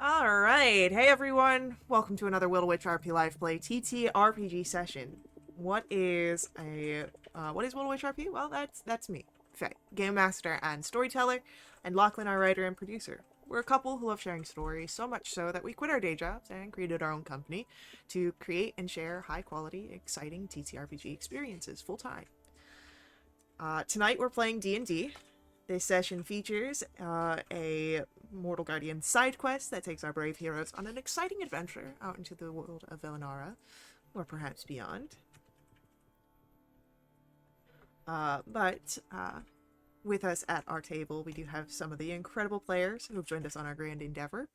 Alright, hey everyone! Welcome to another Will to Witch RP Live Play TTRPG session. What is Will to Witch RP? Well, that's me, Faye, Game Master and Storyteller, and Lachlan, our writer and producer. We're a couple who love sharing stories, so much so that we quit our day jobs and created our own company to create and share high quality, exciting TTRPG experiences full time. Tonight we're playing D&D. This session features a Mortal Guardian side quest that takes our brave heroes on an exciting adventure out into the world of Villanara, or perhaps beyond. But with us at our table, we do have some of the incredible players who have joined us on our grand endeavor.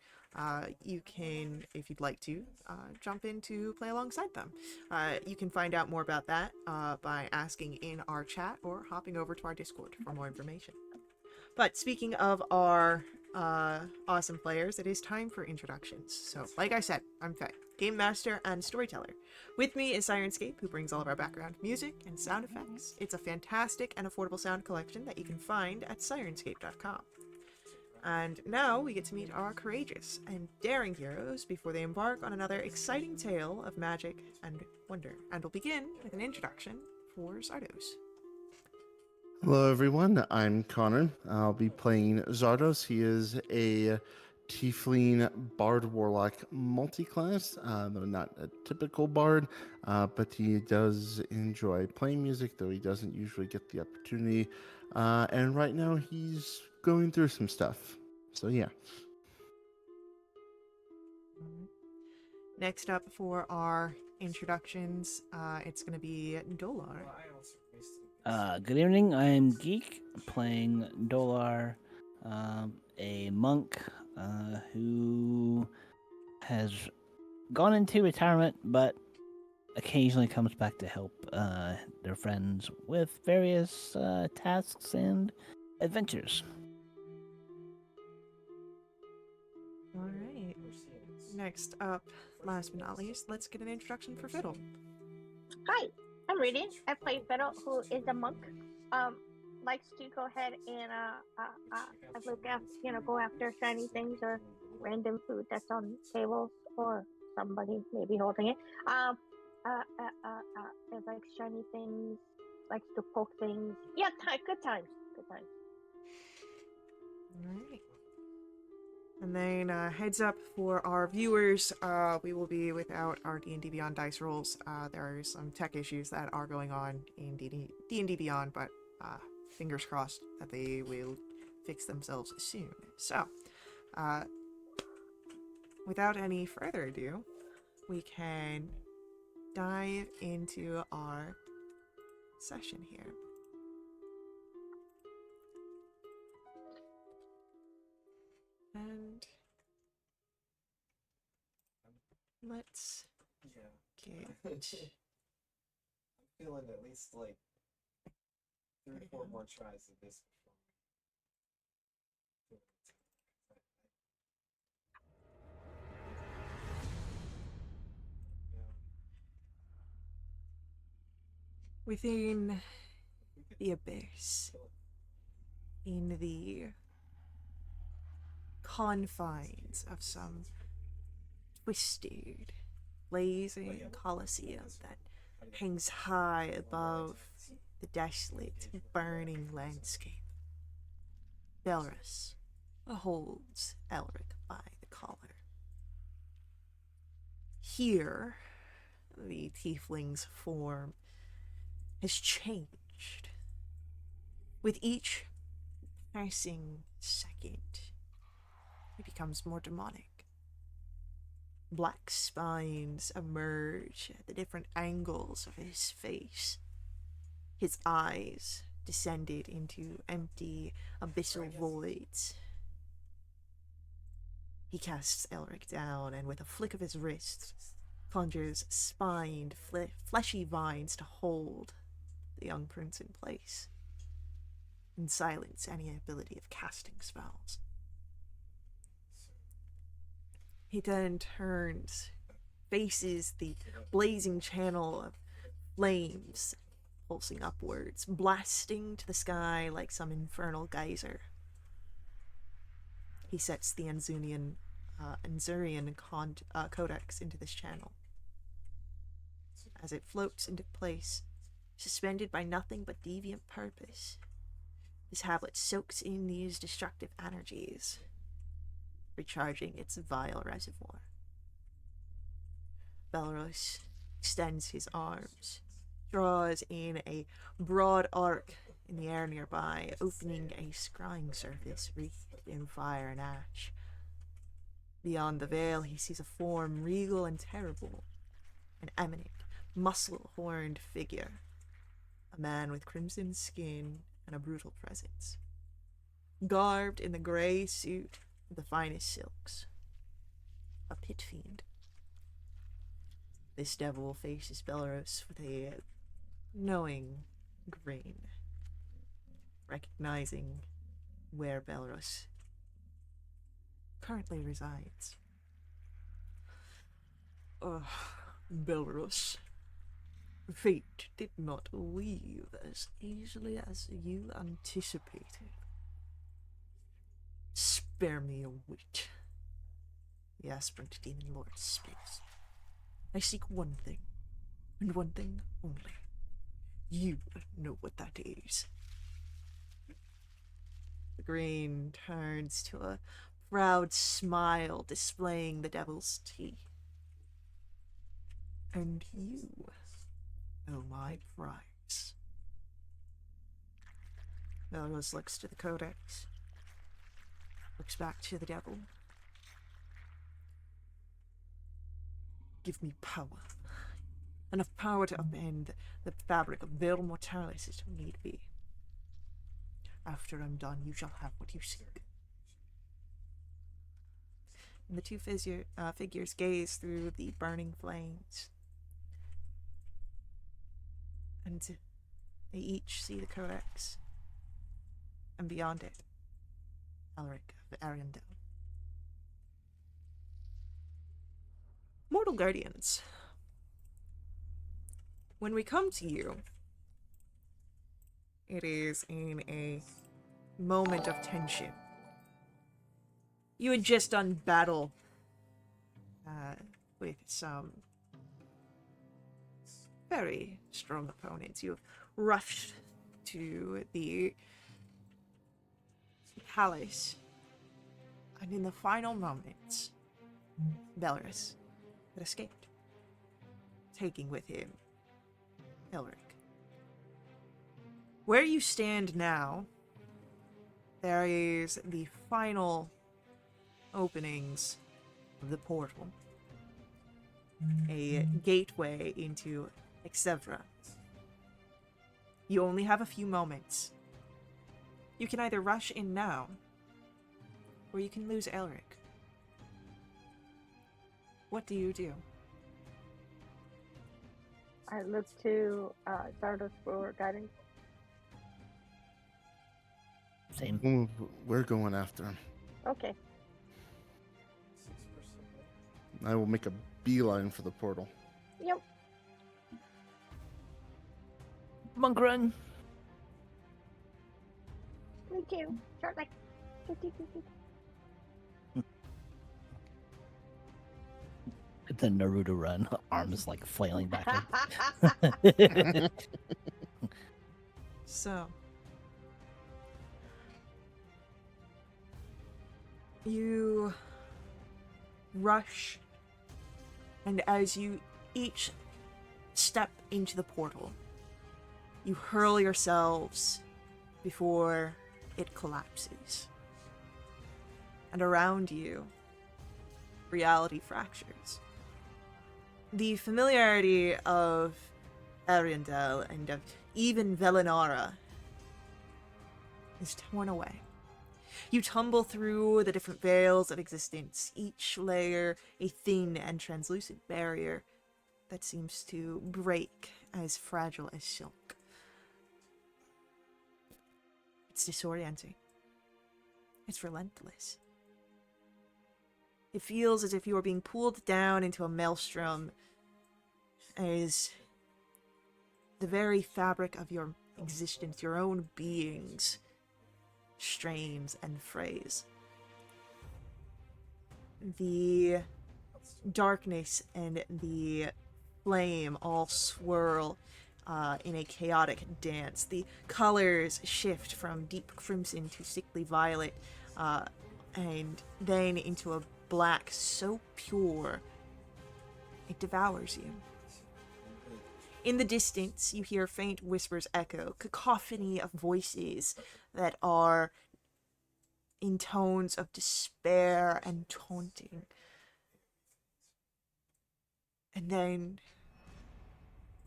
You can, if you'd like to, jump in to play alongside them. You can find out more about that by asking in our chat or hopping over to our Discord for more information. But speaking of our awesome players, it is time for introductions. So, like I said, I'm Faye, Game Master and Storyteller. With me is Sirenscape, who brings all of our background music and sound effects. It's a fantastic and affordable sound collection that you can find at sirenscape.com. And now we get to meet our courageous and daring heroes before they embark on another exciting tale of magic and wonder. And we'll begin with an introduction for Zardos. Hello, everyone. I'm Connor. I'll be playing Zardos. He is a Tiefling Bard Warlock multi-class, though not a typical Bard, but he does enjoy playing music, though he doesn't usually get the opportunity. And right now, he's going through some stuff. So, yeah. Next up for our introductions, it's going to be Dolar. Good evening. I'm Geek, playing Dolar, a monk who has gone into retirement, but occasionally comes back to help their friends with various tasks and adventures. All right. Next up, last but not least, let's get an introduction for Fiddle. Hi, I'm Radiant. I play Fiddle, who is a monk. Likes to go ahead and look after, go after shiny things or random food that's on tables or somebody maybe holding it. It likes shiny things, likes to poke things. Yeah, good times. All right. And then heads up for our viewers, we will be without our D&D Beyond dice rolls. There are some tech issues that are going on in D&D Beyond, but fingers crossed that they will fix themselves soon. So, without any further ado, we can dive into our session here. And let's get... I'm feeling at least like 3 or 4 more tries of this before. Within the abyss, in the confines of some twisted, blazing coliseum that hangs high above the desolate, burning landscape, Belrus holds Elric by the collar. Here, the tiefling's form has changed. With each passing second, he becomes more demonic. Black spines emerge at the different angles of his face. His eyes descended into empty, abyssal voids. He casts Elric down, and with a flick of his wrist, conjures spined, fleshy vines to hold the young prince in place and silence any ability of casting spells. He then turns, faces the blazing channel of flames pulsing upwards, blasting to the sky like some infernal geyser. He sets the Anzunian Anzurian codex into this channel. As it floats into place, suspended by nothing but deviant purpose, this tablet soaks in these destructive energies, recharging its vile reservoir. Belarus extends his arms, draws in a broad arc in the air nearby, opening a scrying surface wreathed in fire and ash. Beyond the veil, he sees a form regal and terrible, an eminent, muscle-horned figure, a man with crimson skin and a brutal presence, garbed in the grey suit of the finest silks, a pit fiend. This devil faces Belarus with a knowing grin, recognizing where Belarus currently resides. Ugh, Belarus. Fate did not leave as easily as you anticipated. Spare me a whit. The aspirant demon lord speaks. I seek one thing, and one thing only. You know what that is. The green turns to a proud smile displaying the devil's teeth. And you know my prize. Belarus looks to the codex, looks back to the devil. Give me power. Enough power to upend the fabric of Veil Mortalis if need be. After I'm done, you shall have what you seek. And the two figures gaze through the burning flames. And they each see the codex. And beyond it, Elric of Ariandel. Mortal Guardians. When we come to you, it is in a moment of tension. You had just done battle with some very strong opponents. You have rushed to the palace, and in the final moments, Belarus had escaped, taking with him Elric. Where you stand now, there is the final openings of the portal. A gateway into Exevra. You only have a few moments. You can either rush in now, or you can lose Elric. What do you do? I look to Zardos for guidance. Same. Ooh, we're going after him. Okay. 6%. I will make a beeline for the portal. Yep. Monk run. Me too. Start like. The Naruto run. Arms like flailing back. So, you rush, and as you each step into the portal, you hurl yourselves before it collapses. And around you, reality fractures. The familiarity of Ariandel and of even Velinara is torn away. You tumble through the different veils of existence, each layer a thin and translucent barrier that seems to break as fragile as silk. It's disorienting. It's relentless. It feels as if you are being pulled down into a maelstrom, as the very fabric of your existence, your own beings, strains and frays. the darkness and the flame all swirl in a chaotic dance. The colors shift from deep crimson to sickly violet, and then into a black so pure it devours you. In the distance, you hear faint whispers echo, cacophony of voices that are in tones of despair and taunting. And then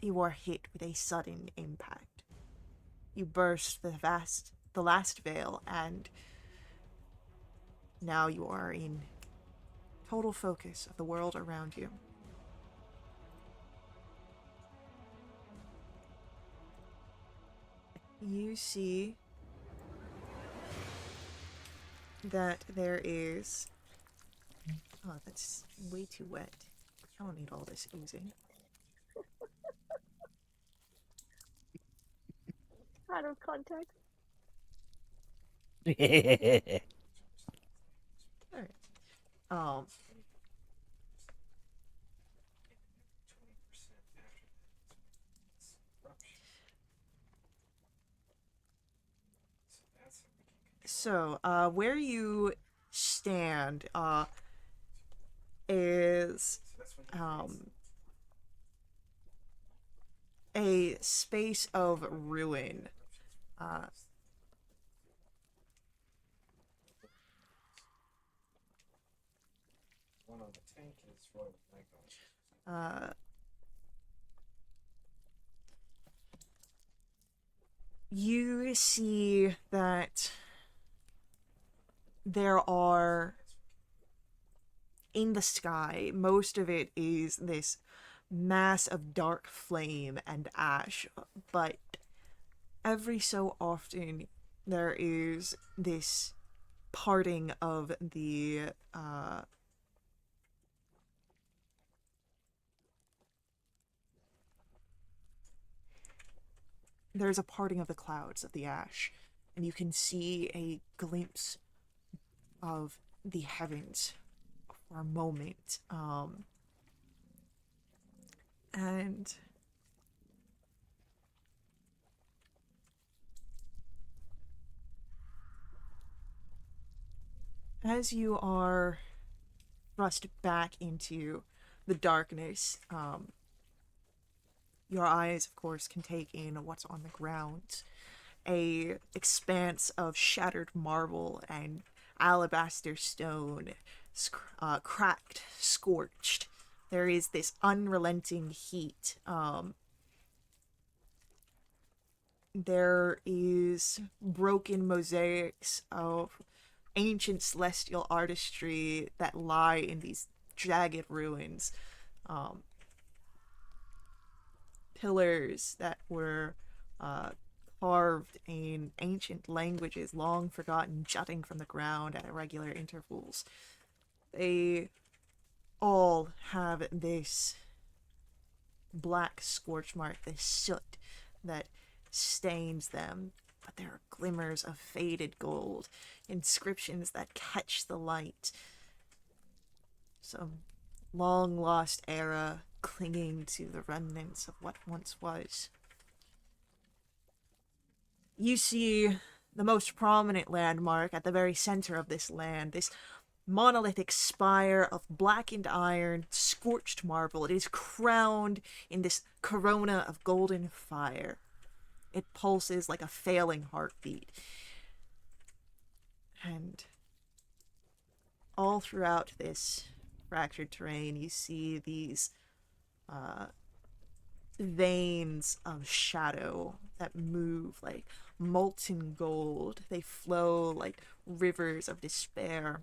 you are hit with a sudden impact. You burst the last veil, and now you are in total focus of the world around you. You see that there is... Oh, that's way too wet. I don't need all this oozing. Out of context. Alright. Um, so, where you stand, is, a space of ruin. One on the tank is right with my gun. You see that there are, in the sky, most of it is this mass of dark flame and ash, but every so often there is this parting of the there's a parting of the clouds of the ash, and you can see a glimpse of the heavens for a moment. And as you are thrust back into the darkness, your eyes, of course, can take in what's on the ground. A expanse of shattered marble and alabaster stone, cracked, scorched. There is this unrelenting heat. There is broken mosaics of ancient celestial artistry that lie in these jagged ruins. Pillars that were carved in ancient languages, long forgotten, jutting from the ground at irregular intervals. They all have this black scorch mark, this soot that stains them, but there are glimmers of faded gold, inscriptions that catch the light. Some long lost era clinging to the remnants of what once was. You see the most prominent landmark at the very center of this land, this monolithic spire of blackened iron, scorched marble. It is crowned in this corona of golden fire. It pulses like a failing heartbeat. And all throughout this fractured terrain, you see these veins of shadow that move like molten gold. They flow like rivers of despair.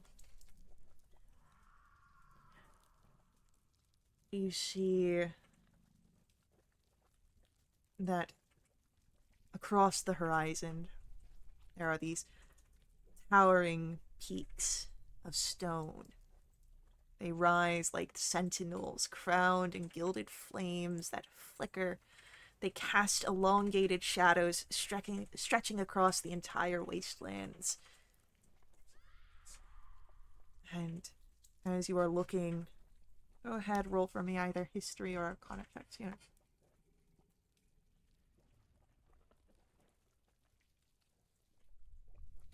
You see that across the horizon there are these towering peaks of stone. They rise like sentinels, crowned in gilded flames that flicker. They cast elongated shadows stretching across the entire wastelands. And As you are looking, go ahead, roll for me either history or arcana checks. Yeah.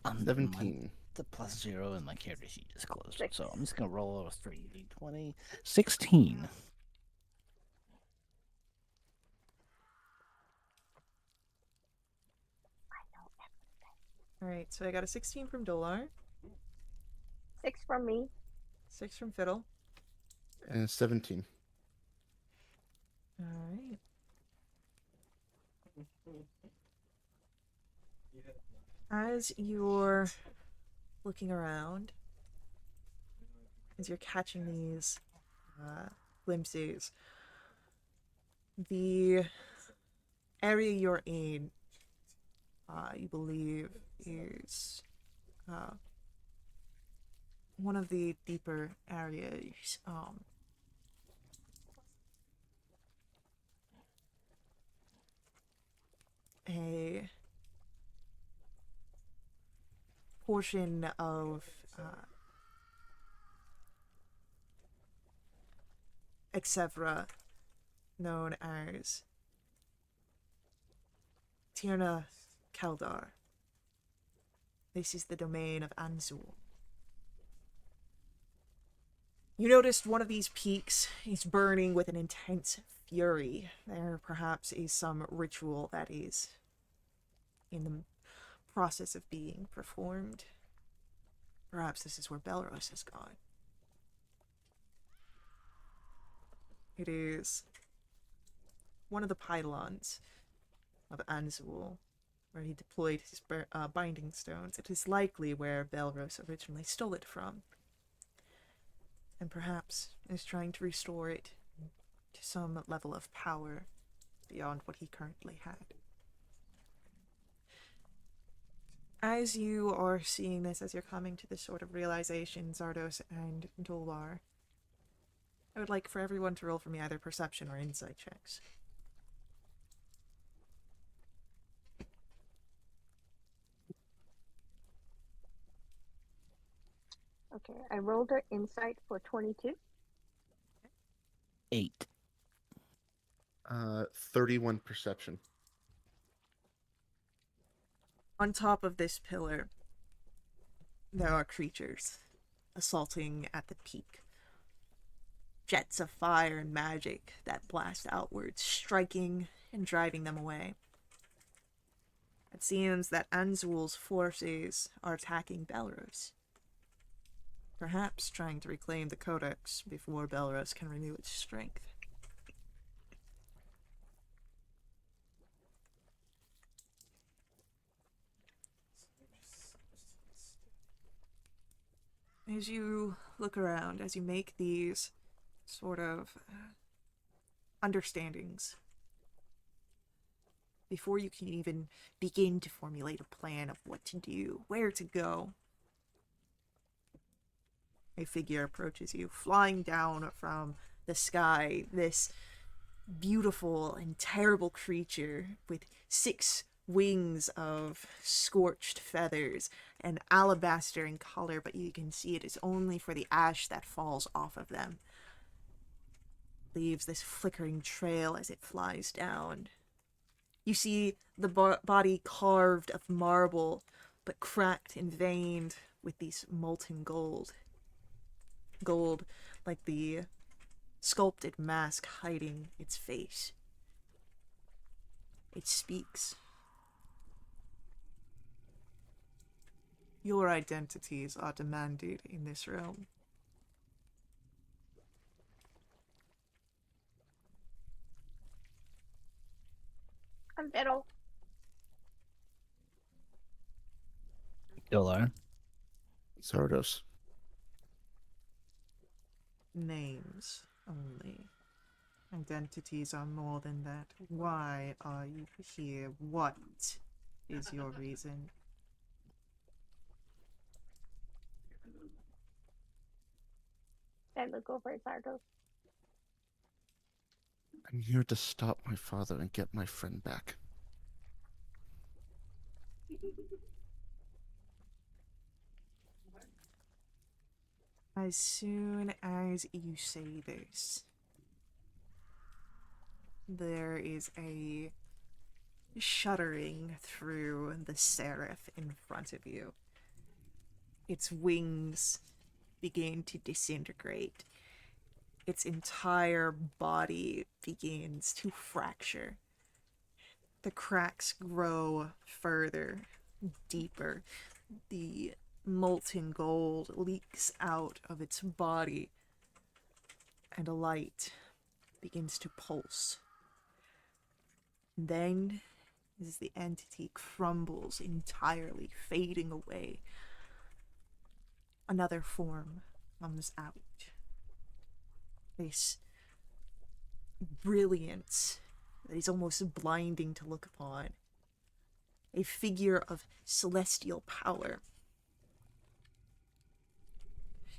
Um, 17. The +0 and my character sheet just closed. 6. So I'm just going to roll a straight d20. 16. All right, so I got a 16 from Dolar, 6 from me. 6 from Fiddle. And 17. All right. As you're looking around, as you're catching these glimpses, the area you're in, you believe, is one of the deeper areas. A portion of Exevra known as Tirna Keldar. This is the domain of Anzul. You noticed one of these peaks is burning with an intense fury. There perhaps is some ritual that is in the process of being performed. Perhaps this is where Belros has gone. It is one of the pylons of Anzul, where he deployed his binding stones. It is likely where Belros originally stole it from, and perhaps is trying to restore it to some level of power beyond what he currently had. As you are seeing this, as you're coming to this sort of realization, Zardos and Dolvar, I would like for everyone to roll for me either perception or insight checks. Okay, I rolled her insight for 22. 8. 31 perception. On top of this pillar, there are creatures assaulting at the peak. Jets of fire and magic that blast outwards, striking and driving them away. It seems that Anzul's forces are attacking Belros, perhaps trying to reclaim the Codex before Belros can renew its strength. As you look around, as you make these sort of understandings, before you can even begin to formulate a plan of what to do, where to go, a figure approaches you, flying down from the sky, this beautiful and terrible creature with 6 wings of scorched feathers and alabaster in color, but you can see it is only for the ash that falls off of them. Leaves this flickering trail as it flies down. You see the body carved of marble, but cracked and veined with these molten gold. Gold like the sculpted mask hiding its face. It speaks. Your identities are demanded in this realm. I'm Fiddle. Dolar. Zardos. Names only. Identities are more than that. Why are you here? What is your reason? I look over at Zardos. I'm here to stop my father and get my friend back. As soon as you say this, there is a shuddering through the seraph in front of you. Its wings begin to disintegrate. Its entire body begins to fracture. The cracks grow further, deeper. The molten gold leaks out of its body, and a light begins to pulse. Then, as the entity crumbles entirely, fading away, another form comes out. This brilliance that is almost blinding to look upon. A figure of celestial power.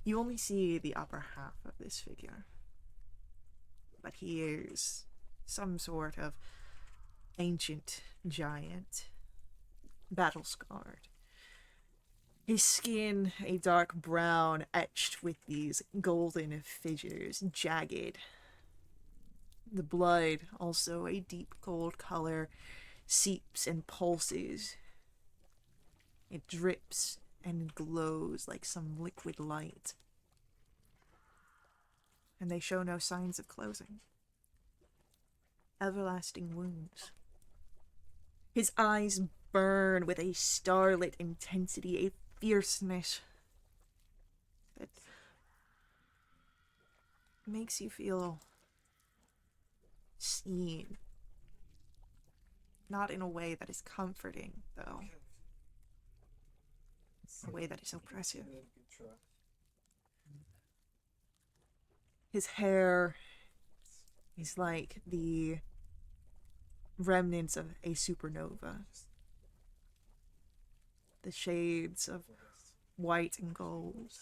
You only see the upper half of this figure, but he is some sort of ancient giant, battle-scarred. His skin a dark brown, etched with these golden fissures, jagged. The blood, also a deep gold color, seeps and pulses. It drips and glows like some liquid light. And they show no signs of closing. Everlasting wounds. His eyes burn with a starlit intensity, a fierceness that makes you feel seen. Not in a way that is comforting, though. A way that is oppressive. His hair is like the remnants of a supernova. The shades of white and gold.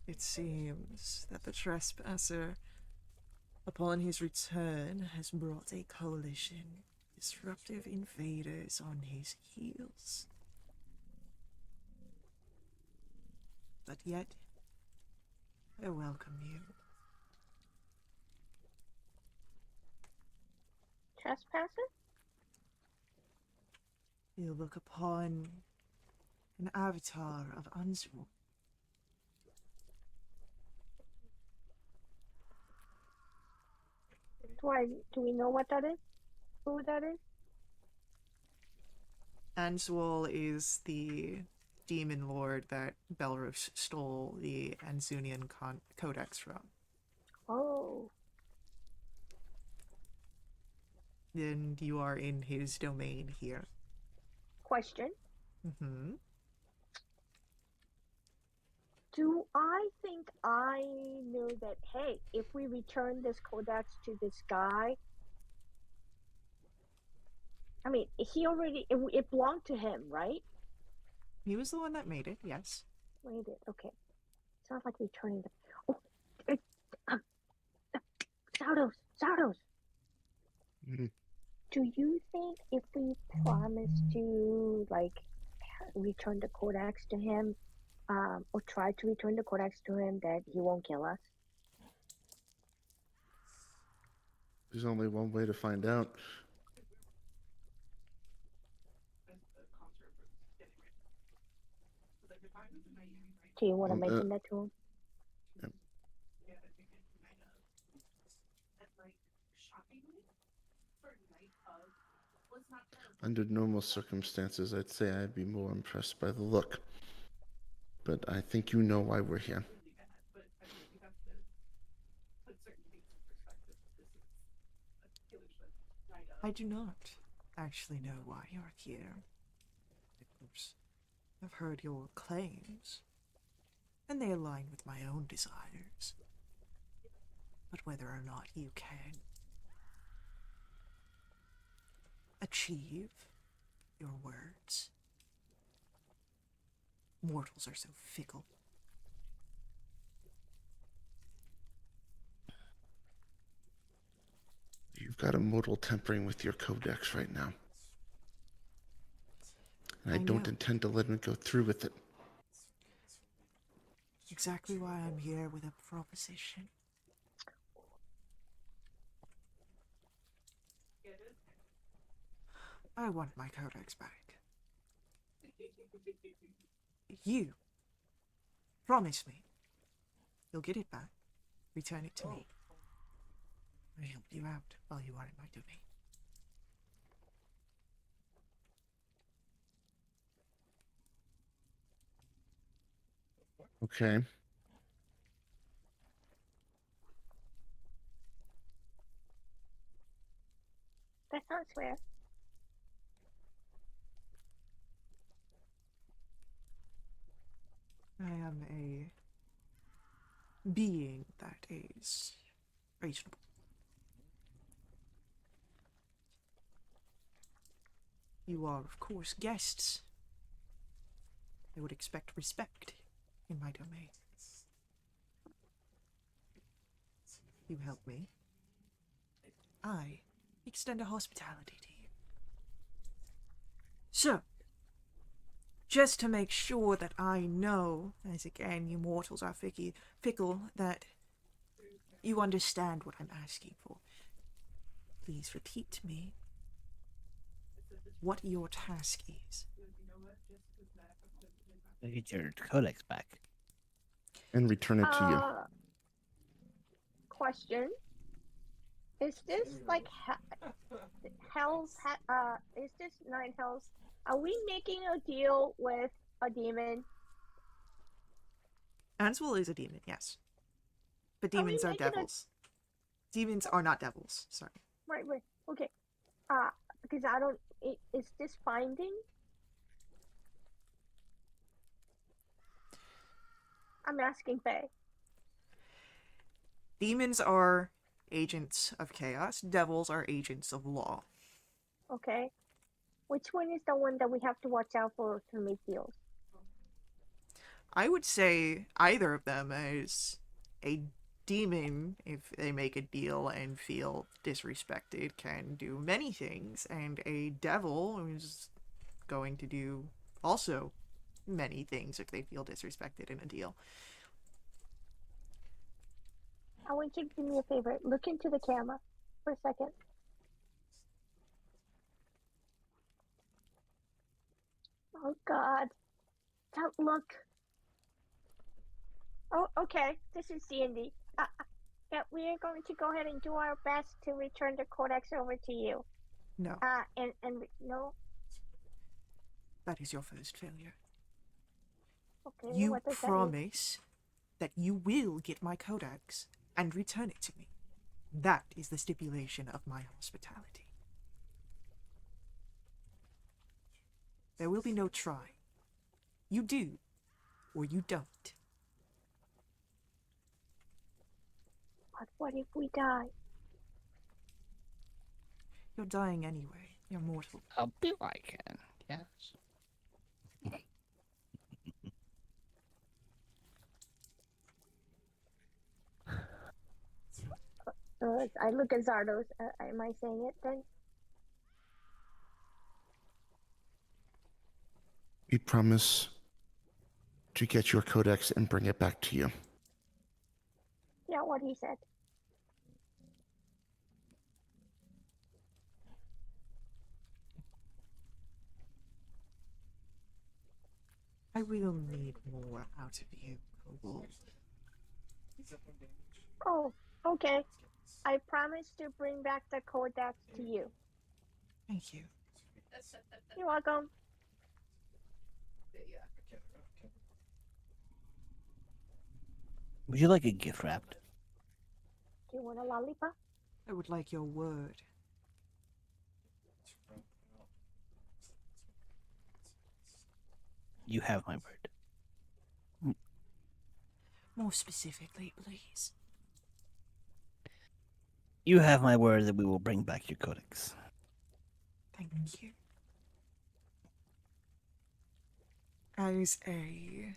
It seems that the trespasser, upon his return, has brought a coalition of disruptive invaders on his heels. But yet, I welcome you. Trespasser? You look upon an avatar of Anzu. Do we know what that is? Who that is? Answol is the demon lord that Belrus stole the Anzunian codex from. Oh. And you are in his domain here. Question. Mm-hmm. Do I think I know that, hey, if we return this codex to this guy, I mean, he already, it belonged to him, right? He was the one that made it, yes. Made it, okay. It's not like returning the, oh, it, um, Zardos. Mhm. Do you think if we promise to, like, return the codex to him, or try to return the codex to him, that he won't kill us? There's only one way to find out. Do you want to Well, mention that to him? Yep. Under normal circumstances, I'd say I'd be more impressed by the look. But I think you know why we're here. I do not actually know why you're here. Of course, I've heard your claims, and they align with my own desires. But whether or not you can achieve your words, mortals are so fickle. You've got a mortal tampering with your codex right now. and I I don't know. intend to let him go through with it. Exactly why I'm here with a proposition. I want my codex back. You promise me you'll get it back. Return it to me. I helped you out while you are in my domain. Okay. That sounds fair. I am a being that is reasonable. You are, of course, guests. I would expect respect in my domain. You help me. I extend a hospitality to you. So, just to make sure that I know, as again, you mortals are fickle, that you understand what I'm asking for, please repeat to me what your task is. Get your codex back. And return it to you. Question. Is this like is this Nine Hells? Are we making a deal with a demon? Ansel is a demon, yes. But Are we demons are making devils. Demons are not devils, sorry. Right, okay. Because I don't. Is this binding? I'm asking Faye. Demons are agents of chaos. Devils are agents of law. Okay. Which one is the one that we have to watch out for to make deals? I would say either of them is a demon, if they make a deal and feel disrespected, can do many things, and a devil is going to do also many things if they feel disrespected in a deal. I want you to do me a favor. Look into the camera for a second. Oh God, that look. Oh, okay. This is D&D. Yeah, we are going to go ahead and do our best to return the codex over to you. No, And no. that is your first failure. Okay, You what does that mean? promise that you will get my codex and return it to me. That is the stipulation of my hospitality. There will be no try. You do, or you don't. But what if we die? You're dying anyway. You're mortal. I'll be like it. Yes. I look at Zardos. Am I saying it then? We promise to get your codex and bring it back to you. Yeah, what he said. I will need more out of you, Kobold. Oh, okay. I promise to bring back the codex to you. Thank you. You're welcome. Would you like a gift wrapped? Do you want a lollipop? I would like your word. You have my word. More specifically, please. You have my word that we will bring back your codex. Thank you. As a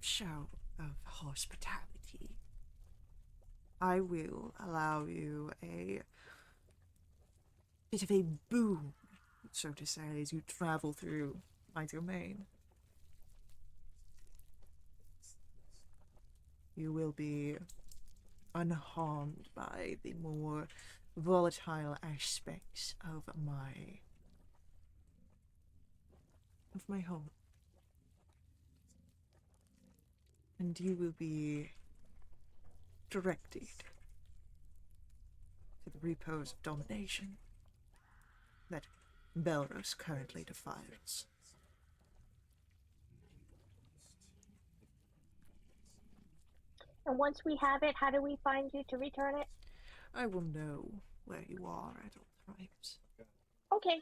show of hospitality, I will allow you a bit of a boon so to say, as you travel through my domain. You will be unharmed by the more volatile aspects of my home. And you will be directed to the repos of domination that Belros currently defiles. And once we have it, how do we find you to return it? I will know where you are at all times. Okay.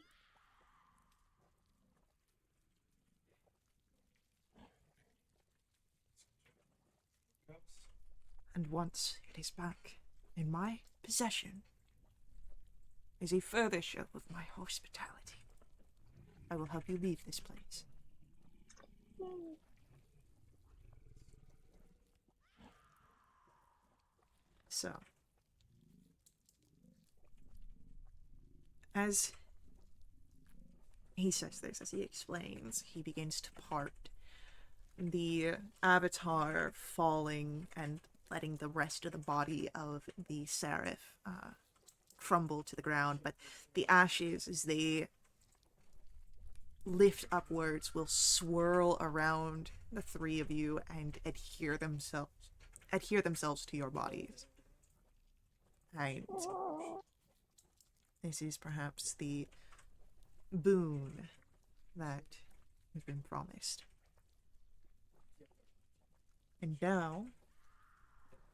And once it is back in my possession, as a further show of my hospitality, I will help you leave this place. Yay. So, as he says this, as he explains, he begins to part the avatar falling and letting the rest of the body of the seraph crumble to the ground, but the ashes, as they lift upwards, will swirl around the three of you and adhere themselves to your bodies. And this is perhaps the boon that has been promised. And now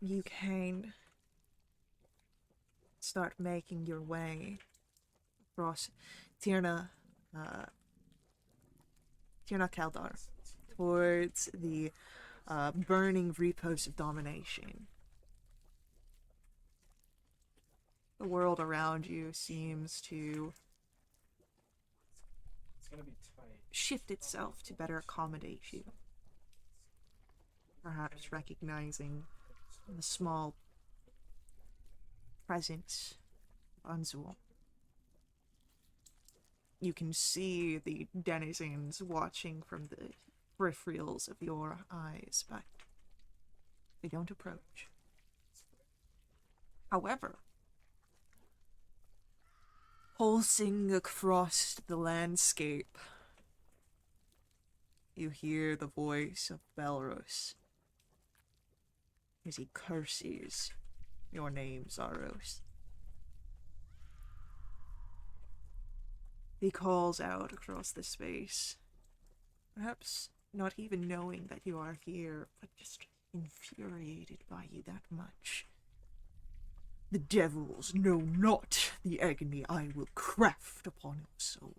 you can start making your way across Tirna Kaldar towards the burning repos of domination. The world around you seems to It's gonna be tight. shift itself to better accommodate you. Perhaps recognizing the small presence of Anzul. You can see the denizens watching from the peripherals of your eyes, but they don't approach. However, pulsing across the landscape, you hear the voice of Belros as he curses your name, Zaros. He calls out across the space, perhaps not even knowing that you are here, but just infuriated by you that much. The devils know not the agony I will craft upon your soul.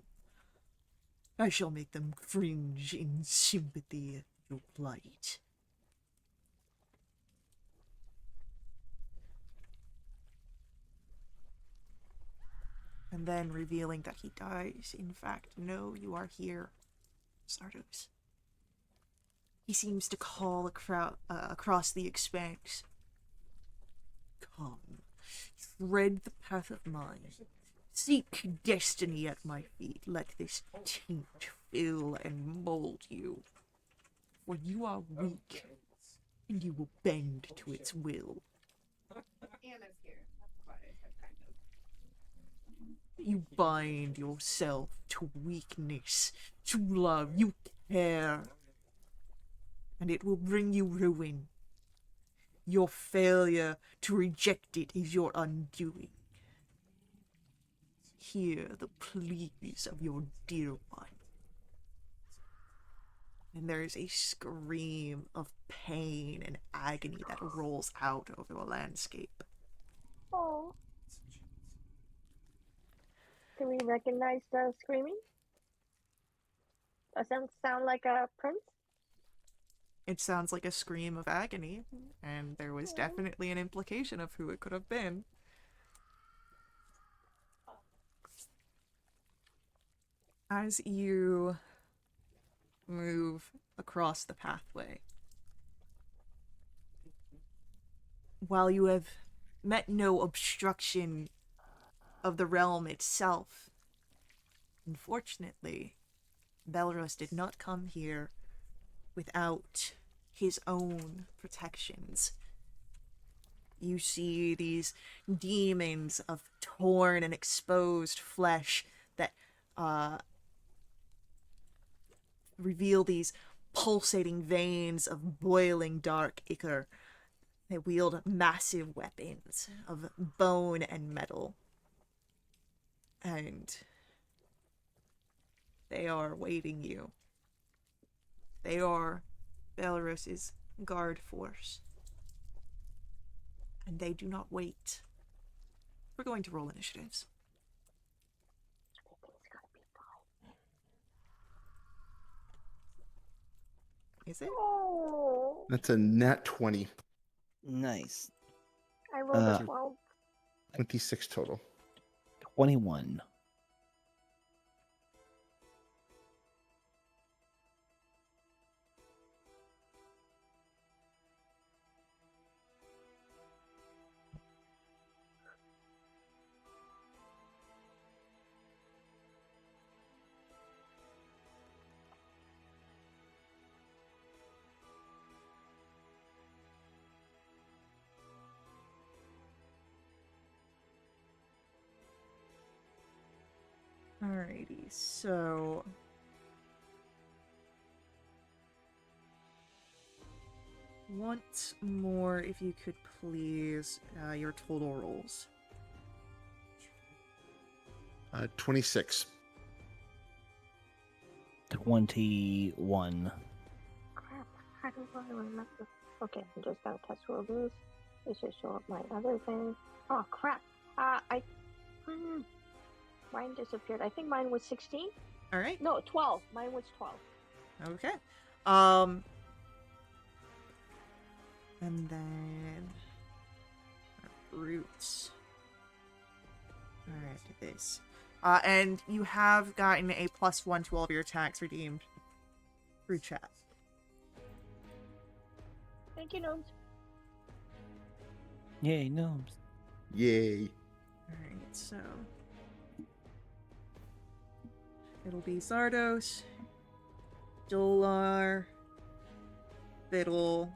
I shall make them cringe in sympathy at your plight. And then, revealing that he does, in fact, know you are here, Sardos. He seems to call across the expanse. Come, tread the path of mine. Seek destiny at my feet. Let this taint fill and mold you. For you are weak, and you will bend to its will. Anna's here. That's why I kind of. You bind yourself to weakness, to love, you care, and it will bring you ruin. Your failure to reject it is your undoing. Hear the pleas of your dear one. And there is a scream of pain and agony that rolls out over the landscape. Oh. Do we recognize the screaming? Doesn't sound like a prince. It sounds like a scream of agony, and there was definitely an implication of who it could have been. As you move across the pathway, while you have met no obstruction of the realm itself, Unfortunately, Belros did not come here without his own protections. You see these demons of torn and exposed flesh that reveal these pulsating veins of boiling dark ichor. They wield massive weapons of bone and metal. And they are waiting you. They are Belarus's guard force. And they do not wait. We're going to roll initiatives. I think it's gotta be 5. Is it? Oh, That's a nat 20, Nice. I rolled a Uh, 12. 26 total. 21. Alrighty, so once more, if you could please, your total rolls. 26. 21. Crap, how do I remember? Okay, I'm just gonna test roll this. It should show up my other thing. Oh crap! Mine disappeared. I think mine was 16. All right. No, 12. Mine was 12. Okay. And then roots. All right, this. And you have gotten a +1 to all of your attacks redeemed through chat. Thank you, gnomes. Yay, gnomes. Yay. All right, so it'll be Zardos, Dolar, Fiddle,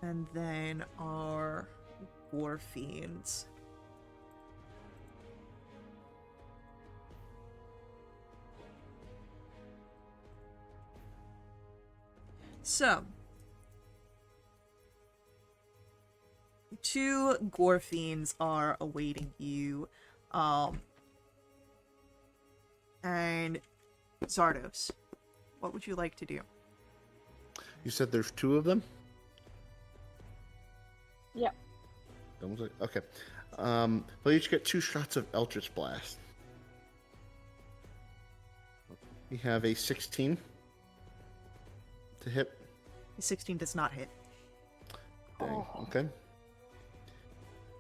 and then our War Fiends. So, 2 Gore Fiends are awaiting you. And Zardos, what would you like to do? You said there's 2 of them? Yep. Okay. They'll each get 2 shots of Eldritch Blast. We have a 16 to hit. 16 does not hit. Dang. Oh. Okay.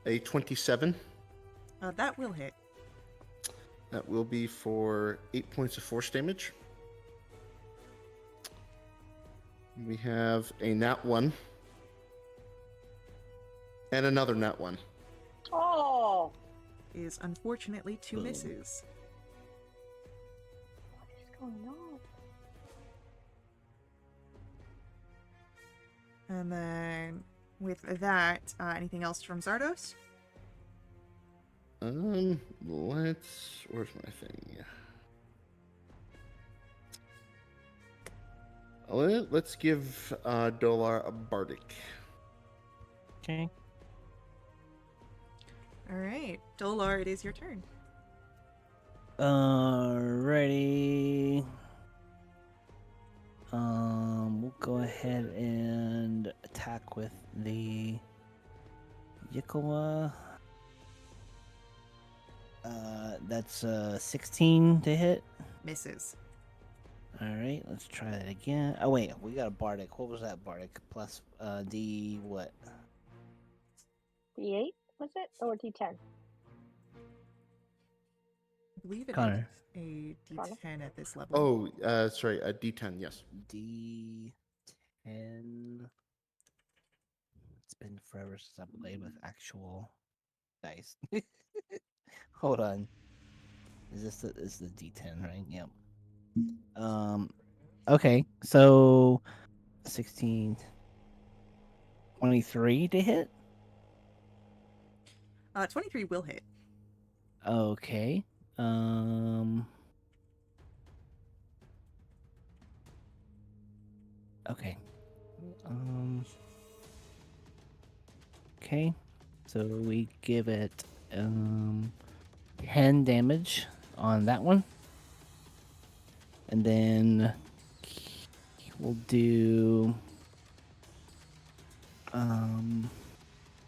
A 27. That will hit. That will be for 8 points of force damage. We have a nat 1. And another nat 1. Oh! Is unfortunately 2 Boom. misses. What is going on? And then with that, anything else from Zardos? Where's my thing? Let's give Dolar a bardic. Okay. All right, Dolar, it is your turn. Alrighty. We'll go ahead and attack with the Yikawa. That's 16 to hit. Misses. Alright, let's try that again. Oh wait, we got a bardic. What was that bardic? Plus D what? D8, was it? Or D10? I believe it is Connor. a Connor? D10 at this level. Oh, sorry, a D10, yes. D10. It's been forever since I played with actual dice. Hold on. Is this the D10, right? Yep. Okay, so 16, 23 to hit. 23 will hit. Okay. Okay. Okay. So we give it 10 damage on that one. And then we'll do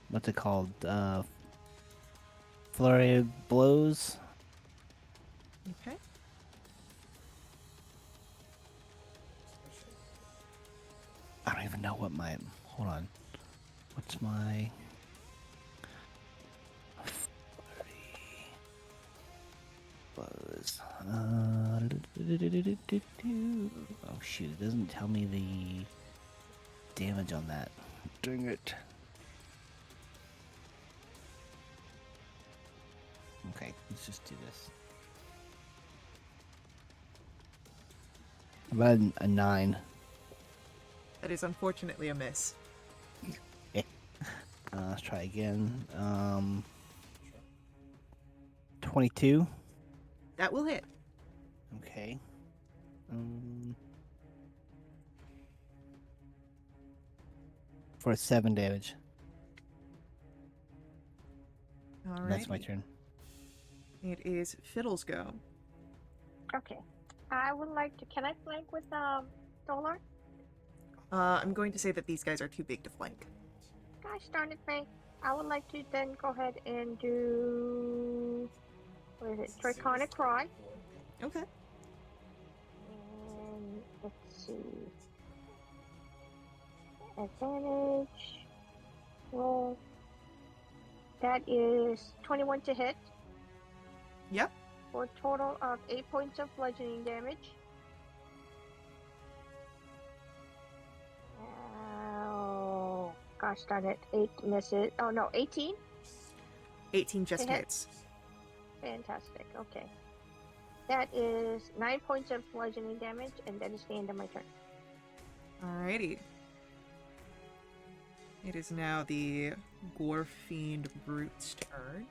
what's it called? Flurry of blows. Okay. I don't even know what my hold on. What's my blows? Oh shoot, it doesn't tell me the damage on that. Dang it. Okay, let's just do this. About a 9. That is unfortunately a miss. Let's try again. 22. That will hit. Okay. For 7 damage. All And that's my right. turn. It is Fiddle's go. Okay. I would like to. Can I flank with Solar? I'm going to say that these guys are too big to flank. Gosh darn it, May. I would like to then go ahead and do. What is it? Draconic Cry. Okay. And let's see. Advantage. Roll. That is 21 to hit. Yep. For a total of 8 points of bludgeoning damage. Oh, gosh darn it. 8 misses. Oh no, 18? 18 just hit? hits. Fantastic. Okay. That is 9 points of bludgeoning damage, and that is the end of my turn. Alrighty. It is now the Gore Fiend Brute's turn.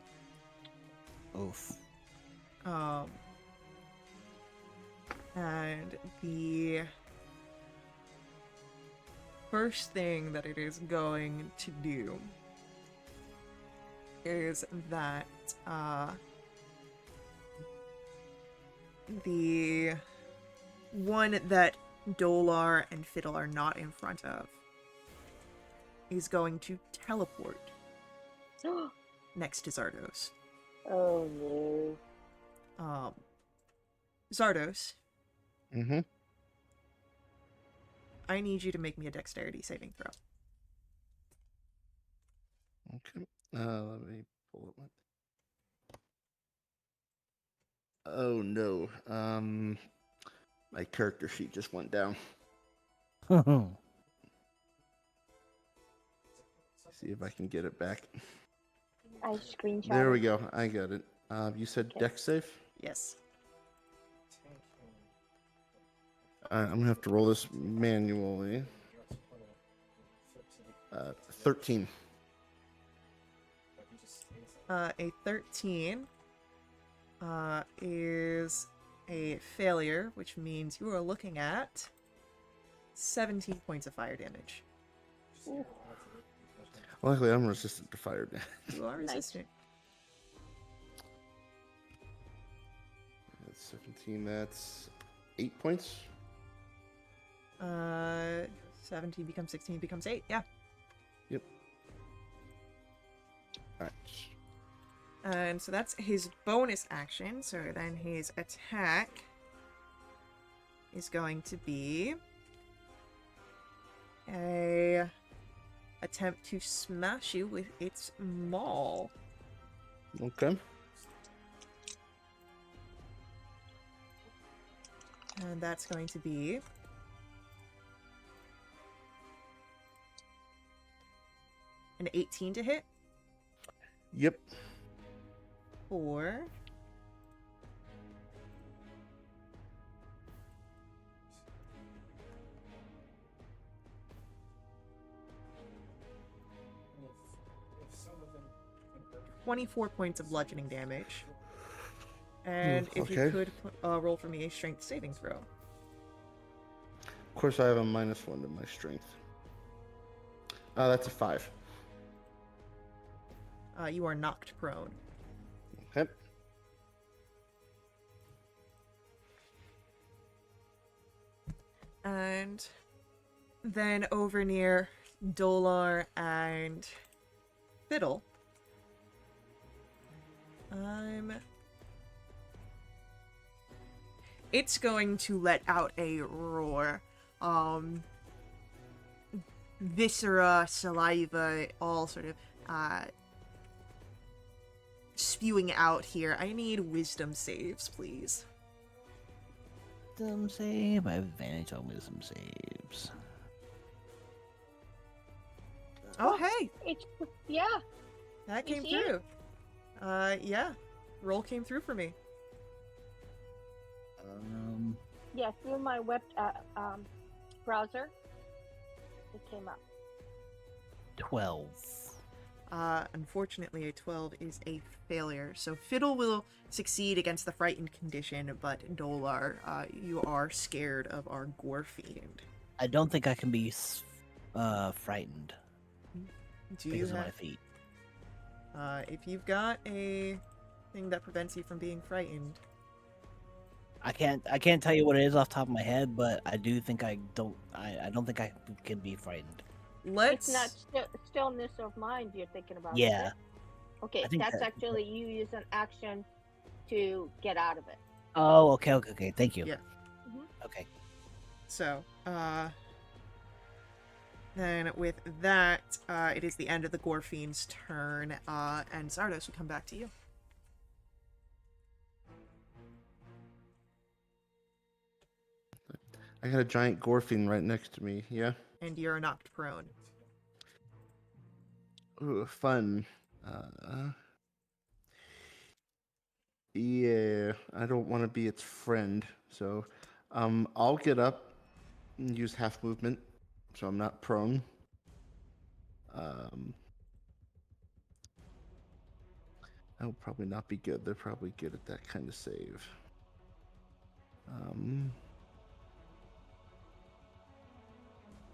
Oof. And the first thing that it is going to do is that the one that Dolar and Fiddle are not in front of is going to teleport next to Zardos. Oh no. Zardos, Mm-hmm. I need you to make me a dexterity saving throw. Okay. Let me pull it. Oh no. My character sheet just went down. See if I can get it back. I screenshot. There we go. I got it. You said Okay. dex save? Yes. I'm gonna have to roll this manually. 13. A 13 is a failure, which means you are looking at 17 points of fire damage. Luckily, I'm resistant to fire. You are Nice. resistant. That's 17. That's 8 points. 17 becomes 16 becomes 8. Yeah. Yep. All right. And so that's his bonus action. So then his attack is going to be a attempt to smash you with its maul. Okay. And that's going to be an 18 to hit Yep. for 24 points of bludgeoning damage. And if you okay. could roll for me a strength saving throw. Of course, I have a -1 to my strength. That's a 5. You are knocked prone. Okay. And then over near Dolar and Fiddle. It's going to let out a roar. Viscera, saliva, all sort of spewing out here. I need wisdom saves, please. Wisdom save. I have advantage on wisdom saves. Oh, hey, It's yeah. that You came see it? through. Yeah, roll came through for me. Yeah, through my web browser, it came up. 12. Unfortunately, a 12 is a failure. So Fiddle will succeed against the frightened condition, but Dolar, you are scared of our gore fiend. I don't think I can be frightened Do you because of my have? feet. If you've got a thing that prevents you from being frightened, I can't tell you what it is off the top of my head, but I do think I don't think I can be frightened. let's. It's not stillness of mind you're thinking about, is Yeah. it? Okay, I think that's that- actually you use an action to get out of it. Oh, okay. Thank you. Yeah. Okay. So, then with that, it is the end of the gore fiend's turn, and Zardos will come back to you. I got a giant gore fiend right next to me. Yeah. And you're knocked prone. Ooh, fun. Yeah, I don't want to be its friend. So, I'll get up and use half movement, so I'm not prone. That will probably not be good. They're probably good at that kind of save.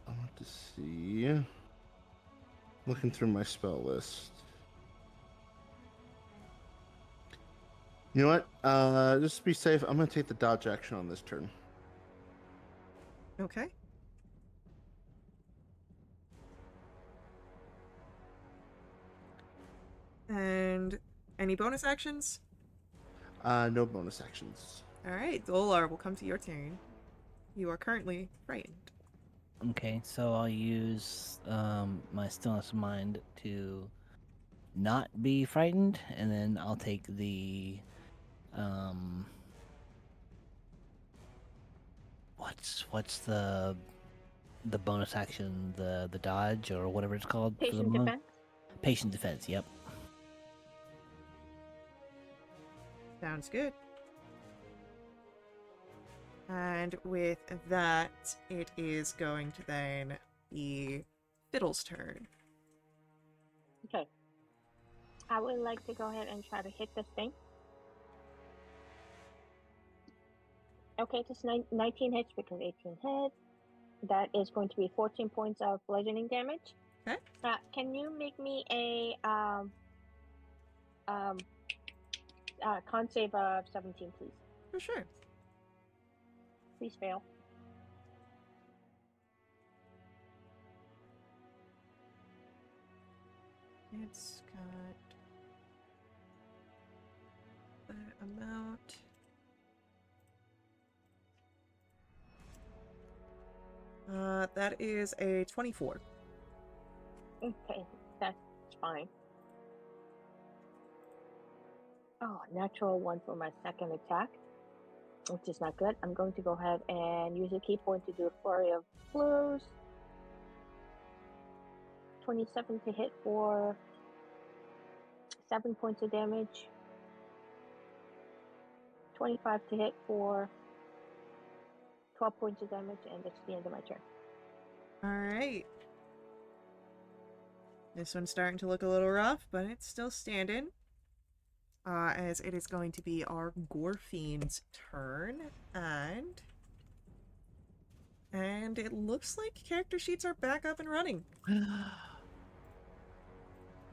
I want to see. Looking through my spell list. You know what? Just to be safe, I'm going to take the dodge action on this turn. Okay. And any bonus actions? No bonus actions. All right, Dolar will come to your turn. You are currently frightened. Okay, so I'll use my stillness of mind to not be frightened, and then I'll take the what's the bonus action, the dodge or whatever it's called for the Patient monk? defense. Patient defense. Yep. Sounds good. And with that, it is going to then be Fiddle's turn. Okay. I would like to go ahead and try to hit this thing. Okay, this 19 hits because 18 hits. That is going to be 14 points of bludgeoning damage. Okay. Can you make me a con save of 17, please? For sure. Please fail. It's got that amount. That is a 24. Okay, that's fine. Oh, natural 1 for my second attack, which is not good. I'm going to go ahead and use a key point to do a flurry of blows. 27 to hit for 7 points of damage. 25 to hit for 12 points of damage, and that's the end of my turn. Alright. This one's starting to look a little rough, but it's still standing. as it is going to be our Gorfiend's turn, and it looks like character sheets are back up and running.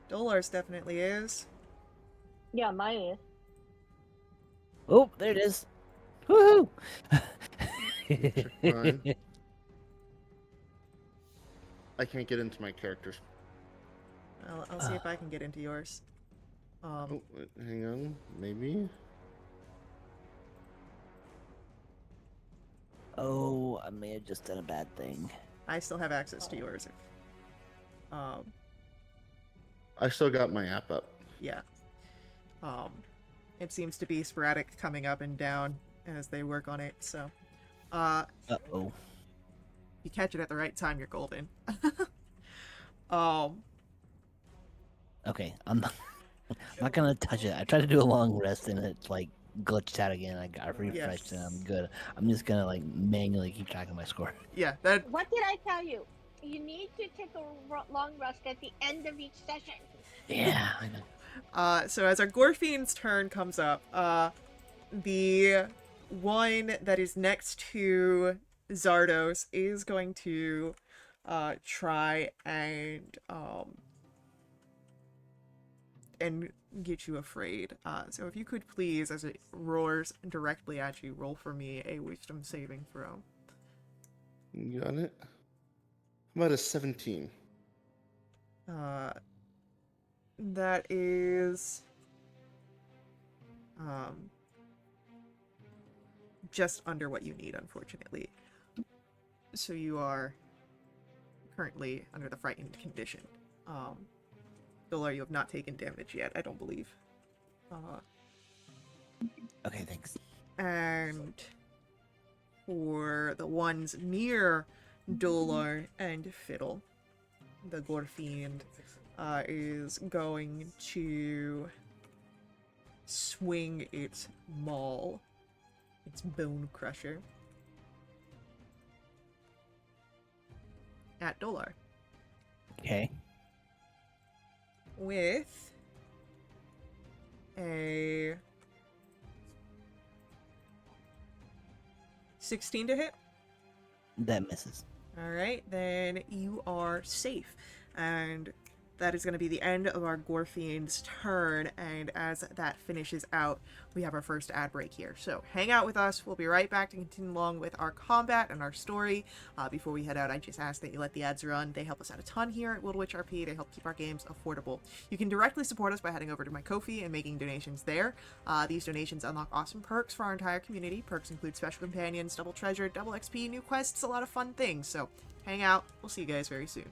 Dolar's definitely is. Yeah, mine is. Oh, there it is. Woohoo! Check mine. I can't get into my characters. I'll see if I can get into yours. Oh, wait, hang on. Maybe. Oh, I may have just done a bad thing. I still have access to yours. I still got my app up. Yeah. It seems to be sporadic coming up and down as they work on it, so. Uh-oh. You catch it at the right time, you're golden. Okay, I'm not gonna touch it. I tried to do a long rest and it like glitched out again. I got refreshed and I'm good. I'm just gonna like manually keep track of my score. Yeah, that. What did I tell you? You need to take a long rest at the end of each session. Yeah, I know. So as our Gorfiend's turn comes up, the one that is next to Zardos is going to try and get you afraid. So if you could please, as it roars directly at you, roll for me a wisdom saving throw. You got it? How about a 17? That is just under what you need, unfortunately. So you are currently under the frightened condition. Dolar, you have not taken damage yet, I don't believe. Okay, thanks. And for the ones near Dolar and Fiddle, the Gorfiend is going to swing its maul, its bone crusher, at Dolar Okay. with a 16 to hit. That misses. Alright, then you are safe. And that is going to be the end of our Gorfiend's turn. And as that finishes out, we have our first ad break here. So hang out with us. We'll be right back to continue along with our combat and our story. Before we head out, I just ask that you let the ads run. They help us out a ton here at Little Witch RP. They help keep our games affordable. You can directly support us by heading over to my Ko-fi and making donations there. These donations unlock awesome perks for our entire community. Perks include special companions, double treasure, double XP, new quests, a lot of fun things. So hang out. We'll see you guys very soon.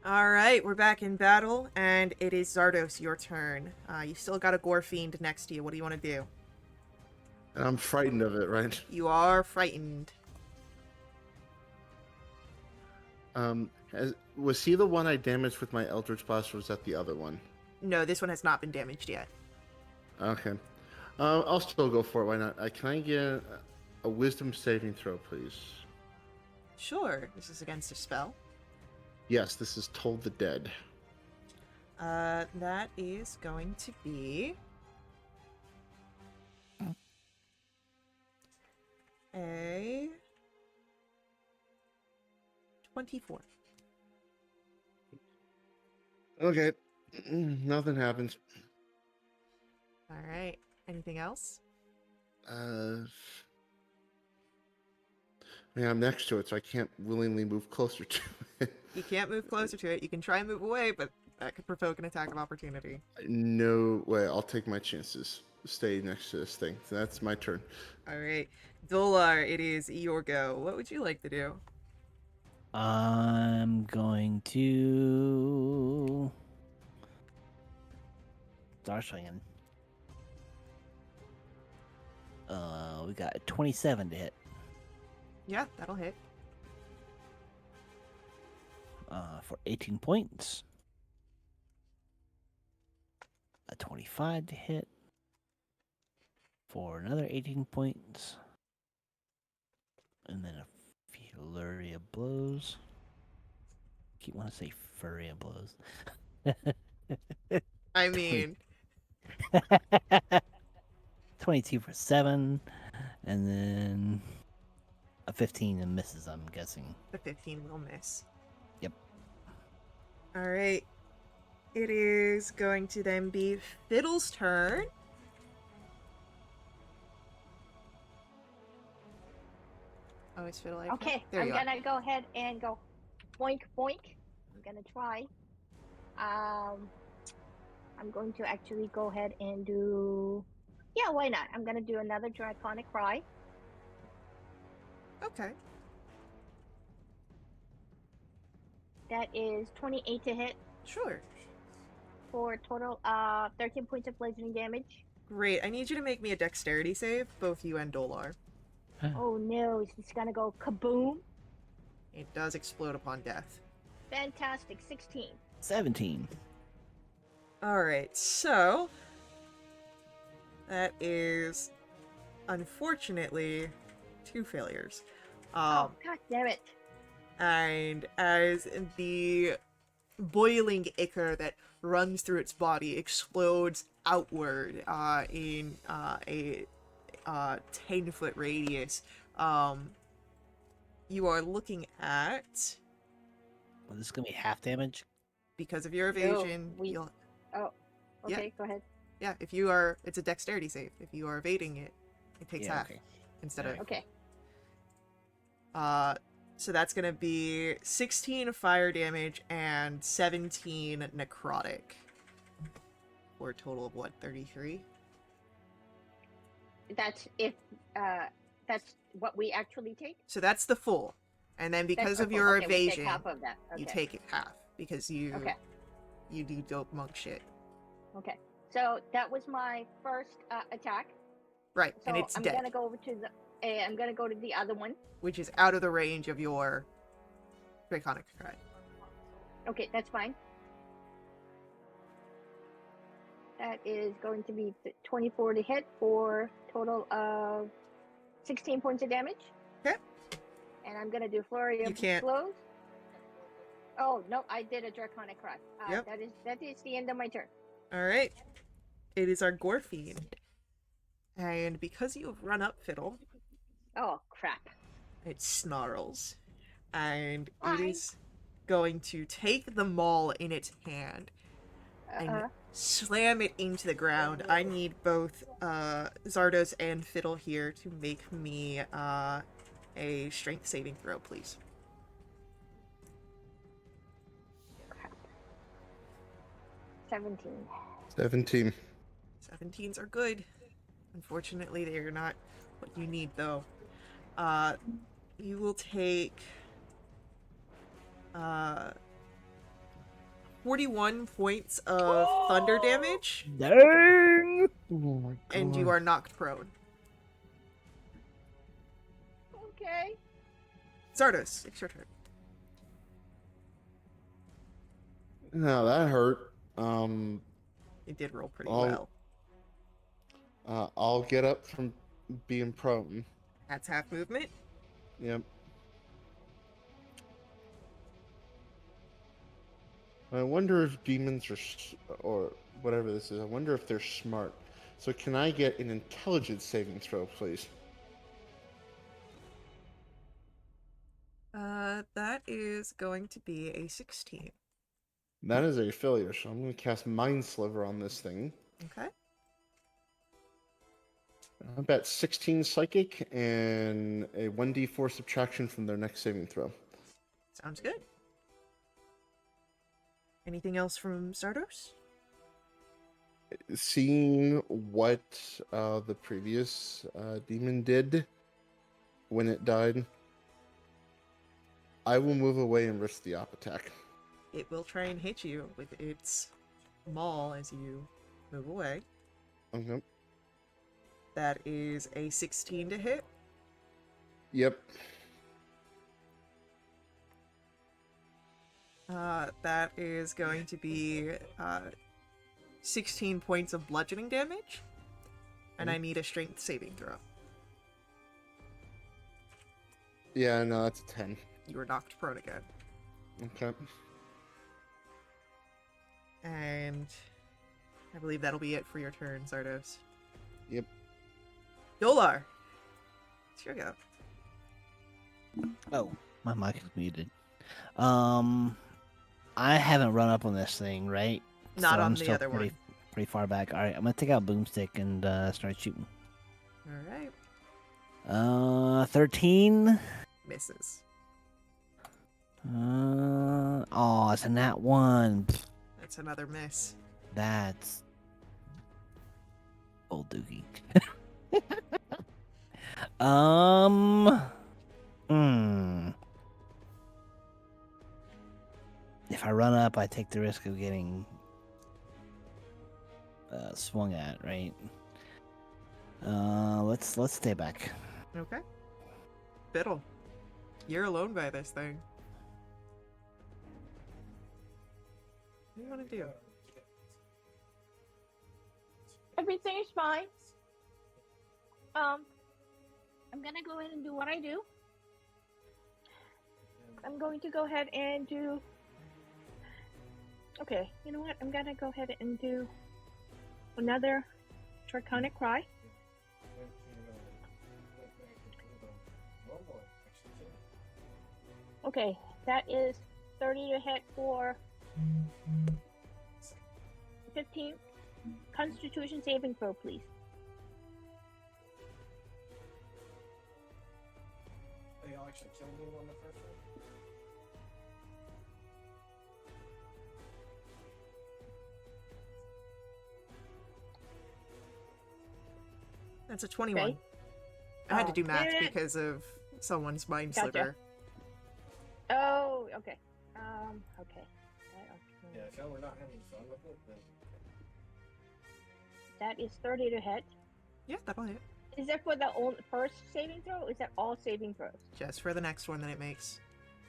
All right, we're back in battle, and it is Zardos, your turn. You still got a gore fiend next to you. What do you want to do? And I'm frightened of it, right? You are frightened. Was he the one I damaged with my Eldritch Blast, or was that the other one? No, this one has not been damaged yet. Okay. I'll still go for it. Why not? Can I get a Wisdom saving throw, please? Sure, this is against a spell. Yes, this is Toll the Dead. That is going to be a 24. Okay. Nothing happens. All right. Anything else? I'm next to it, so I can't willingly move closer to it. You can't move closer to it. You can try and move away, but that could provoke an attack of opportunity. No way. I'll take my chances. Stay next to this thing. So that's my turn. All right. Dolar, it is your go. What would you like to do? I'm going to start swinging. We got a 27 to hit. Yeah, that'll hit. For 18 points. A 25 to hit. For another 18 points. And then a flurry of blows. Keep wanting to say flurry of blows. I mean, 22 for 7. And then a 15 and misses, I'm guessing. the 15 will miss. Yep. All right. It is going to then be Fiddle's turn. Oh, it's Fiddle. Okay, There I'm you are. gonna go ahead and go boink boink. I'm gonna try. I'm going to actually go ahead and do. Yeah, why not? I'm gonna do another draconic cry. Okay. That is 28 to hit Sure. for a total 13 points of bludgeoning damage. Great. I need you to make me a dexterity save, both you and Dolar. Oh no, it's gonna go kaboom. It does explode upon death. Fantastic, 16. 17. Alright, so that is unfortunately 2 failures. Oh, god damn it. And as the boiling ichor that runs through its body explodes outward in a 10-foot radius, you are looking at, Well, this is going to be half damage. because of your evasion, we- you'll, Oh, okay, go ahead. yeah, if you are, it's a dexterity save. If you are evading it, it takes Yeah, half okay. instead Alright. Okay. of, so that's gonna be 16 fire damage and 17 necrotic. For a total of what, 33? That's if that's what we actually take. So that's the full. And then because That's of the your full. Okay, we take evasion, half of that. Okay. you take it half. Because you Okay. you do dope monk shit. Okay. So that was my first attack. Right, So and it's I'm dead. gonna go over to the. I'm gonna go to the other one. Which is out of the range of your Draconic Cry. Okay, that's fine. That is going to be 24 to hit for total of 16 points of damage. Okay. And I'm gonna do flurry You of can't- blows. Oh no, I did a draconic cry. Yep. That is the end of my turn. Alright. It is our Gore Fiend. And because you have run up Fiddle, Oh crap. it snarls. And it Why? is going to take the maul in its hand and slam it into the ground. I need both Zardos and Fiddle here to make me a strength saving throw, please. Crap. 17. 17. 17s are good. Unfortunately, they are not what you need, though. You will take 41 points of thunder damage, Dang! Oh my and you God. are knocked prone. Okay. Zardos, it's your turn. Now that hurt. You did roll pretty I'll well. I'll get up from being prone. That's half movement. Yep. I wonder if demons are, or whatever this is. I wonder if they're smart. So can I get an intelligence saving throw, please? That is going to be a 16. That is a failure. So I'm going to cast Mind Sliver on this thing. Okay. I bet 16 psychic and a 1d4 subtraction from their next saving throw. Sounds good. Anything else from Zardos? Seeing what the previous demon did when it died, I will move away and risk the op attack. It will try and hit you with its maul as you move away. Okay. That is a 16 to hit. Yep. That is going to be 16 points of bludgeoning damage. And I need a strength saving throw. Yeah, no, that's a 10. You are knocked prone again. Okay. And I believe that'll be it for your turn, Zardos. Yep. Yolar! It's your go. Oh, my mic is muted. I haven't run up on this thing, right? Not So on I'm the still other pretty, one. pretty far back. All right, I'm gonna take out boomstick and start shooting. Alright. 13. Misses. Oh, it's a nat 1. That's another miss. That's old dookie. Hmm. If I run up, I take the risk of getting swung at, right? Let's stay back. Okay. Fiddle. You're alone by this thing. What do you want to do? Everything is fine. I'm gonna go ahead and do what I do. I'm going to go ahead and do. Okay, you know what? I'm gonna go ahead and do another draconic cry. Okay, that is 30 to hit for 15. Constitution saving throw, please. They all actually killed me on the first one. That's a 21. Okay. I had to Oh, do math damn it. because of someone's mind Gotcha. sliver. Oh, okay. Okay. Yeah, if y'all were not having fun with it, then That is 30 to hit. Yeah, that'll hit. Is that for the first saving throw? Or is that all saving throws? Just for the next one that it makes.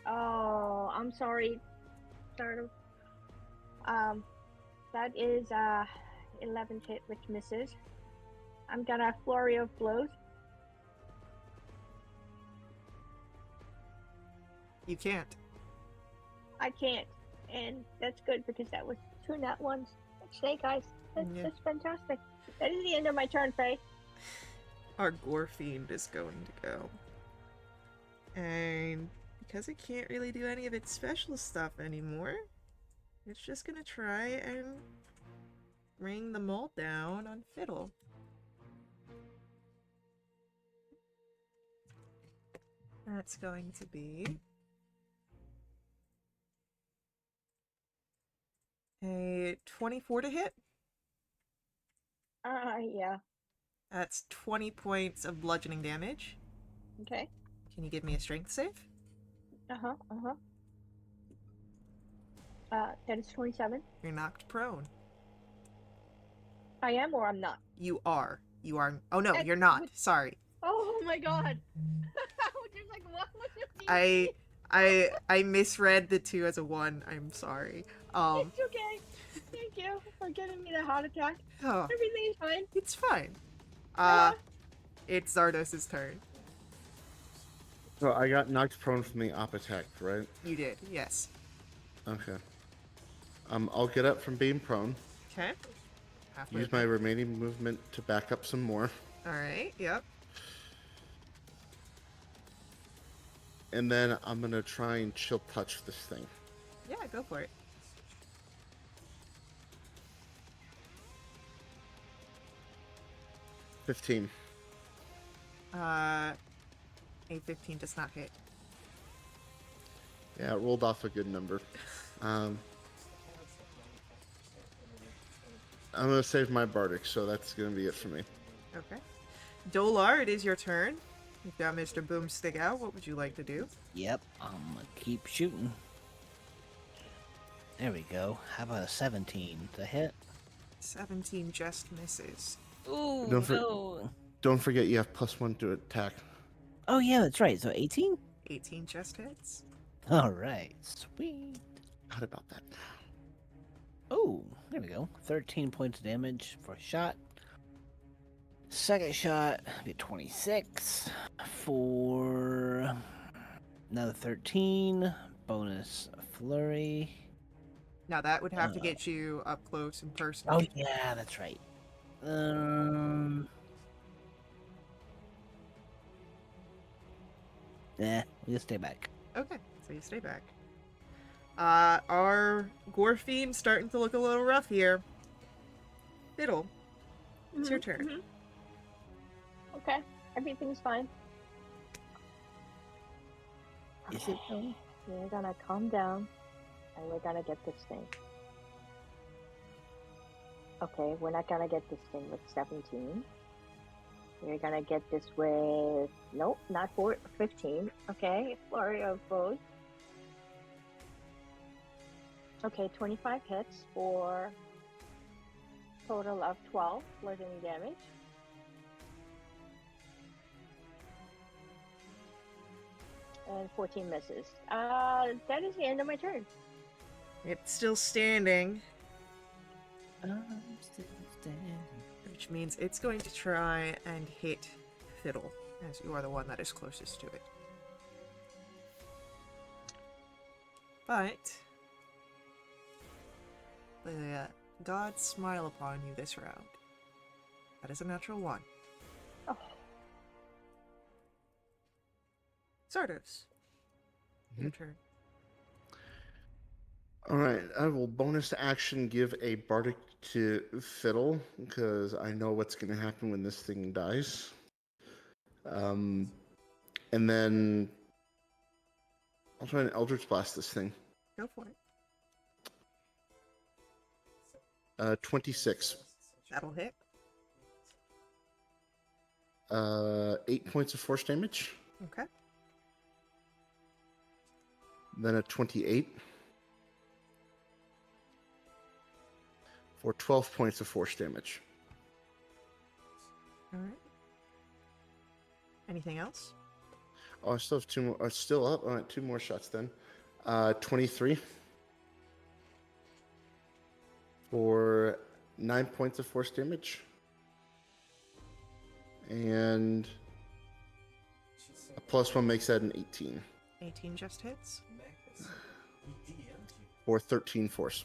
Oh, I'm sorry. Sort of. That is 11 hit, which misses. I'm gonna flurry of blows. You can't. I can't, and that's good because that was 2 nat ones. Snake eyes. Yeah. That's fantastic. That is the end of my turn, Faye. Our Gore Fiend is going to go. And because it can't really do any of its special stuff anymore, it's just gonna try and bring the mole down on Fiddle. That's going to be a 24 to hit. Yeah. That's 20 points of bludgeoning damage. Okay. Can you give me a strength save? That is 27. You're knocked prone. I am or I'm not. You are. You are. Oh no, And you're not. with- Sorry. Oh my god. I was just like, what was your I DC? I misread the 2 as a 1. I'm sorry. It's okay. Thank you for giving me the heart attack. Oh, Everything is fine. it's fine. Yeah. It's Zardos' turn. So I got knocked prone from the op attack, right? You did, yes. Okay. I'll get up from being prone. Okay. Halfway Use my remaining movement to back up some more. All right. Yep. And then I'm going to try and chill touch this thing. Yeah, go for it. $15. A 15 does not hit. Yeah, it rolled off a good number. I'm going to save my Bardic, so that's going to be it for me. Okay. Dolar, it is your turn. You've got Mr. Boomstick out. What would you like to do? Yep, I'm gonna keep shooting. There we go. How about a 17 to hit? 17 just misses. Ooh, Don't for- no. Don't forget you have +1 to attack. Oh, yeah, that's right. So 18? 18 just hits. All right, sweet. How about that? Oh, there we go. 13 points of damage for a shot. Second shot, be 26 for another 13. Bonus flurry. Now that would have to get you up close and personal. Oh yeah, that's right. We'll stay back. Okay, so you stay back. Our gore fiend's starting to look a little rough here. Fiddle, it's your turn. Mhm. Okay, everything's fine. Is it though? We're gonna calm down, and we're gonna get this thing. Okay, we're not gonna get this thing with 17. We're gonna get this with... Nope, not 15. Okay, flurry of blows. Okay, 25 hits for total of 12 bludgeoning damage. And 14 misses. That is the end of my turn. It's still standing, I'm still standing. which means it's going to try and hit Fiddle, as you are the one that is closest to it. But the gods smile upon you this round. That is a natural 1. Oh, Zardos, your turn. All right, I will bonus action give a Bardic to Fiddle because I know what's going to happen when this thing dies. And then I'll try and Eldritch Blast this thing. Go for it. 26. That'll hit. 8 points of force damage. Okay. Then a 28. For 12 points of force damage. All right. Anything else? Oh, I still have 2 more. Still up. All right, 2 more shots then. 23. For 9 points of force damage. And a +1 makes that an 18. 18 just hits. Magnus, he DM'd you. For 13 force.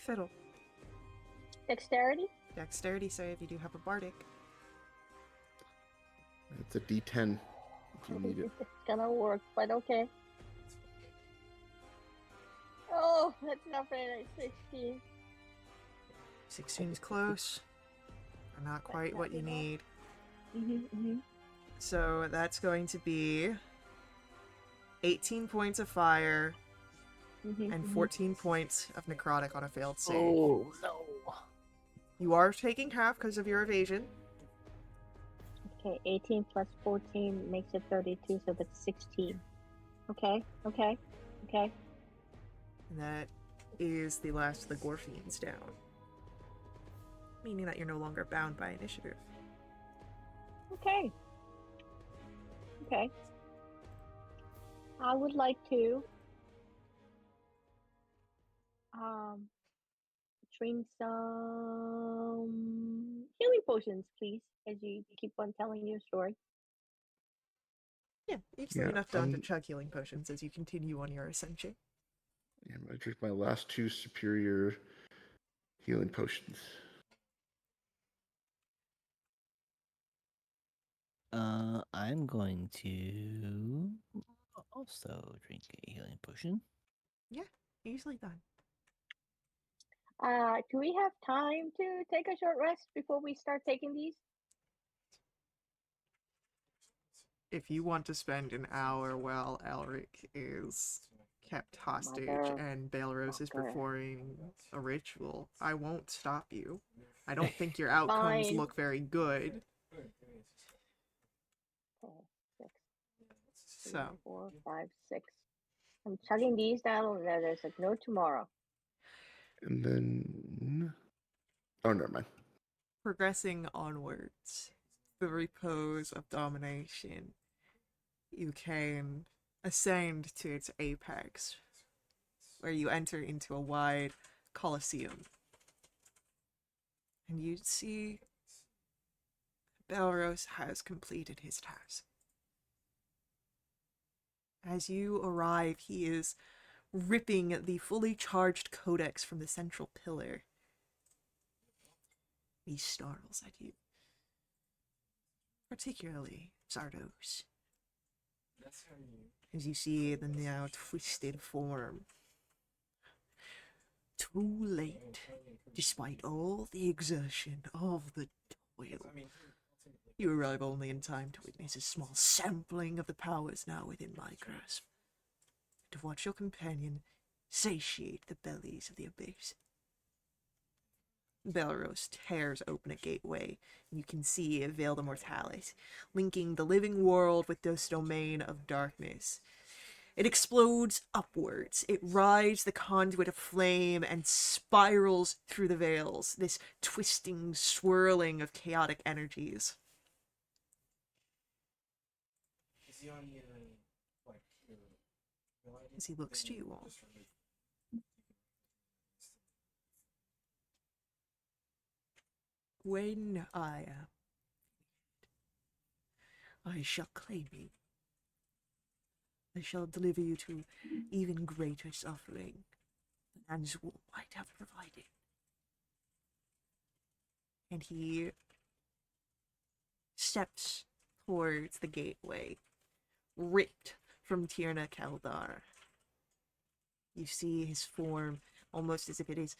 Fiddle. dexterity? Dexterity save. You do have a bardic. It's a D10 if you need it. It's gonna work, but okay. Oh, that's not very nice. 16. 16 is close. But not quite what you need. So that's going to be 18 points of fire and 14 points of necrotic on a failed save. Oh no. You are taking half because of your evasion. Okay, 18 plus 14 makes it 32, so that's 16. Okay. And that is the last of the Gorfians down, meaning that you're no longer bound by initiative. Okay. Okay. I would like to drink some healing potions, please, as you keep on telling your story. Yeah, you've still Yeah, enough time to chug healing potions as you continue on your ascension. Yeah, I'm gonna drink my last 2 superior healing potions. I'm going to also drink a healing potion. Yeah, easily done. Do we have time to take a short rest before we start taking these? If you want to spend an hour while Elric is kept hostage and Belrose is Motherfucker. performing a ritual, I won't stop you. I don't think your outcomes Fine. look very good. Okay, 6, 3, So, 4, 5, 6. I'm chugging these down. There's like no tomorrow. And then... Oh, never mind. progressing onwards, the repose of domination, you can ascend to its apex, where you enter into a wide coliseum. And you see Belrose has completed his task. As you arrive, he is ripping the fully charged codex from the central pillar. He snarls at you. Particularly Zardos. As you see the now twisted form. Too late, despite all the exertion of the toil. You arrive only in time to witness a small sampling of the powers now within my grasp, and to watch your companion satiate the bellies of the abyss. Belrose tears open a gateway, and you can see a Veil of Mortalis, linking the living world with this domain of darkness. It explodes upwards. It rides the conduit of flame and spirals through the veils, this twisting, swirling of chaotic energies. Is he on your, like, your real ID? As he looks to you all. Just remove- When I am, I shall claim you. I shall deliver you to even greater suffering than Anzul might have provided. And he steps towards the gateway, ripped from Tierna Keldar. You see his form almost as if it is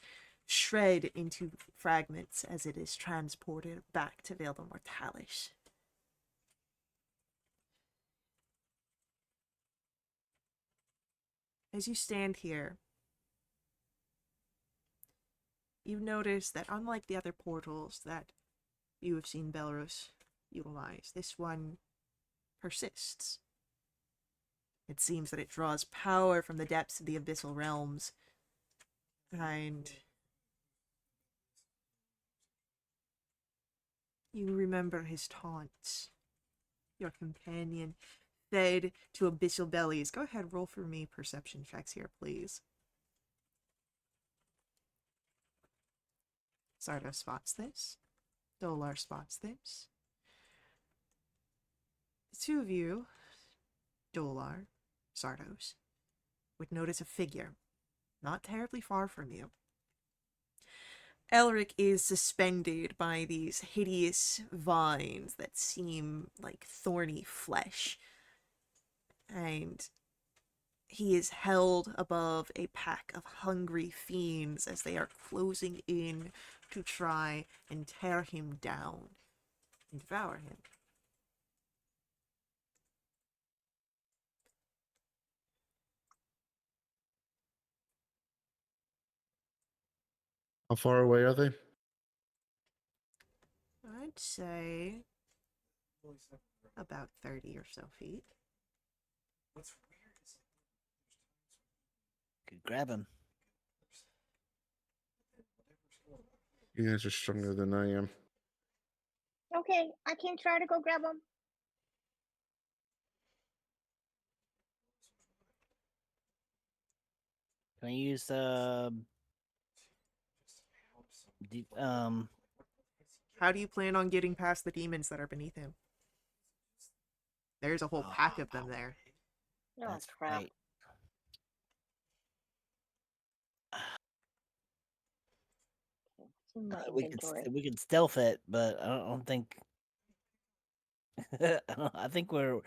shred into fragments as it is transported back to Veil of Mortalis. As you stand here, you notice that unlike the other portals that you have seen Belrose utilize, this one persists. It seems that it draws power from the depths of the abyssal realms, and you remember his taunts. Your companion fed to abyssal bellies. Go ahead, roll for me perception checks here, please. Zardo spots this. Dolar spots this. The two of you, Dolar, Zardos, would notice a figure, not terribly far from you. Elric is suspended by these hideous vines that seem like thorny flesh, and he is held above a pack of hungry fiends as they are closing in to try and tear him down and devour him. How far away are they? I'd say about 30 or so feet. What's weird is Could grab him. You guys are stronger than I am. Okay, I can try to go grab them. Can I use How do you plan on getting past the demons that are beneath him? There's a whole pack of them there. Oh that's crap! right. Okay, it's in my We could inventory. we could stealth it, but I don't think. I think we're.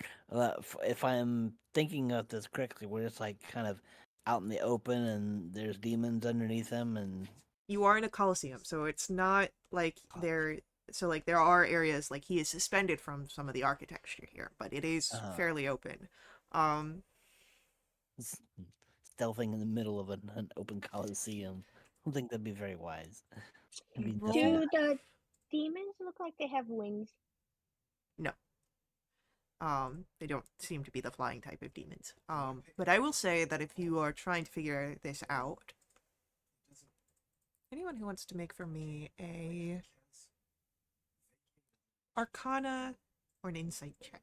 If I'm thinking of this correctly, we're just like kind of out in the open, and there's demons underneath them, and You are in a coliseum, so it's not like there. So like there are areas like he is suspended from some of the architecture here, but it is fairly open. Um, s- stealthing in the middle of an open coliseum. I don't think that'd be very wise. It'd be roll. nothing. Do the demons look like they have wings? No. They don't seem to be the flying type of demons. But I will say that if you are trying to figure this out, anyone who wants to make for me a Arcana or an Insight check.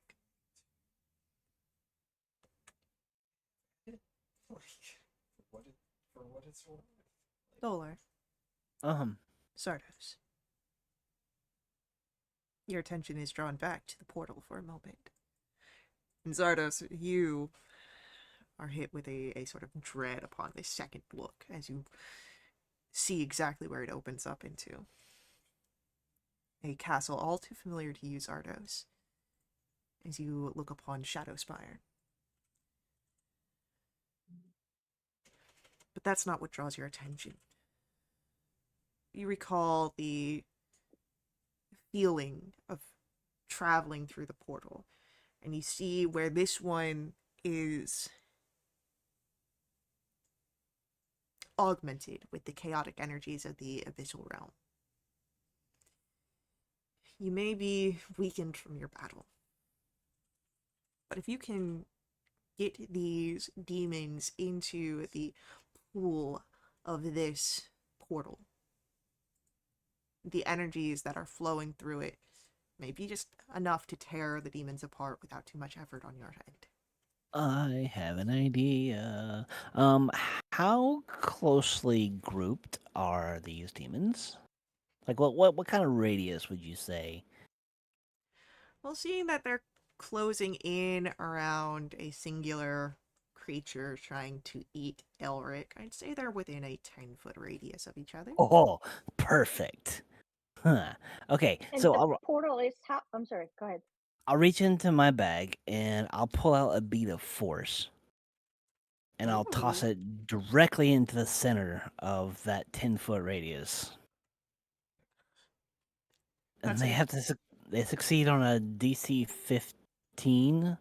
For what it's worth. Dolar, Um, Sardos. Your attention is drawn back to the portal for a moment. And Zardos, you are hit with a sort of dread upon this second look as you see exactly where it opens up into. A castle all too familiar to you, Zardos, as you look upon Shadowspire. But that's not what draws your attention. You recall the feeling of traveling through the portal, and you see where this one is augmented with the chaotic energies of the abyssal realm. You may be weakened from your battle, but if you can get these demons into the pool of this portal, the energies that are flowing through it may be just enough to tear the demons apart without too much effort on your end. I have an idea. How closely grouped are these demons? Like, what kind of radius would you say? Well, seeing that they're closing in around a singular creature trying to eat Elric, I'd say they're within a 10-foot radius of each other. Oh, perfect. Huh. Okay, And so the I'll portal is how? I'm sorry. Go ahead. I'll reach into my bag and I'll pull out a bead of force and I'll toss Ooh. it directly into the center of that 10-foot radius. And That's they a have to they succeed on a DC 15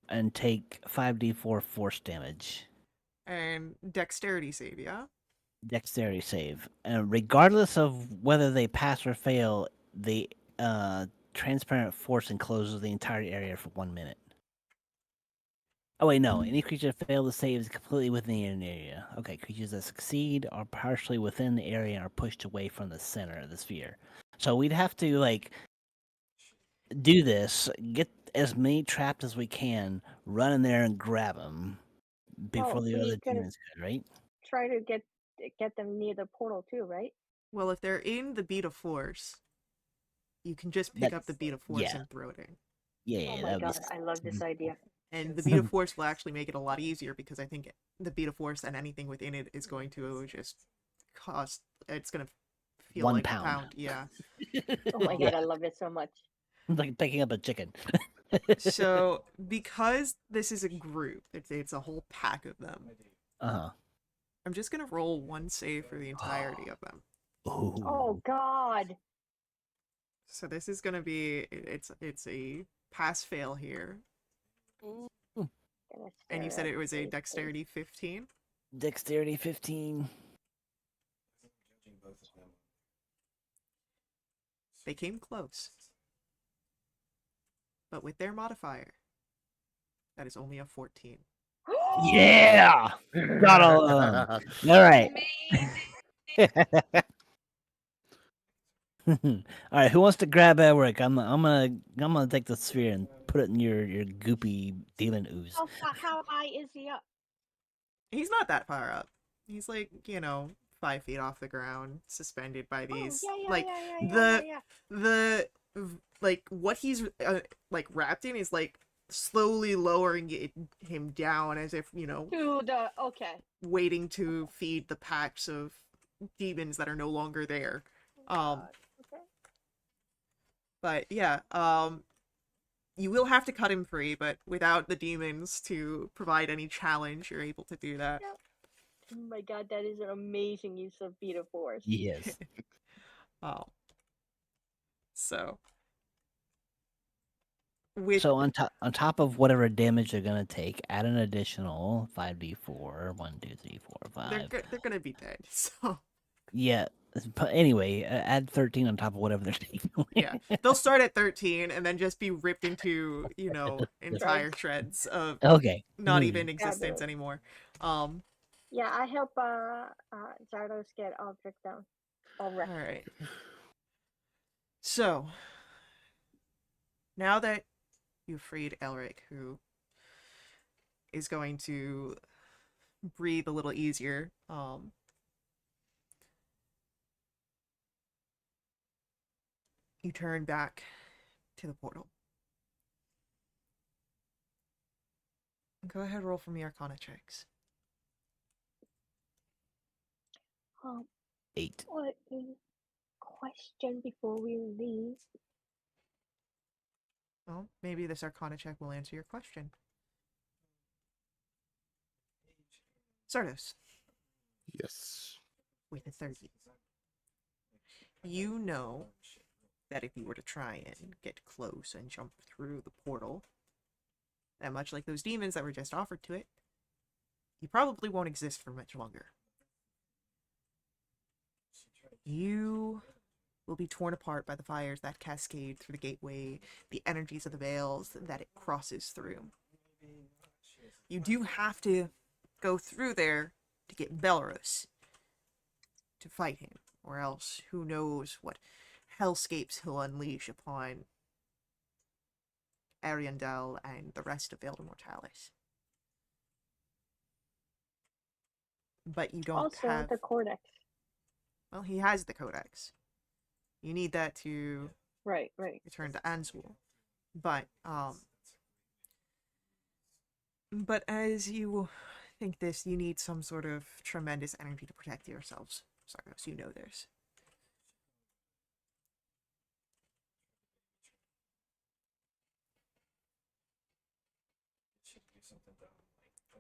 and take 5d4 force damage. and dexterity save, yeah? Dexterity save. And regardless of whether they pass or fail, the transparent force encloses the entire area for 1 minute. Oh wait, no. Any creature that fails to save is completely within the area. Okay, creatures that succeed are partially within the area and are pushed away from the center of the sphere. So we'd have to like do this, get as many trapped as we can, run in there and grab them before Oh, the so other you can demons could, right? try to get them near the portal too, right? Well, if they're in the beat of force, you can just pick That up the beat of force yeah, and throw it in. Oh yeah, my that would god, I love this idea. And the beat of force will actually make it a lot easier because I think the beat of force and anything within it is going to just cost. It's going to be feel 1 like a pound. pound. Yeah. Oh my god, I love it so much. Like picking up a chicken. So because this is a group, it's a whole pack of them. Uh I'm just gonna roll one save for the entirety of them. huh. Oh god. So this is gonna be it's a pass fail here, and you said it was a dexterity 15. Dexterity 15. Judging both of them. They came close, but with their modifier, that is only a 14. Yeah! Got all of them. All right. Amazing. All right, who wants to grab Elric? I'm gonna take the sphere and put it in your goopy demon ooze. How high is he up? He's not that far up. He's like, 5 feet off the ground, suspended by Oh these. yeah. The like what he's like wrapped in is like slowly lowering him down as if To the okay. waiting to feed the packs of demons that are no longer there. God. Okay. But yeah, you will have to cut him free, but without the demons to provide any challenge, you're able to do that. Yep. Oh my God, that is an amazing use of beta force. Yes. Um, so with So on top of whatever damage they're gonna take, add an additional 5d4. 1, 2, 3, 4, 5. they're gonna be dead. So Yeah. But anyway, add 13 on top of whatever they're taking away. yeah, they'll start at 13 and then just be ripped into entire Shreds. shreds of Okay. not Hmm. even existence Fabulous. anymore. Um, Yeah, I help Zardos get Aldrich down. all Ulrich. right. So now that you've freed Elric, who is going to breathe a little easier, you turn back to the portal. Go ahead, roll for me Arcana checks. 8. What is question before we leave? Well, maybe this Arcana check will answer your question. Sardos, Yes. with a 30. You know that if you were to try and get close and jump through the portal, that much like those demons that were just offered to it, you probably won't exist for much longer. You will be torn apart by the fires that cascade through the gateway, the energies of the veils that it crosses through. You do have to go through there to get Belarus to fight him, or else who knows what hellscapes he'll unleash upon Ariandel and the rest of Elder Mortalis. But you don't Also, have... the Codex. Well, he has the Codex. You need that to Right. return to Anzul. But as you think this, you need some sort of tremendous energy to protect yourselves. Sargos, you know this.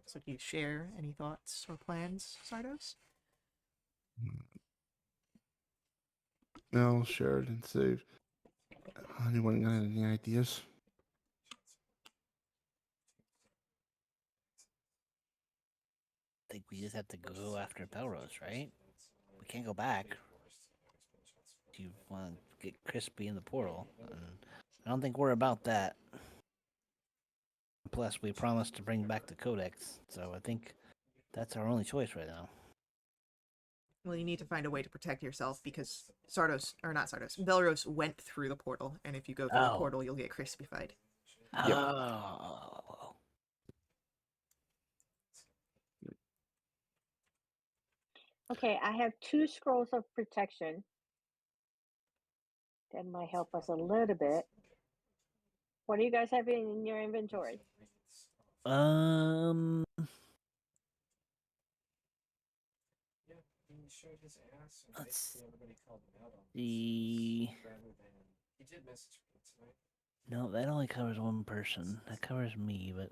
So do you share any thoughts or plans, Sardos? No, Sheridan saved. Anyone got any ideas? I think we just have to go after Belrose, right? We can't go back. You want to get Crispy in the portal, and I don't think we're about that. Plus, we promised to bring back the Codex, so I think that's our only choice right now. Well, you need to find a way to protect yourself because Belros went through the portal, and if you go through the portal, you'll get crispified. Yep. Oh. Okay, I have 2 scrolls of protection. That might help us a little bit. What do you guys have in your inventory? Let's see. No, that only covers one person. That covers me, but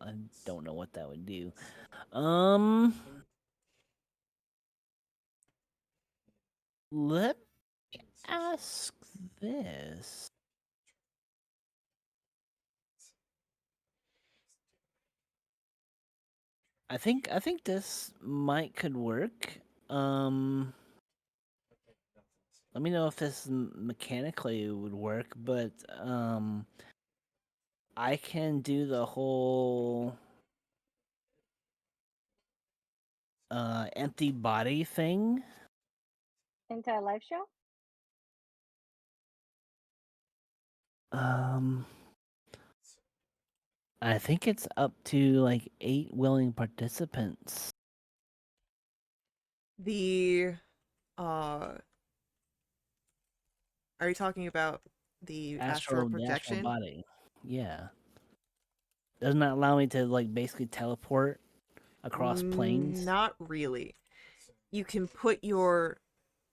I don't know what that would do. Let me ask this. I think this could work. Let me know if this mechanically would work, but I can do the whole empty body thing. Anti-life show? Um, I think it's up to like 8 willing participants. The are you talking about the astral The astral projection? body. Yeah. Doesn't that allow me to like basically teleport across planes? Not really. You can put your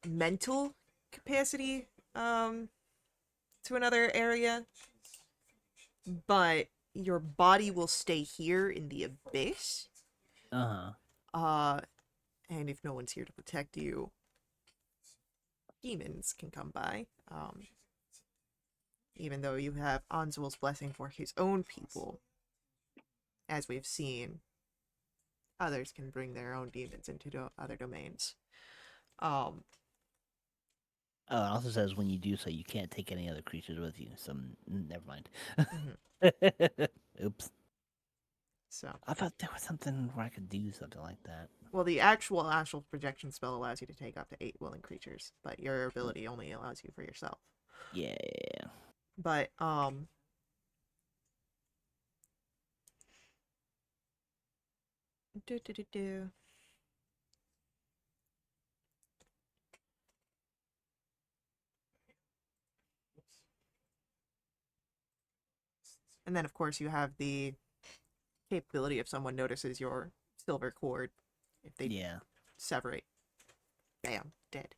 mental capacity to another area, but your body will stay here in the abyss. Uh-huh. And if no one's here to protect you, demons can come by. Even though you have Anzuel's blessing for his own people, as we've seen, others can bring their own demons into other domains. Um, Oh, it also says when you do so, you can't take any other creatures with you. So never mind. mhm. Oops. So, I thought there was something where I could do something like that. well, the actual astral projection spell allows you to take up to 8 willing creatures, but your ability only allows you for yourself. Yeah. But do, do, do, do. And then, of course, you have the capability if someone notices your silver cord, if they Yeah. sever it, bam, dead.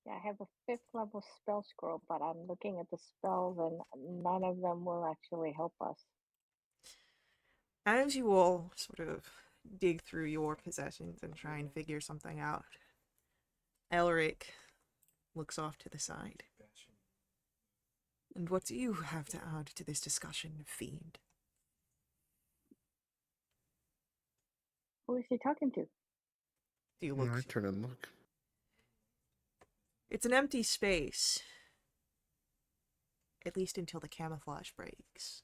Yeah, I have a 5th level spell scroll, but I'm looking at the spells and none of them will actually help us. As you all sort of dig through your possessions and try and figure something out, Elric looks off to the side. And what do you have to add to this discussion, Fiend? Who is he talking to? Do you And I look? turn and look. It's an empty space. At least until the camouflage breaks.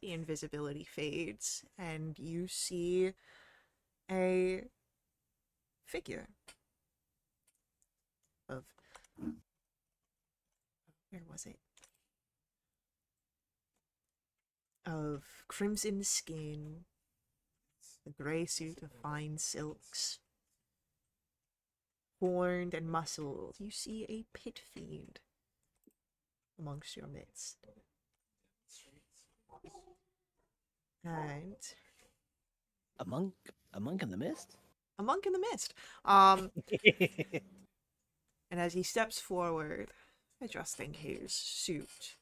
The invisibility fades, and you see a figure of, where was it? Of crimson skin, a grey suit of fine silks, horned and muscled. You see a pit fiend amongst your midst. And A monk? A monk in the mist? a monk in the mist. And as he steps forward, adjusting his suit,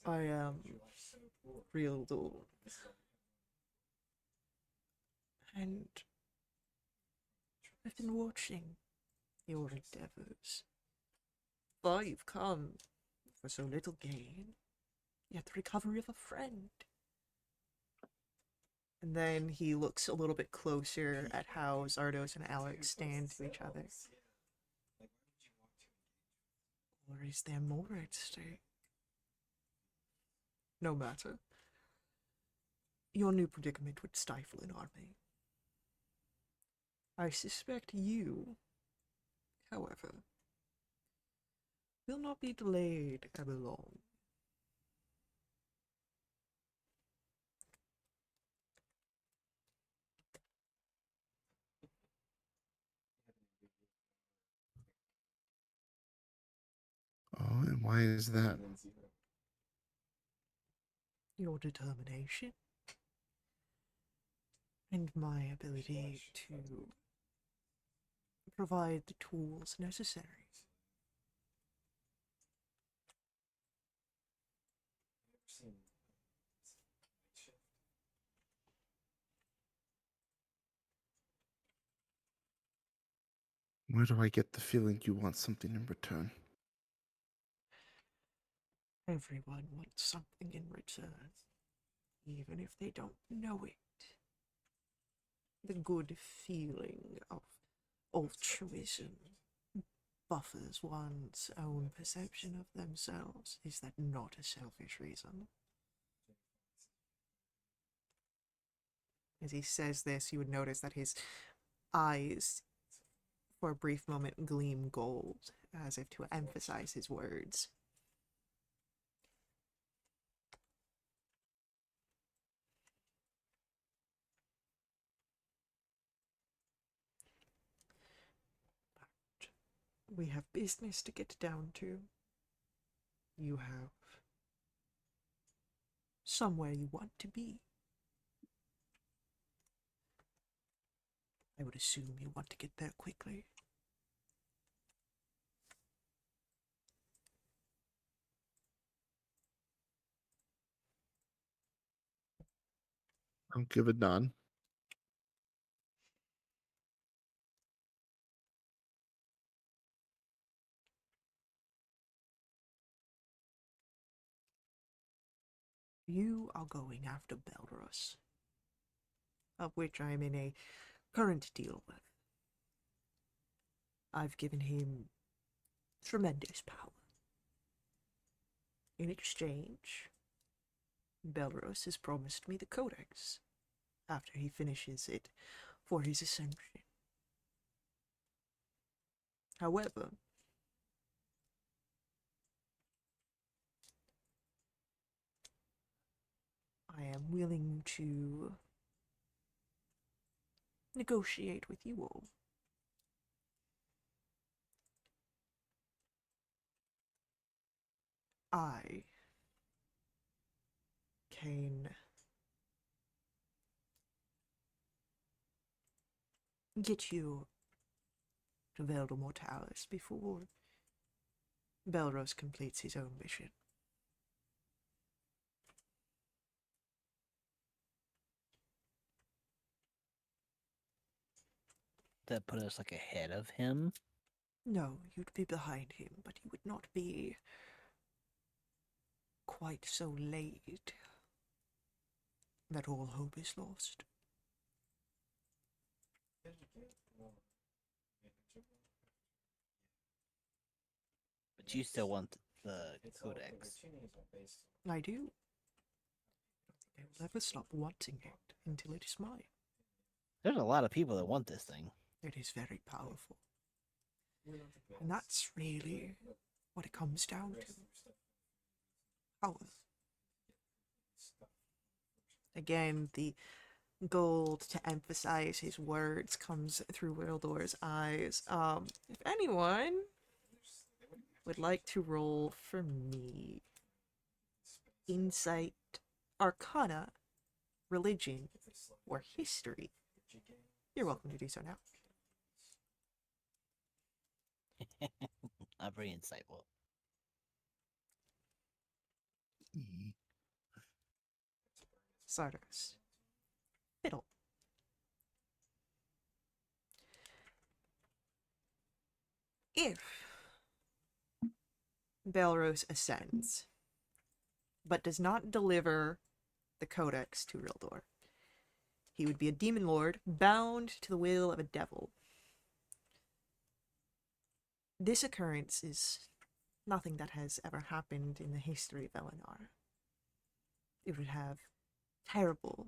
I am real dull. And I've been watching your endeavors. Far you've come for so little gain, yet the recovery of a friend. And then he looks a little bit closer at how Zardos and Alex stand to each other. Or is there more at stake? No matter. Your new predicament would stifle an army. I suspect you, however, will not be delayed ever long. Oh, and why is that? Your determination and my ability to provide the tools necessary. Where do I get the feeling you want something in return? Everyone wants something in return, even if they don't know it. The good feeling of altruism buffers one's own perception of themselves. Is that not a selfish reason? As he says this, you would notice that his eyes, for a brief moment, gleam gold, as if to emphasize his words. But we have business to get down to. You have somewhere you want to be. I would assume you want to get there quickly. I'll give a nod. You are going after Belrus, of which I am in a current deal with. I've given him tremendous power. In exchange, Belrus has promised me the Codex after he finishes it for his ascension. However, I am willing to negotiate with you all. I can get you to Veldor Mortalis before Belros completes his own mission. That put us like ahead of him. No, you'd be behind him, but you would not be quite so late that all hope is lost. But you still want the codex. I do. I will never stop wanting it until it is mine. There's a lot of people that want this thing. It is very powerful. And that's really what it comes down to. Power. Again, the gold to emphasize his words comes through Wildor's eyes. If anyone would like to roll for me, insight, arcana, religion, or history, you're welcome to do so now. Not very insightful. Sardos. Fiddle. If Belros ascends, but does not deliver the codex to Rildor, he would be a demon lord bound to the will of a devil. This occurrence is nothing that has ever happened in the history of Eleanor. It would have terrible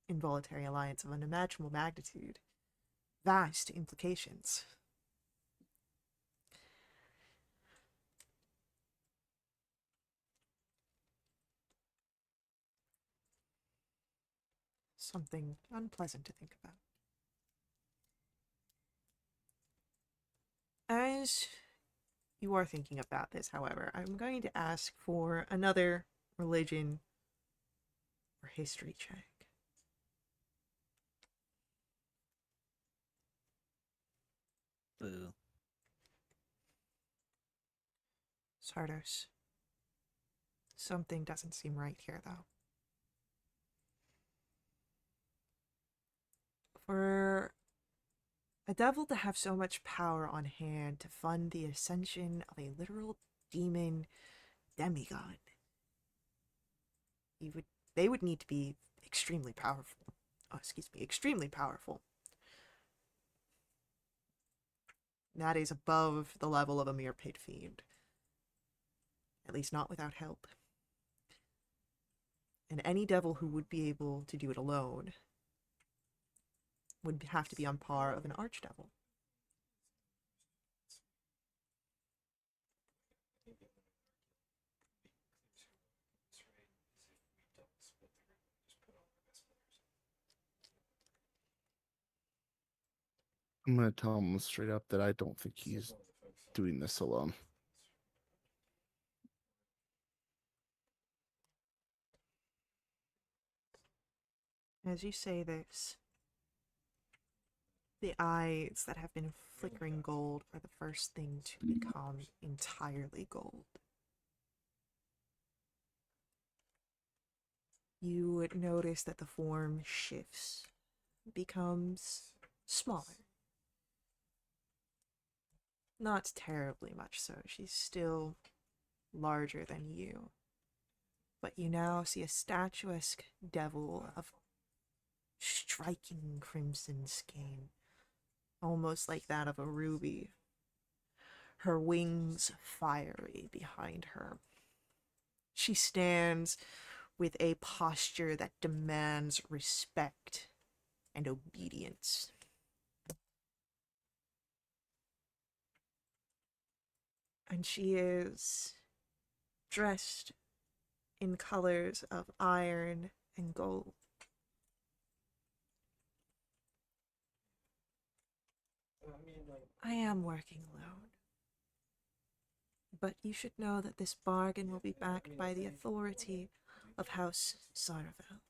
involuntary alliance of unimaginable magnitude, vast implications. Something unpleasant to think about. As you are thinking about this, however, I'm going to ask for another religion or history check. Boo. Sardos. Something doesn't seem right here, though. For a devil to have so much power on hand to fund the ascension of a literal demon demigod, they would need to be extremely powerful. Extremely powerful. That is above the level of a mere pit fiend. At least not without help. And any devil who would be able to do it alone would have to be on par of an archdevil. I'm gonna tell him straight up that I don't think he's doing this alone. As you say this, the eyes that have been flickering gold are the first thing to become entirely gold. You would notice that the form shifts, becomes smaller. Not terribly much so. She's still larger than you. But you now see a statuesque devil of striking crimson skin, almost like that of a ruby. Her wings fiery behind her. She stands with a posture that demands respect and obedience. And she is dressed in colors of iron and gold. I am working alone. But you should know that this bargain will be backed by the authority of House Sarvel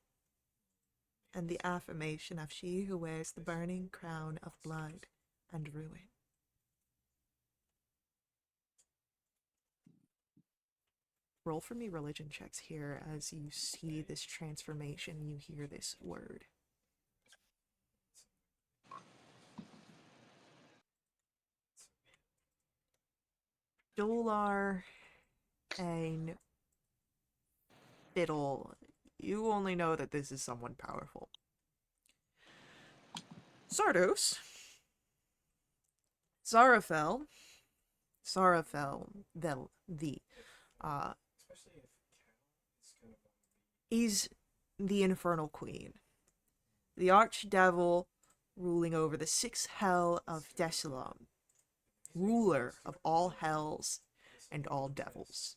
and the affirmation of she who wears the burning crown of blood and ruin. Roll for me religion checks here as you see this transformation, you hear this word. Dolar and Fiddle, you only know that this is someone powerful. Zardos, Zarafel, is the Infernal Queen, the Archdevil ruling over the sixth hell of Desolum, ruler of all hells and all devils.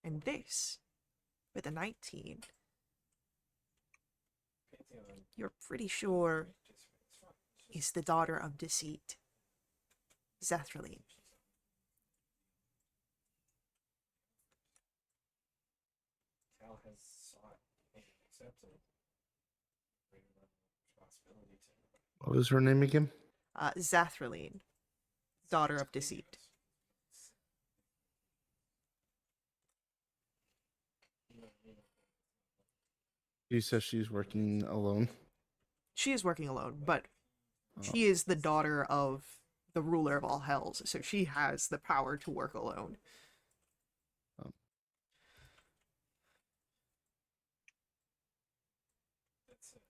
And this, with a 19, you're pretty sure is the daughter of deceit, Zethraline. Cal has sought and accepted greater level of responsibility to What was her name again? Zethraline, daughter of deceit. You said she's working alone. She is working alone, but she is the daughter of the ruler of all hells, so she has the power to work alone. That's it.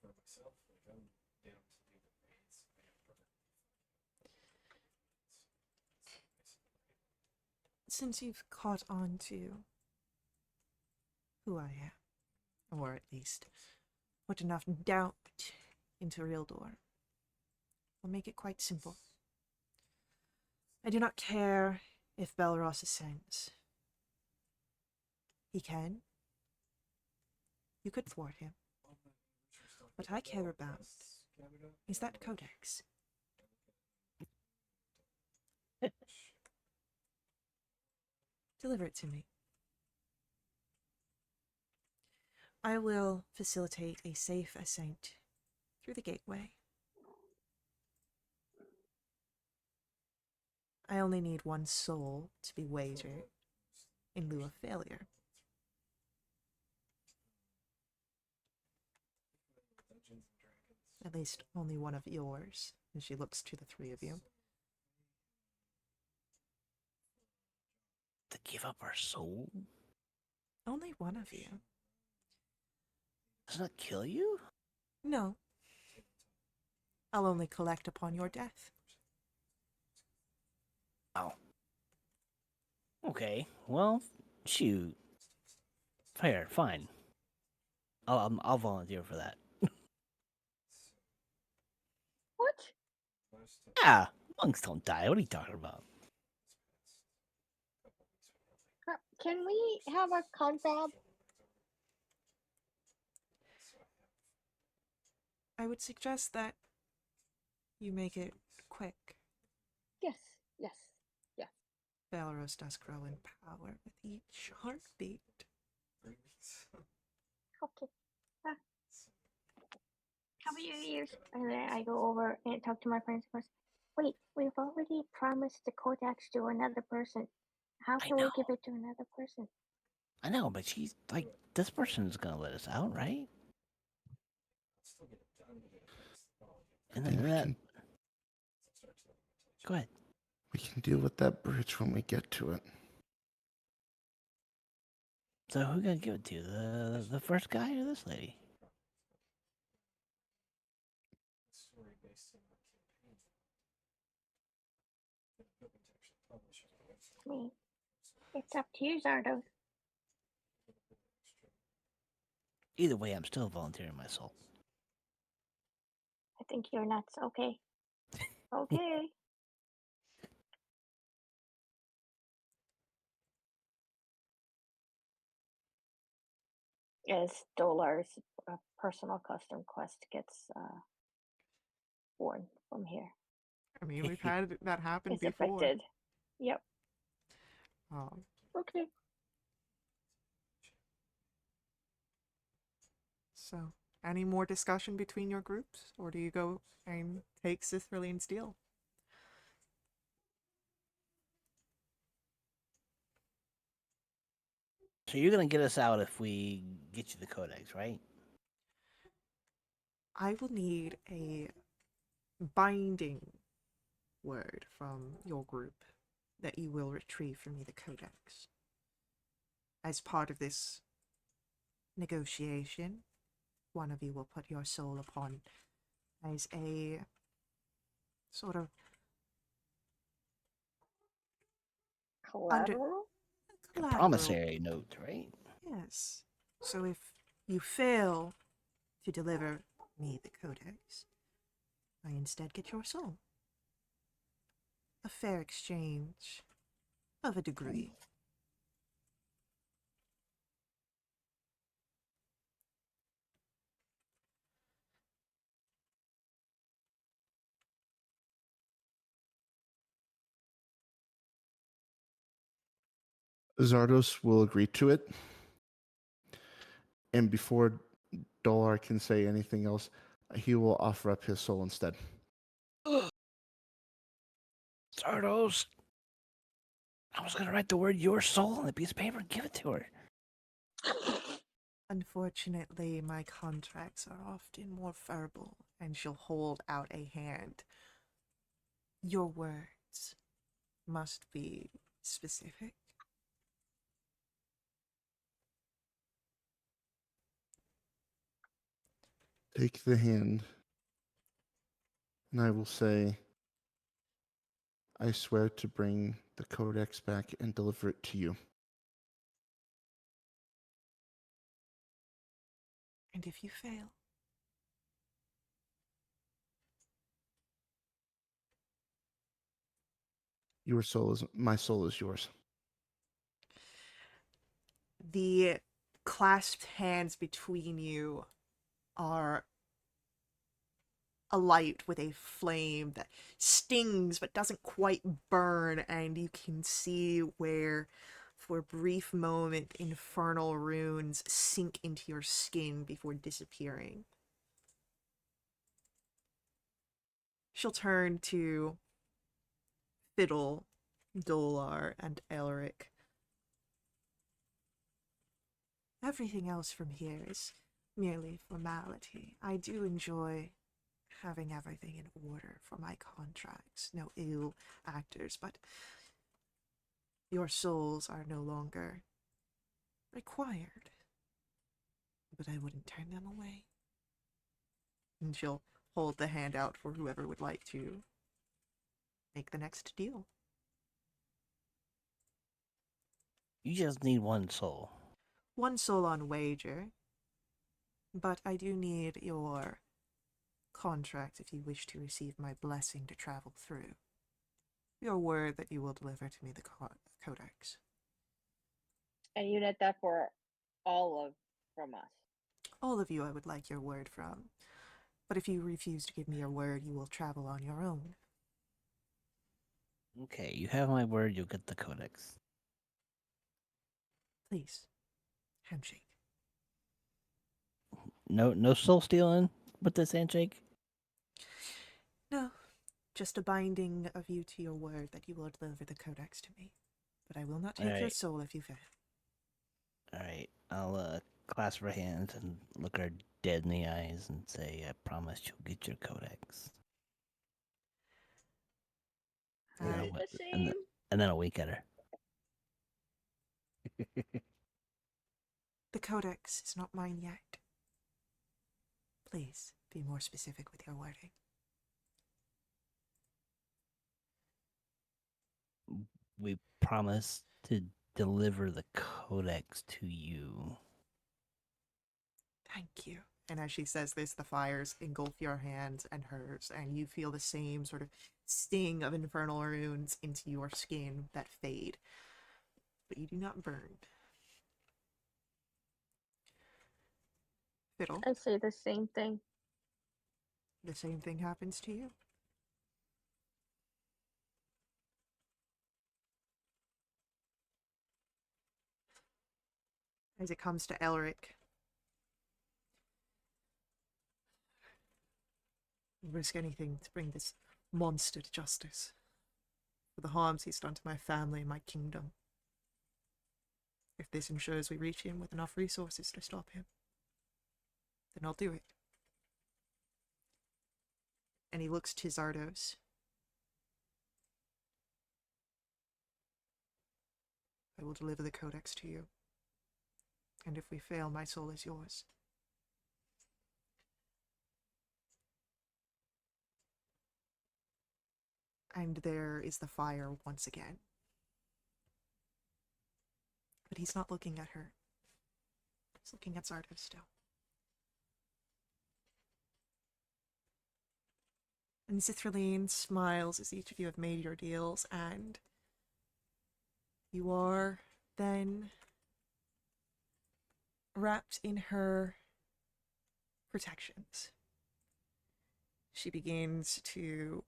For myself, like I'm down to do the raids. I am perfectly Since you've caught on to who I am, or at least put enough doubt into Rildor, I'll make it quite simple. I do not care if Belros ascends. He can. You could thwart him. What I care about is that codex. Deliver it to me. I will facilitate a safe ascent through the gateway. I only need one soul to be wagered in lieu of failure. At least only one of yours, and she looks to the three of you. To give up our soul? Only one of you. Doesn't that kill you? No. I'll only collect upon your death. Oh. Okay, well, shoot. Fair, fine. I'll volunteer for that. Yeah, monks don't die. What are you talking about? Can we have a confab? I would suggest that you make it quick. Yes, yes, yes. Valros does grow in power with each heartbeat. 3 weeks. Okay. How many years? And then I go over and talk to my friends first. Wait, we've already promised the codex to another person. How I can we give know. it to another person? I know, but she's like, this person's gonna let us out, right? Still get it done with it. And think then we that. can Go ahead. we can deal with that bridge when we get to it. So who gonna give it to? The first guy or this lady? Story based on our campaign. Been hoping to actually publish it. I mean, it's up to you, Zardos. Either way, I'm still volunteering my soul. I think you're nuts. Okay. Okay. As Dolar's personal custom quest gets born from here. I mean, we've had that happen It's before. affected. Yep. Um, Okay. so, any more discussion between your groups, or do you go and take Cithralian Steel? So you're gonna get us out if we get you the codex, right? I will need a binding word from your group that you will retrieve for me the codex. As part of this negotiation, one of you will put your soul upon as a sort of Collateral? A collateral. promissory note, right? Yes. So if you fail to deliver me the codex, I instead get your soul. A fair exchange of a degree. Zardos will agree to it. And before Dolar can say anything else, he will offer up his soul instead. Zardos. I was gonna write the word "your soul" on a piece of paper and give it to her. Unfortunately, my contracts are often more verbal, and she'll hold out a hand. Your words must be specific. Take the hand, and I will say, I swear to bring the codex back and deliver it to you. And if you fail, My soul is yours. the clasped hands between you are alight with a flame that stings but doesn't quite burn, and you can see where, for a brief moment, infernal runes sink into your skin before disappearing. She'll turn to Fiddle, Dolar, and Elric. Everything else from here is merely formality. I do enjoy having everything in order for my contracts. No ill actors, but your souls are no longer required. But I wouldn't turn them away. And she'll hold the hand out for whoever would like to make the next deal. You just need one soul. One soul on wager, but I do need your contract if you wish to receive my blessing to travel through. Your word that you will deliver to me the codex. And you net that for all of from us. All of you I would like your word from, but if you refuse to give me your word, you will travel on your own. Okay, you have my word. You'll get the codex. Please, handshake. No soul stealing with this handshake. No, just a binding of you to your word that you will deliver the codex to me. But I will not take your Alright. soul if you fail. All right, I'll clasp her hands and look her dead in the eyes and say, "I promise you'll get your codex." And then, Uh, I'll, The and, same. and then I'll wink at her. the codex is not mine yet. Please be more specific with your wording. We promise to deliver the codex to you. Thank you. And as she says this, the fires engulf your hands and hers, and you feel the same sort of sting of infernal runes into your skin that fade. But you do not burn. Fiddle, I say the same thing. the same thing happens to you. As it comes to Elric, risk anything to bring this monster to justice for the harms he's done to my family and my kingdom. If this ensures we reach him with enough resources to stop him, then I'll do it. And he looks to Zardos. I will deliver the codex to you. And if we fail, my soul is yours. And there is the fire once again. But he's not looking at her. He's looking at Zardos still. And Zithraline smiles as each of you have made your deals, and you are then wrapped in her protections. She begins to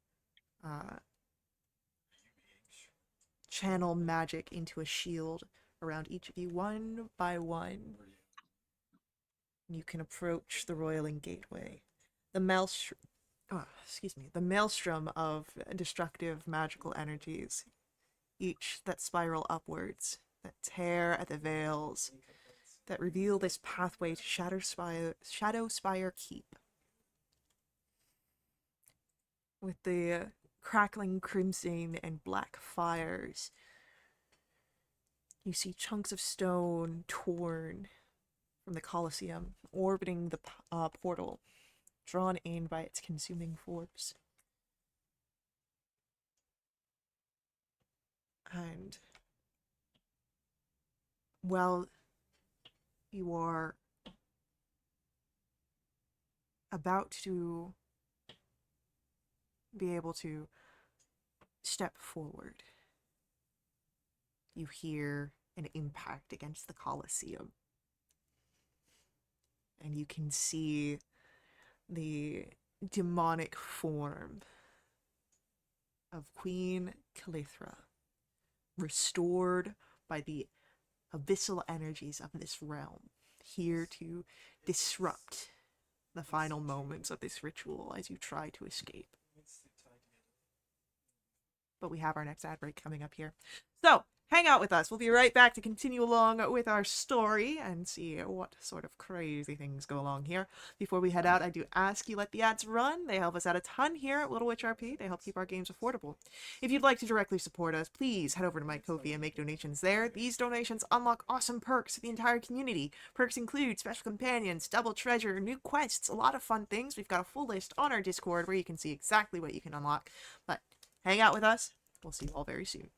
channel magic into a shield around each of you, one by one. You can approach the roiling gateway. The maelstrom of destructive magical energies, each that spiral upwards, that tear at the veils, that reveal this pathway to Shadow Spire Keep. With the crackling crimson and black fires, you see chunks of stone torn from the Colosseum, orbiting the portal, drawn in by its consuming force. And while you are about to be able to step forward, you hear an impact against the Colosseum. And you can see the demonic form of Queen Calithra, restored by the abyssal energies of this realm, here to disrupt the final moments of this ritual as you try to escape. But we have our next ad break coming up here. So, hang out with us. We'll be right back to continue along with our story and see what sort of crazy things go along here. Before we head out, I do ask you let the ads run. They help us out a ton here at Little Witch RP. They help keep our games affordable. If you'd like to directly support us, please head over to my Ko-fi and make donations there. These donations unlock awesome perks for the entire community. Perks include special companions, double treasure, new quests, a lot of fun things. We've got a full list on our Discord where you can see exactly what you can unlock. But hang out with us. We'll see you all very soon.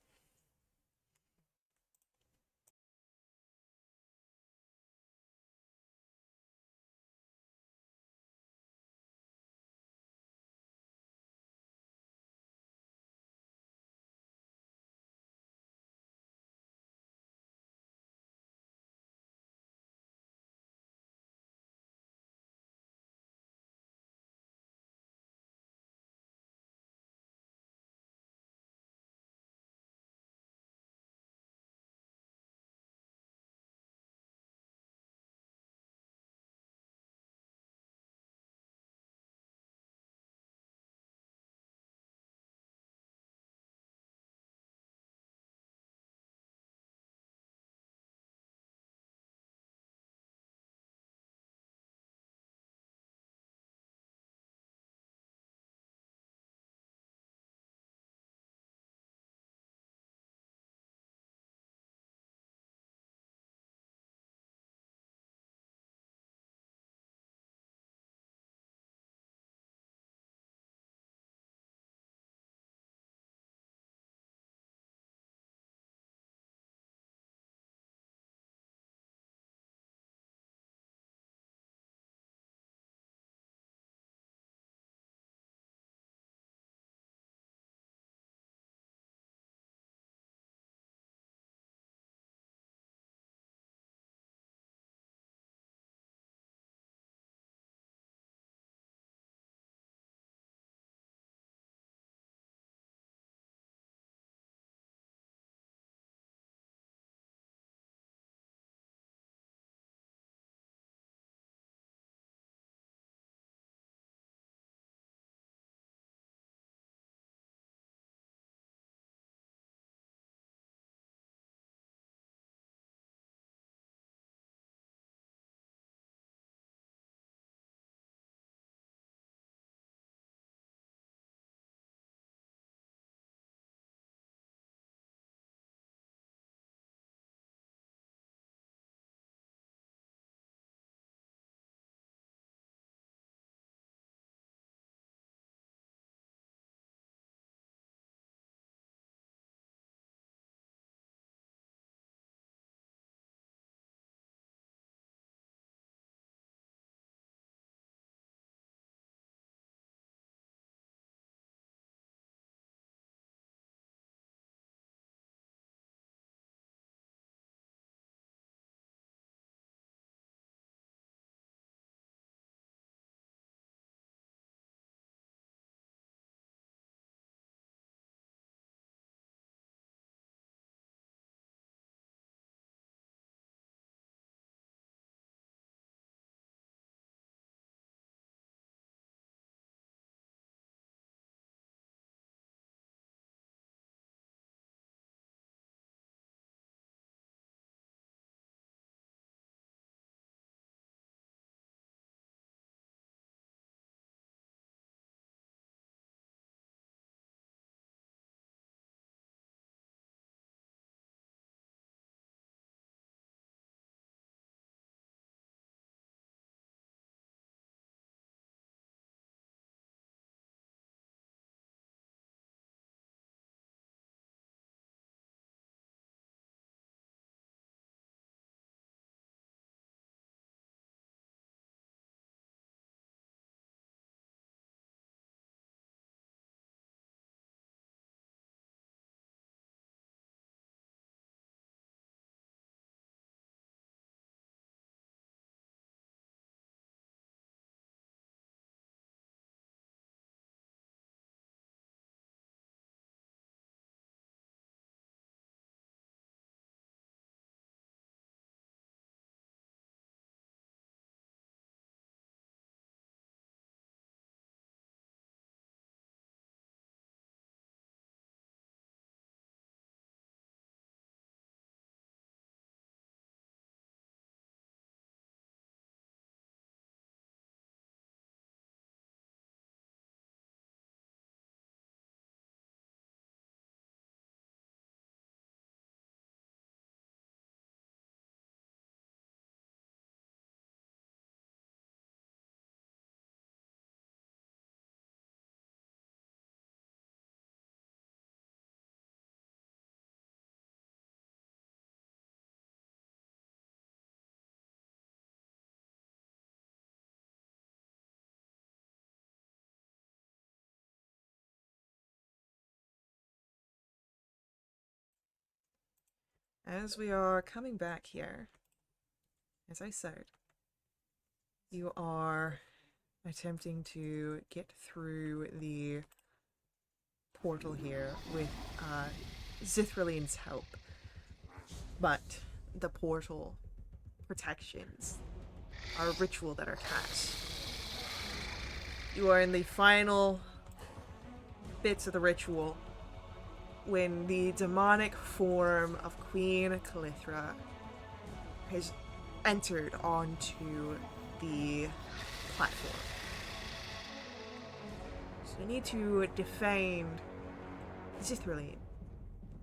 As we are coming back here, as I said, you are attempting to get through the portal here with Zithraline's help. But the portal protections are a ritual that are cast. You are in the final bits of the ritual when the demonic form of Queen Calithra has entered onto the platform. So you need to defend Zithraline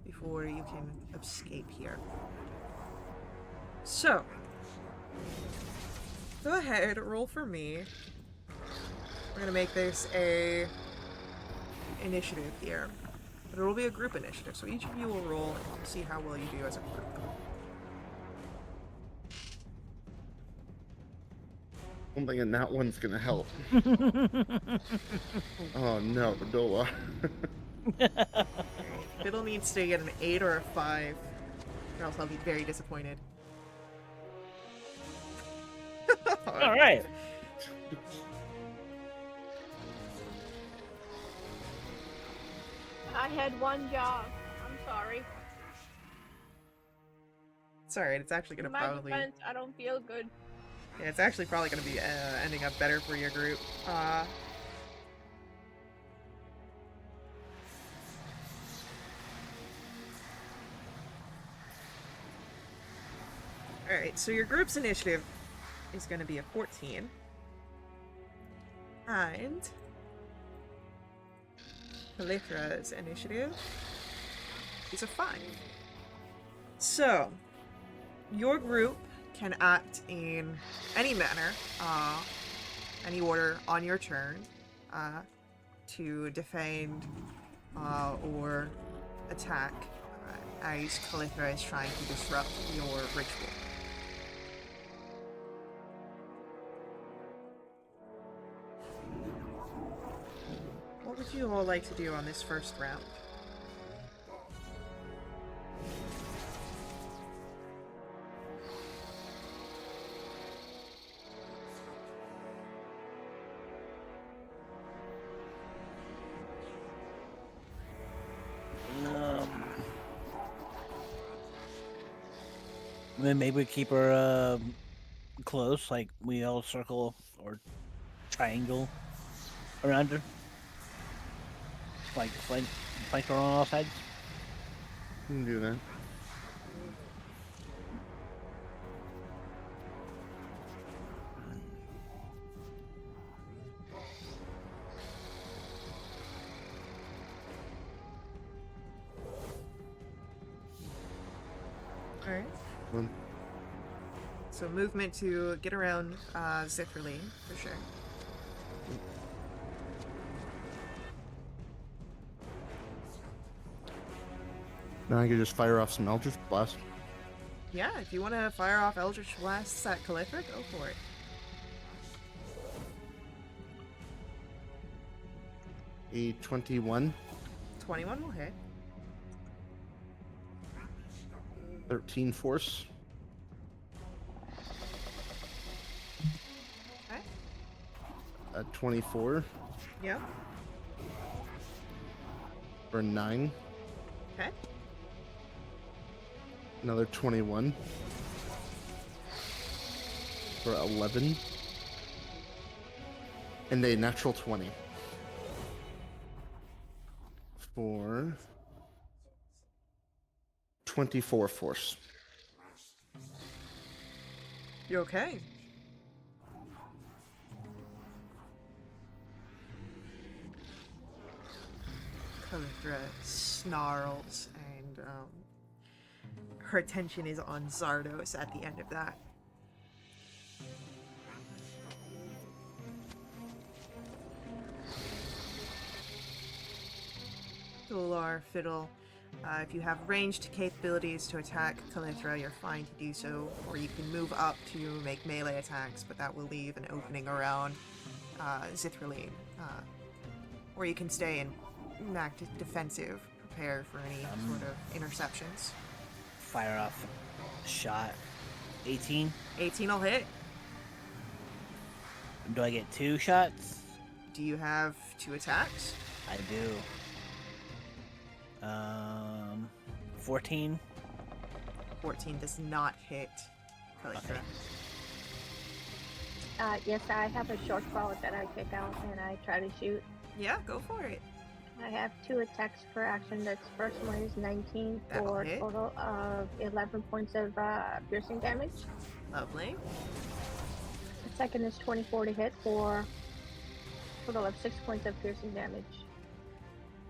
before you can escape here. So, go ahead, roll for me. We're gonna make this a initiative here. But it will be a group initiative, so each of you will roll and see how well you do as a group. I'm thinking that one's gonna help. Oh no, Doa. Fiddle needs to get an 8 or a 5, or else I'll be very disappointed. All right. I had one job. I'm sorry. It's alright, it's actually gonna In my probably... defense, I don't feel good. Yeah, it's actually probably gonna be ending up better for your group. Alright, so your group's initiative is gonna be a 14. And Calithra's initiative is a 5. So, your group can act in any manner, any order on your turn, to defend or attack as Calithra is trying to disrupt your ritual. What would you all like to do on this first round? Then maybe we keep her close, like we all circle or triangle around her, flank her on all sides. You can do that. Alright. Well, So movement to get around Zithraline, for sure. then I could just fire off some Eldritch Blast. Yeah, if you want to fire off Eldritch Blasts at Calithra, go for it. A 21, 21 will hit. 13 Force, Okay. a 24, Yeah. for 9, Okay. another 21, for 11, and a natural 20. For 24 Force. You okay? Calithra snarls, and her attention is on Zardos at the end of that. Dolar, Fiddle, if you have ranged capabilities to attack Calithra, you're fine to do so, or you can move up to make melee attacks, but that will leave an opening around Zithraline. Or you can stay in act defensive, prepare for any sort of interceptions. fire off a shot. 18. 18 will hit. Do I get 2 shots? Do you have 2 attacks? I do. 14. 14 does not hit Calyptra. Okay. Yes, I have a short bow that I pick out and I try to shoot. Yeah, go for it. I have 2 attacks per action. That's first one is 19 That'll for a hit. total of 11 points of piercing damage. Lovely. The second is 24 to hit for a total of 6 points of piercing damage.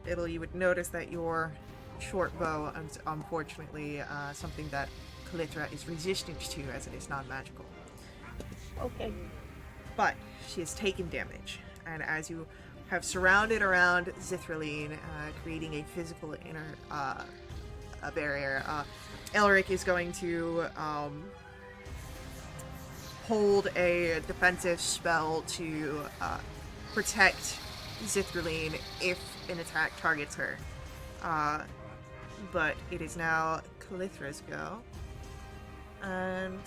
You would notice that your short bow is unfortunately something that Calyptra is resistant to as it is non-magical. Okay. But she has taken damage, and as you have surrounded around Zithraline, creating a physical inner a barrier, Elric is going to hold a defensive spell to protect Zithraline if an attack targets her. But it is now Calythra's go. And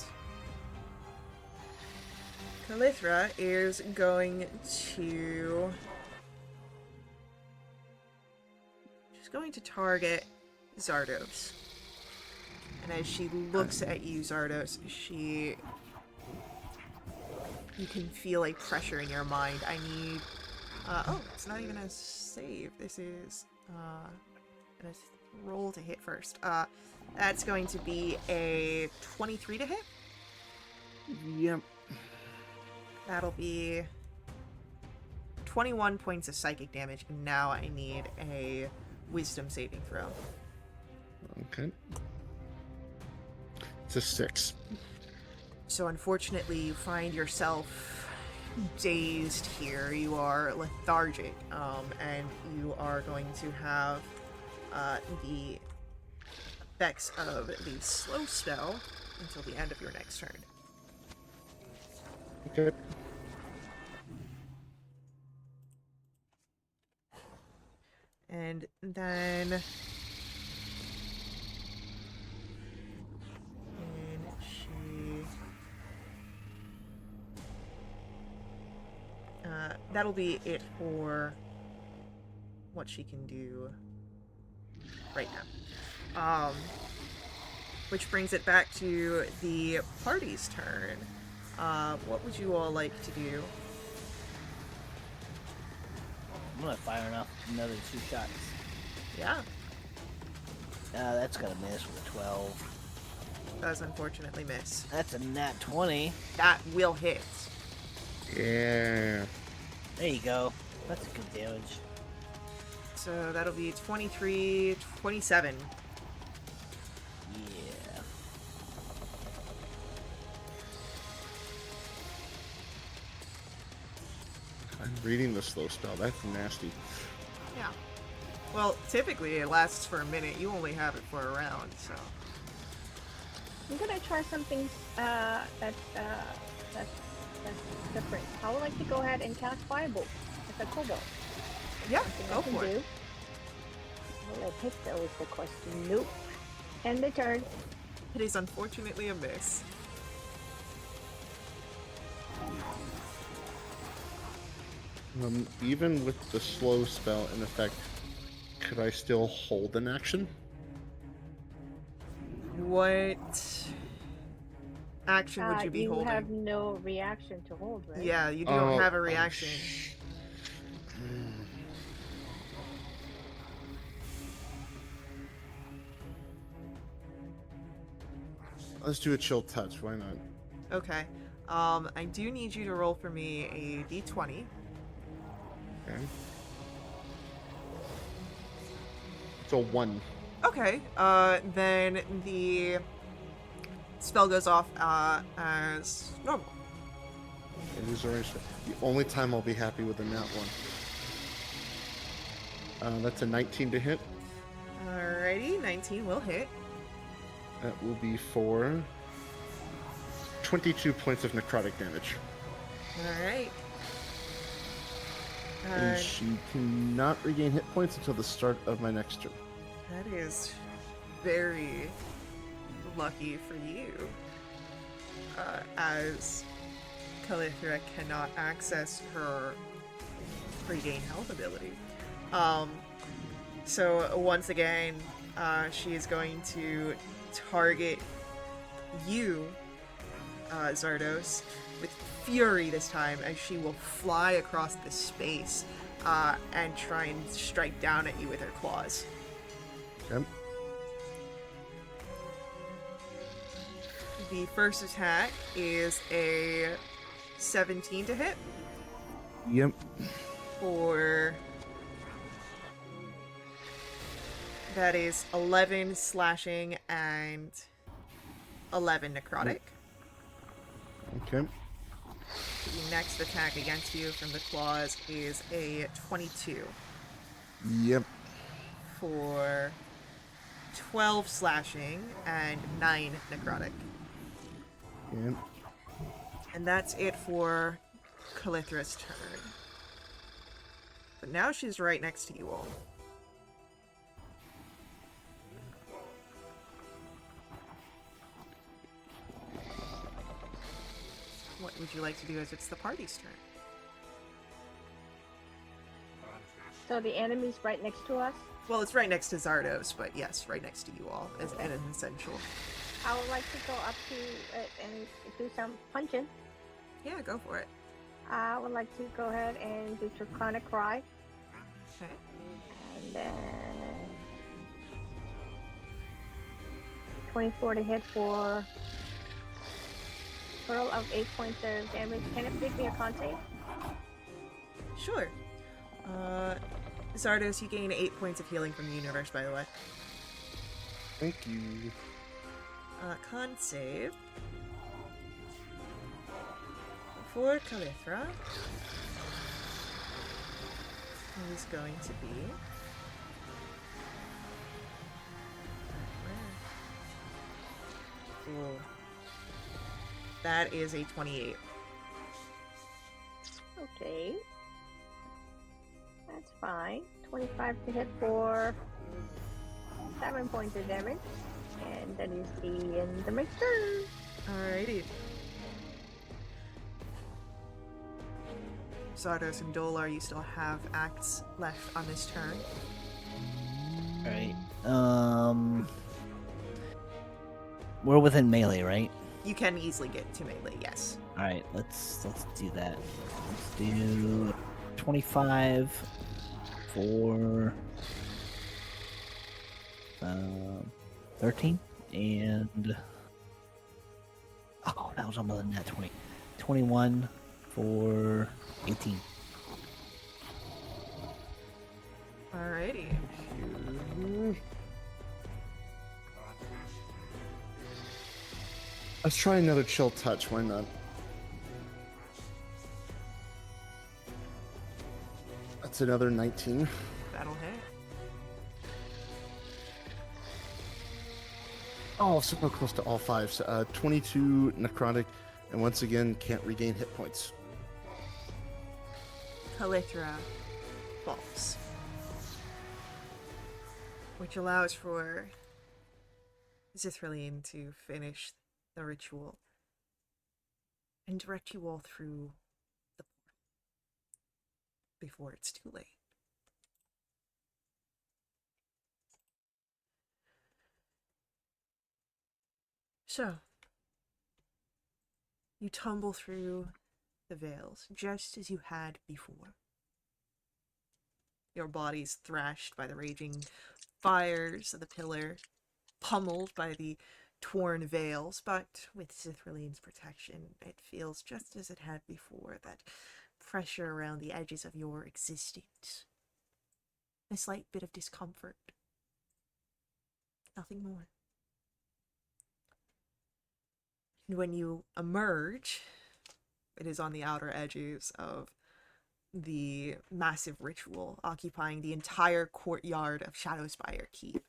Calythra is going to... She's going to target Zardos. And as she looks at you, Zardos, you can feel a pressure in your mind. I need... oh, it's not even a save. This is... gonna roll to hit first. That's going to be a 23 to hit. Yep. That'll be 21 points of psychic damage, and now I need a wisdom saving throw. Okay. It's a 6. So unfortunately, you find yourself dazed here. You are lethargic, and you are going to have the effects of the slow spell until the end of your next turn. Okay. And then... that'll be it for what she can do right now. Which brings it back to the party's turn. What would you all like to do? I'm gonna fire off another 2 shots. Yeah, That's gonna miss with a 12. does unfortunately miss. That's a nat 20. That will hit. Yeah. There you go. That's good damage. So that'll be 23, 27. Yeah. I'm reading the slow spell. That's nasty. Yeah. Well, typically it lasts for a minute. You only have it for a round, so... I'm gonna try something that's different. I would like to go ahead and cast Firebolt as a kobold. Yeah, Something go I can for it. do. Will I hit though is the question. Nope. End the turn. It is unfortunately a miss. Even with the slow spell in effect, could I still hold an action? What action would you be holding? You have no reaction to hold, right? Yeah, you don't have a Oh, reaction. Let's do a chill touch. Why not? Okay. I do need you to roll for me a d20. Okay. It's a 1. Okay. Then the spell goes off as normal. It is already the only time I'll be happy with a nat 1. That's a 19 to hit. Alrighty, 19 will hit. That will be for 22 points of necrotic damage. Alright. And she cannot regain hit points until the start of my next turn. That is very lucky for you, as Calithra cannot access her regain health ability. So once again, she is going to target you, Zardos, with fury this time, as she will fly across the space and try and strike down at you with her claws. Okay. The first attack is a 17 to hit Yep. for... That is 11 slashing and 11 necrotic. Okay. The next attack against you from the claws is a 22 Yep. for 12 slashing and 9 necrotic. Yep. And that's it for Calithra's turn. But now she's right next to you all. What would you like to do as it's the party's turn? So the enemy's right next to us. Well, it's right next to Zardos, but yes, right next to you all as an essential. I would like to go up to and do some punching. Yeah, go for it. I would like to go ahead and do Draconic Cry. Okay. And then 24 to hit for total of 8 points of damage. Can it give me a con save? Sure. Zardos, you gain 8 points of healing from the universe, by the way. Thank you. Con save. For Calithra is going to be... Ooh. That is a 28. Okay. That's fine. 25 to hit for 7 points of damage. And that is the end of my turn. Alrighty. Zardos and Dolar, you still have acts left on this turn. Alright. We're within melee, right? You can easily get to melee, yes. Alright, let's do that. Let's do 25 for 13 and oh, that was almost a net 20. 21 for 18. Alrighty. Let's try another chill touch. Why not? That's another 19. That'll hit. Oh, so close to all fives. 22 necrotic, and once again can't regain hit points. Calithra falls, which allows for Zithraline to finish the ritual and direct you all through the portal before it's too late. So, you tumble through the veils just as you had before. Your bodies thrashed by the raging fires of the pillar, pummeled by the torn veils, but with Zithraline's protection, it feels just as it had before, that pressure around the edges of your existence. A slight bit of discomfort. Nothing more. And when you emerge, it is on the outer edges of the massive ritual occupying the entire courtyard of Shadowspire Keep.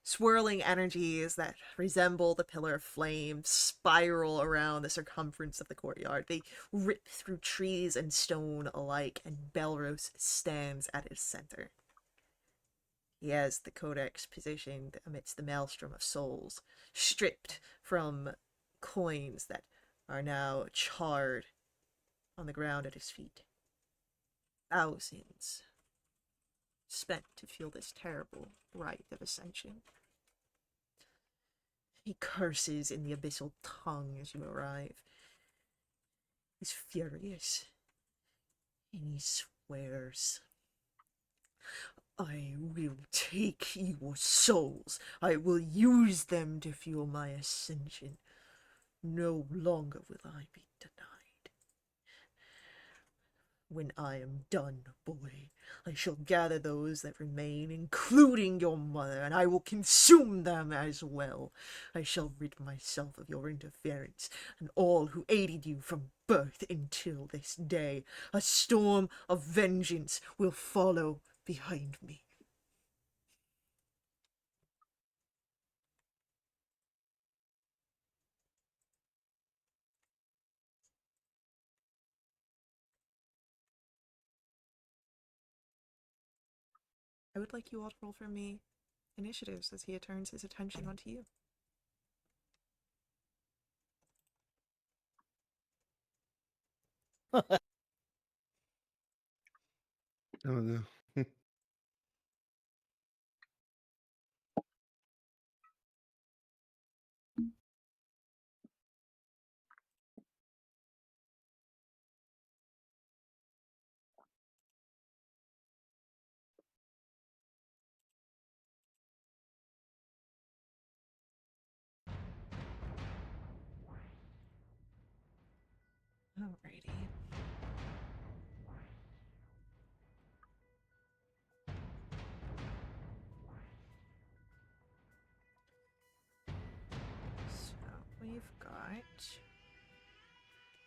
Swirling energies that resemble the pillar of flame spiral around the circumference of the courtyard. They rip through trees and stone alike, and Belros stands at its center. He has the codex positioned amidst the maelstrom of souls, stripped from coins that are now charred on the ground at his feet. Thousands spent to feel this terrible rite of ascension. He curses in the abyssal tongue as you arrive. He's furious, and he swears, I will take your souls. I will use them to fuel my ascension. No longer will I be denied. When I am done, boy, I shall gather those that remain, including your mother, and I will consume them as well. I shall rid myself of your interference and all who aided you from birth until this day. A storm of vengeance will follow behind me. I would like you all to roll for me initiatives as he turns his attention onto you. Oh no. Alrighty. So we've got.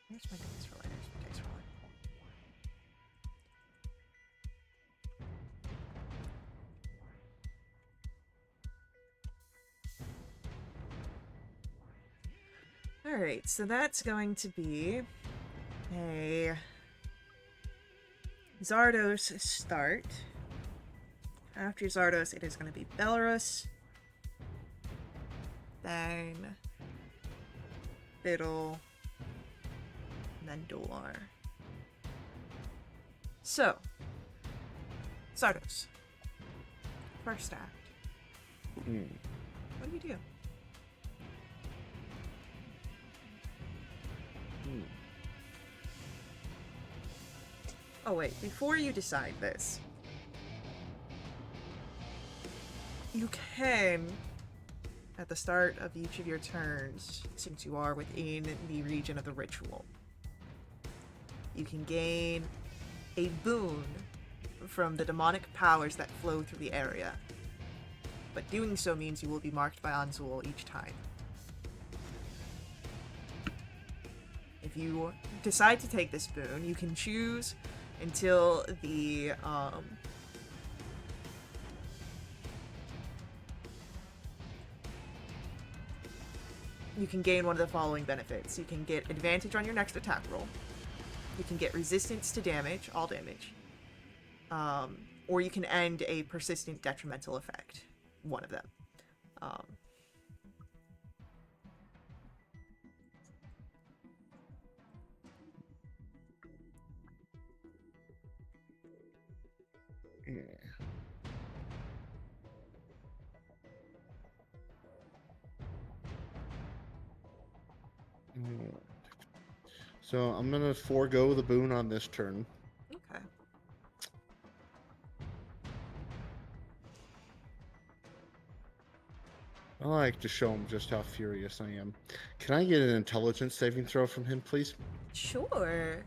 Where's my dice roller? There's my dice roller. Alright, so that's going to be a Zardos start. After Zardos, it is going to be Belarus, then Fiddle, and then Dolar. So, Zardos. First act. Hmm. What do you do? Hmm. Oh wait, before you decide this, you can, at the start of each of your turns, since you are within the region of the ritual, you can gain a boon from the demonic powers that flow through the area. But doing so means you will be marked by Anzul each time. If you decide to take this boon, you can choose until the you can gain one of the following benefits. You can get advantage on your next attack roll. You can get resistance to damage, all damage. Or you can end a persistent detrimental effect. One of them. Yeah. Mm. So I'm gonna forego the boon on this turn. Okay. I like to show him just how furious I am. Can I get an intelligence saving throw from him, please? Sure.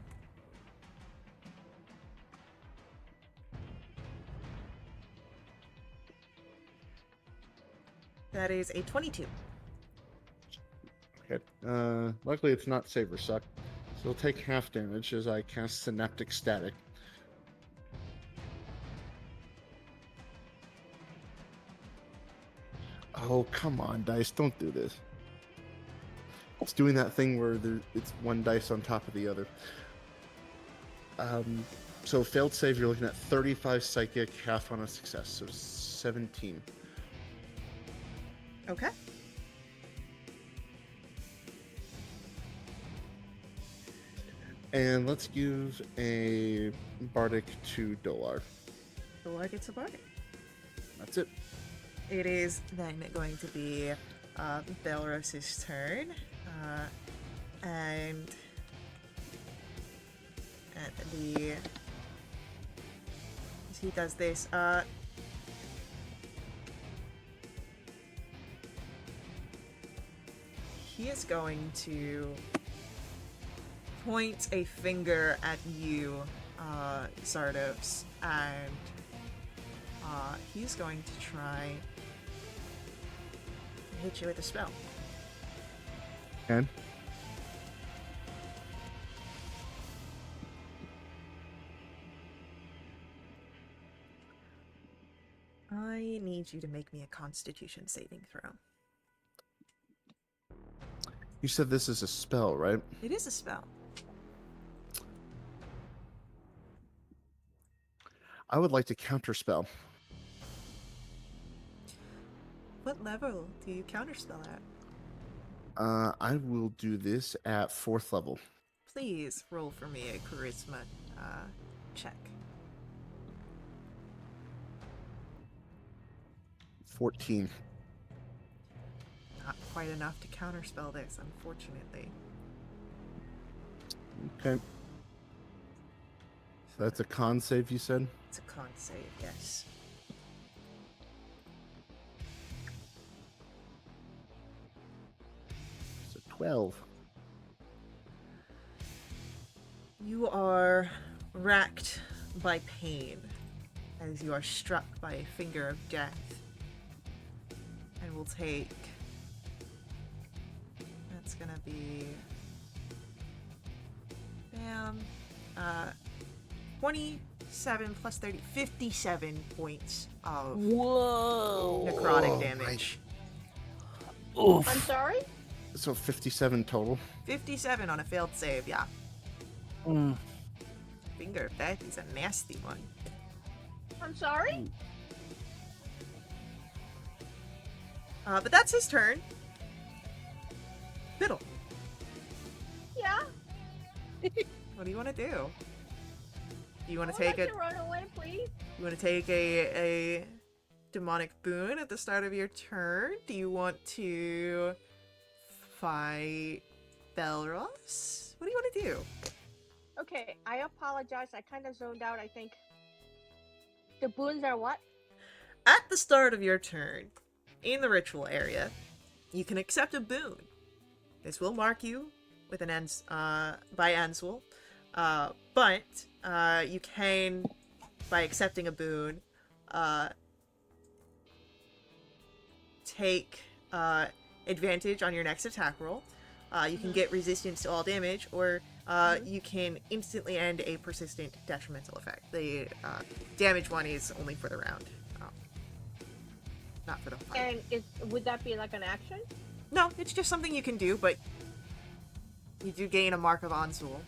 That is a 22. Okay. Luckily it's not Saber Suck. So he'll take half damage as I cast Synaptic Static. Oh, come on, dice. Don't do this. It's doing that thing where it's one dice on top of the other. So failed save, you're looking at 35 psychic, half on a success, so 17. Okay. And let's give a bardic to Dolar. Dolar gets a bardic. That's it. It is then going to be Belros's turn. And as he does this, he is going to point a finger at you, Zardos, and he's going to try to hit you with a spell. And I need you to make me a Constitution saving throw. you said this is a spell, right? It is a spell. I would like to counterspell. What level do you counterspell at? I will do this at 4th level. Please roll for me a charisma check. 14. Not quite enough to counterspell this, unfortunately. Okay. So that's a con save, you said? It's a con save, yes. It's a 12. You are racked by pain as you are struck by a finger of death. And will take... That's gonna be... Bam. 27 plus 30, 57 points of Whoa! necrotic damage. Oof. I'm sorry? So 57 total. 57 on a failed save, yeah. Mm. Finger of death is a nasty one. I'm sorry? But that's his turn. Fiddle, Yeah. what do you want to do? Do you want I to would take like a to run away, please. You want to take a demonic boon at the start of your turn? Do you want to fight Belros? What do you want to do? Okay, I apologize. I kind of zoned out, I think. The boons are what? At the start of your turn, in the ritual area, you can accept a boon. This will mark you with an by Ansel, but you can, by accepting a boon, take advantage on your next attack roll. You can get resistance to all damage, or you can instantly end a persistent detrimental effect. The damage one is only for the round, not for the fight. And would that be like an action? No, it's just something you can do, but you do gain a mark of Ansul,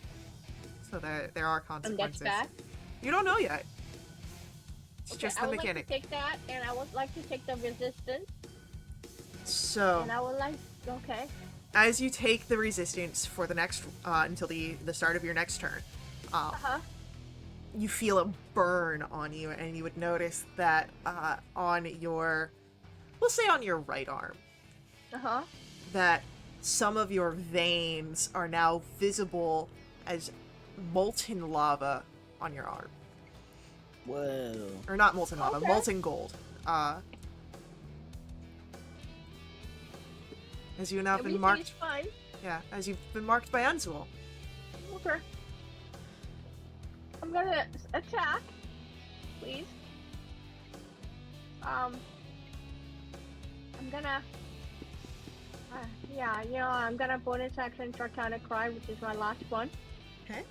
so there are And consequences. that's bad? You don't know yet. It's Okay, just I the would mechanic. like to take that, and I would like to take the resistance, So, and I would like... Okay. as you take the resistance for the next until the start of your next turn, Uh-huh. you feel a burn on you, and you would notice that on your, we'll say on your right arm, Uh-huh. that some of your veins are now visible as molten lava on your arm. Whoa. Or not molten lava, Okay. molten gold. As you have now been Everything marked, is fine. yeah, as you've been marked by Unsul. Okay. I'm gonna attack, please. I'm gonna... yeah, you know, I'm gonna bonus action Sarcana Cry, which is my last one. Okay.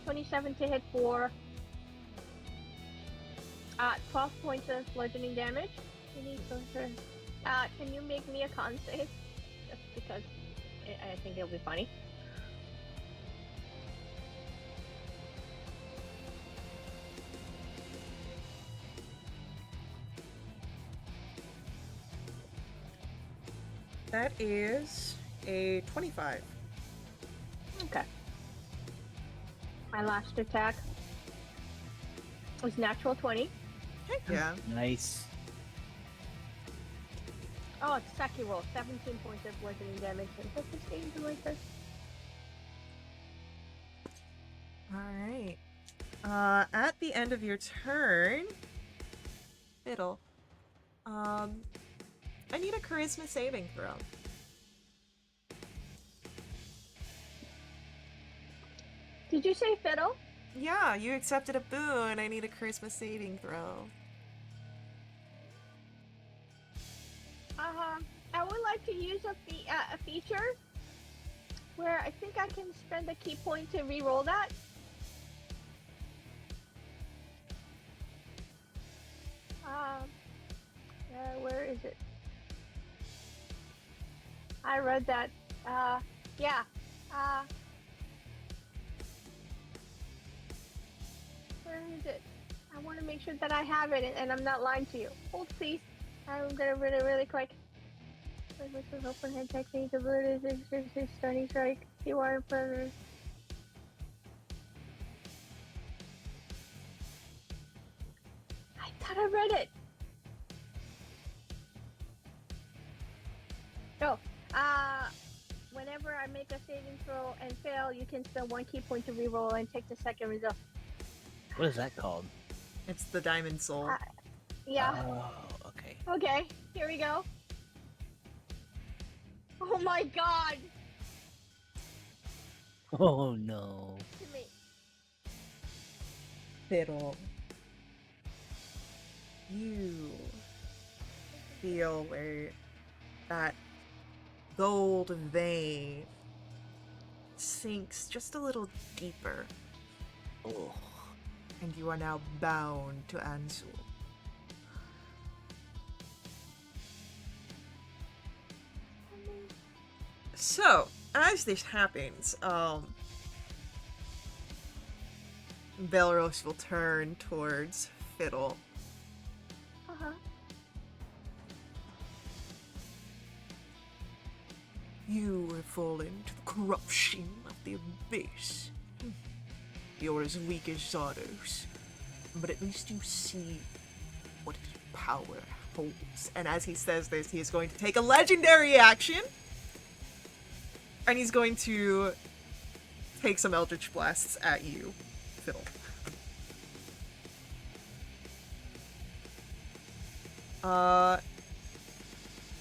27 to hit for 12 points of bludgeoning damage. Can you make me a con save? Just because I think it'll be funny. That is a 25. Okay. My last attack was natural 20. Heck yeah. Nice. Oh, it's second roll. 17 points of bludgeoning damage. And put this game to like this. Alright. At the end of your turn, Fiddle, I need a charisma saving throw. Did you say fiddle? Yeah, you accepted a boon. I need a charisma saving throw. I would like to use a feature where I think I can spend a key point to re-roll that. Where is it? I read that. Yeah. Where is it? I want to make sure that I have it and I'm not lying to you. Hold, please. I'm gonna read it really quick. This is open head technique. Ability is stunning strike. You are predator. I thought I read it. No. Whenever I make a saving throw and fail, you can spend 1 key point to reroll and take the second result. What is that called? It's the Diamond Soul. Yeah. Oh, okay. Okay. Here we go. Oh my god. Oh no. To me. Fiddle. You feel where that gold vein sinks just a little deeper, Oh. and you are now bound to Ansul. So, as this happens, Belros will turn towards Fiddle. Uh-huh. You have fallen to the corruption of the abyss. You're as weak as Zardos, but at least you see what power holds. And as he says this, he is going to take a legendary action, and he's going to take some Eldritch Blasts at you, Fiddle.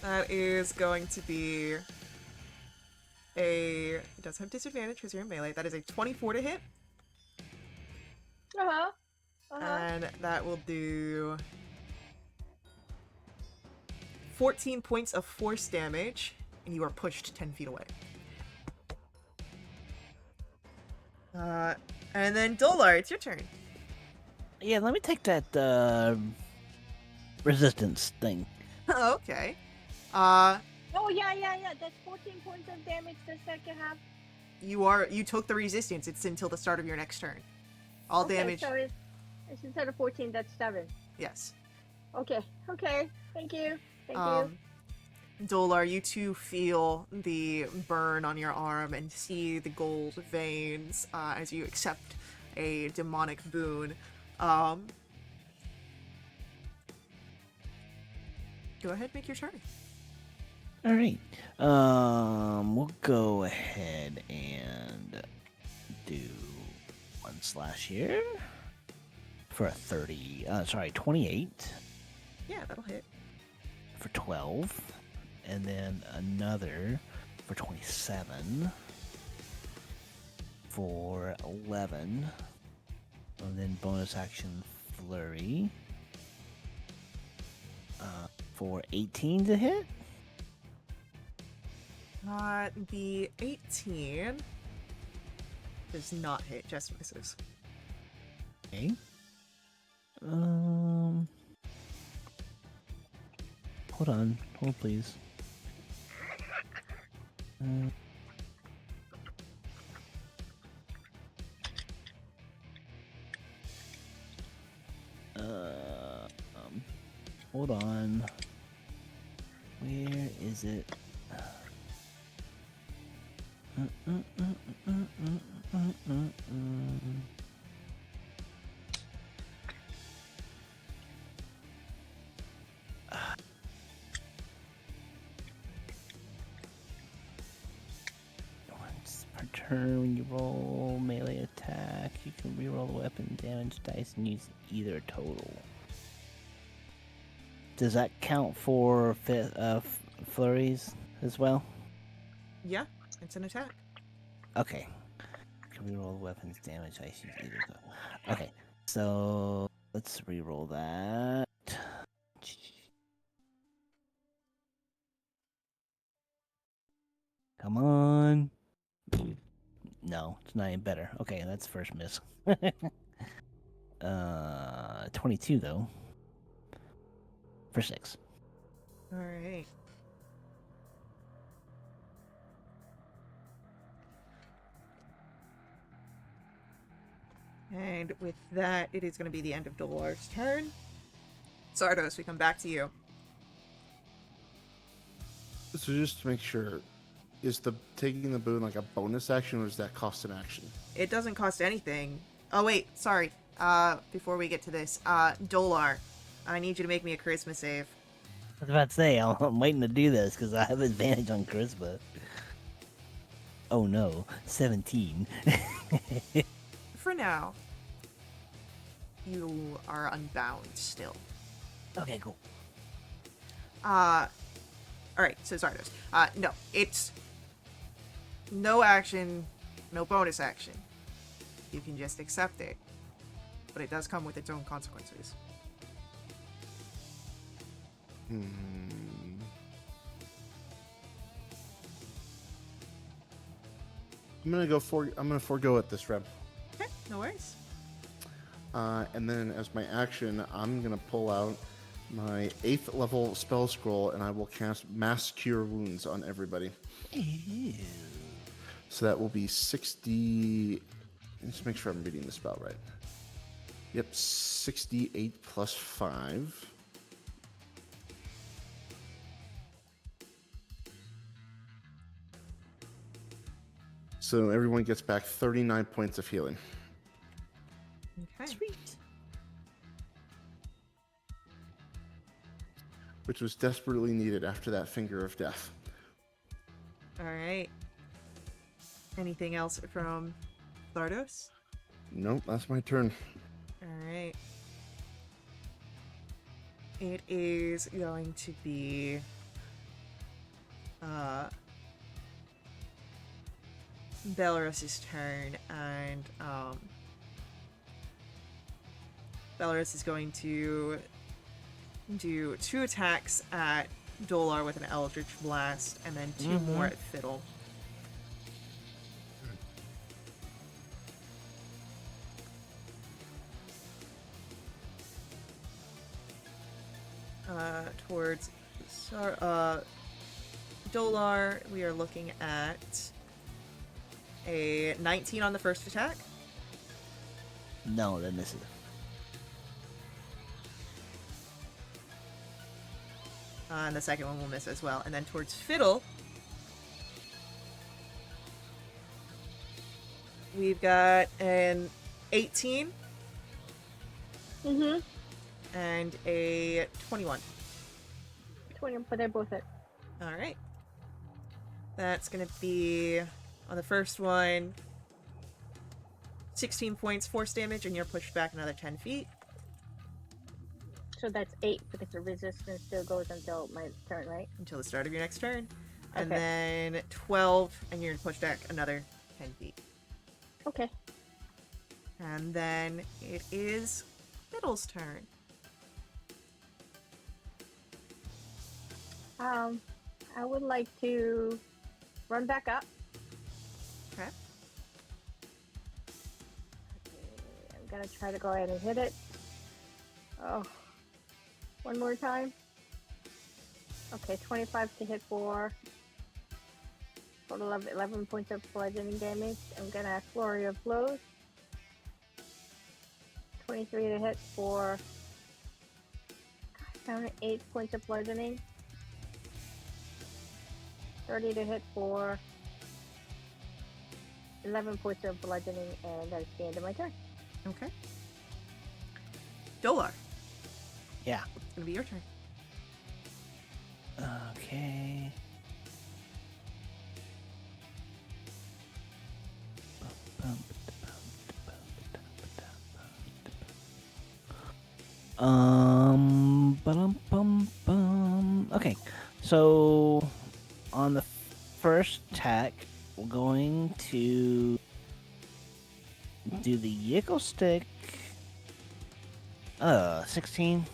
That is going to be it does have disadvantage because you're in melee. That is a 24 to hit. Uh-huh. And that will do 14 points of force damage, and you are pushed 10 feet away. And then Dolar, it's your turn. Yeah, let me take that resistance thing. Okay. Oh, yeah. That's 14 points of damage the second half. You took the resistance. It's until the start of your next turn. All Okay, damage. so it's instead of 14, that's 7. Yes. Okay. Thank you. Thank you. Dolar, you too feel the burn on your arm and see the gold veins as you accept a demonic boon. Go ahead, make your turn. All right. We'll go ahead and do 1 slash here for a 28 Yeah, that'll hit. for 12, and then another for 27 for 11, and then bonus action flurry for 18 to hit. The 18 does not hit, just misses. Okay. Hold please. Hold on. Where is it? Once per turn, when you roll melee attack, you can reroll the weapon damage dice and use either total. Does that count for flurries as well? Yeah, it's an attack. Okay. Can reroll the weapons damage dice use either total. Okay, so let's reroll that. Come on. No, it's not even better. Okay, that's first miss. 22 though. For 6. All right. And with that, it is going to be the end of Dolar's turn. Zardos, we come back to you. So just to make sure, is the taking the boon like a bonus action, or does that cost an action? It doesn't cost anything. Oh, wait, sorry. Before we get to this, Dolar, I need you to make me a charisma save. I was about to say, I'm waiting to do this because I have advantage on charisma. Oh no, 17. For now, you are unbound still. Okay, cool. Alright, so Zardos. No, it's no action, no bonus action. You can just accept it. But it does come with its own consequences. I'm gonna forego it this rep. Okay, no worries. And then as my action, I'm gonna pull out my 8th level spell scroll, and I will cast Mass Cure Wounds on everybody. Ew. So that will be 60. Let's make sure I'm reading the spell right. Yep, 68 plus 5. So everyone gets back 39 points of healing. Okay. Sweet. Which was desperately needed after that finger of death. Alright. Anything else from Zardos? Nope, that's my turn. Alright. It is going to be Belarus's turn, and Belarus is going to do 2 attacks at Dolar with an Eldritch Blast, and then 2 more at Fiddle. Towards Dolar, we are looking at a 19 on the first attack. No, that misses. And the second one will miss as well. And then towards Fiddle, we've got an 18 Mm-hmm. and a 21. 20, but they're both it. Alright. That's going to be, on the first one, 16 points force damage, and you're pushed back another 10 feet. So that's 8 because the resistance still goes until my turn, right? Until the start of your next turn. And Okay. then 12, and you're pushed back another 10 feet. Okay. And then it is Fiddle's turn. I would like to run back up. Okay. I'm gonna try to go ahead and hit it. Oh, one more time. Okay, 25 to hit for total of 11 points of bludgeoning damage. I'm gonna flurry of blows. 23 to hit for 8 points of bludgeoning. 30 to hit for 11 points of bludgeoning, and that's the end of my turn. Okay. Dolar, Yeah. it's gonna be your turn. Okay. Okay, so on the first attack, we're going to do the Yickle Stick. 16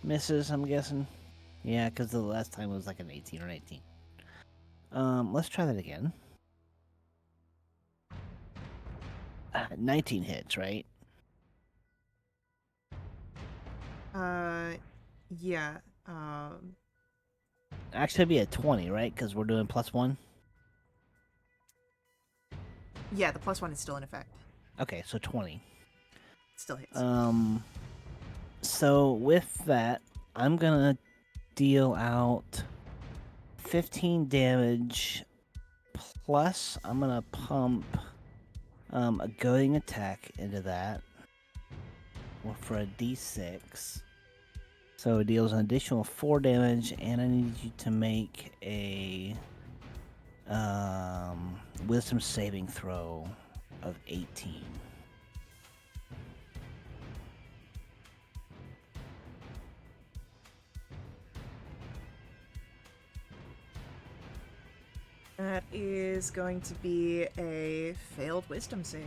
misses, I'm guessing. Yeah, because the last time it was like an 18 or 19. Let's try that again. 19 hits, right? Yeah. Actually, it'd be a 20, right? Because we're doing +1. Yeah, the +1 is still in effect. Okay, so 20. It still hits. So with that, I'm gonna deal out 15 damage. Plus, I'm gonna pump a goading attack into that for a d6. So it deals an additional 4 damage, and I need you to make a wisdom saving throw of 18. That is going to be a failed wisdom save.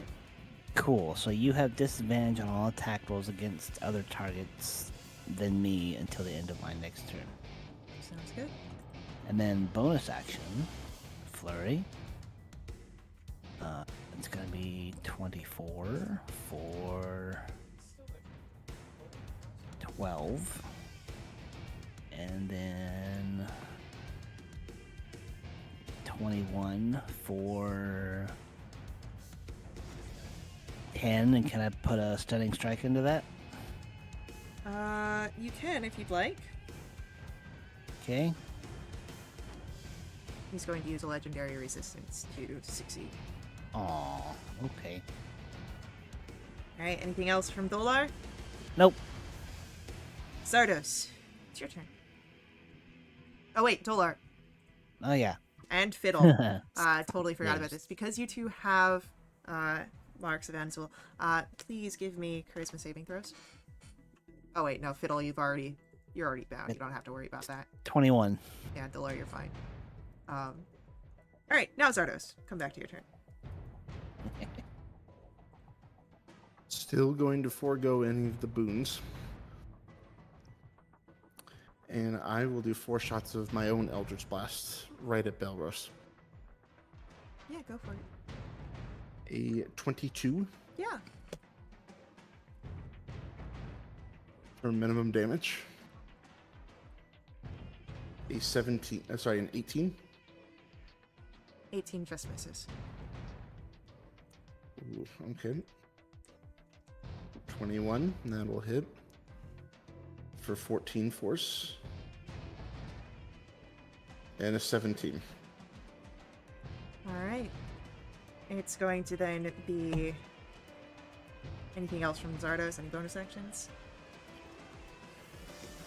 Cool. So you have disadvantage on all attack rolls against other targets than me until the end of my next turn. Sounds good. And then bonus action, flurry. It's gonna be 24 for 12, and then 21 for 10. And can I put a stunning strike into that? You can if you'd like. Okay. He's going to use a legendary resistance to succeed. Aw, okay. Alright, anything else from Dolar? Nope. Zardos, it's your turn. Oh wait, Dolar Oh yeah. and Fiddle. Totally forgot about Yes. this. Because you two have marks of Anzel, please give me charisma saving throws. Oh wait, no, Fiddle, you're already bound. You don't have to worry about that. 21. Yeah, Dolar, you're fine. Alright, now Zardos, come back to your turn. Still going to forego any of the boons. And I will do 4 shots of my own Eldritch Blast right at Belros. Yeah, go for it. A 22 Yeah. for minimum damage. A 17, an 18. 18 just misses. Ooh, okay. 21, that'll hit. For 14 force. And a 17. Alright. It's going to then be... Anything else from Zardos? Any bonus actions?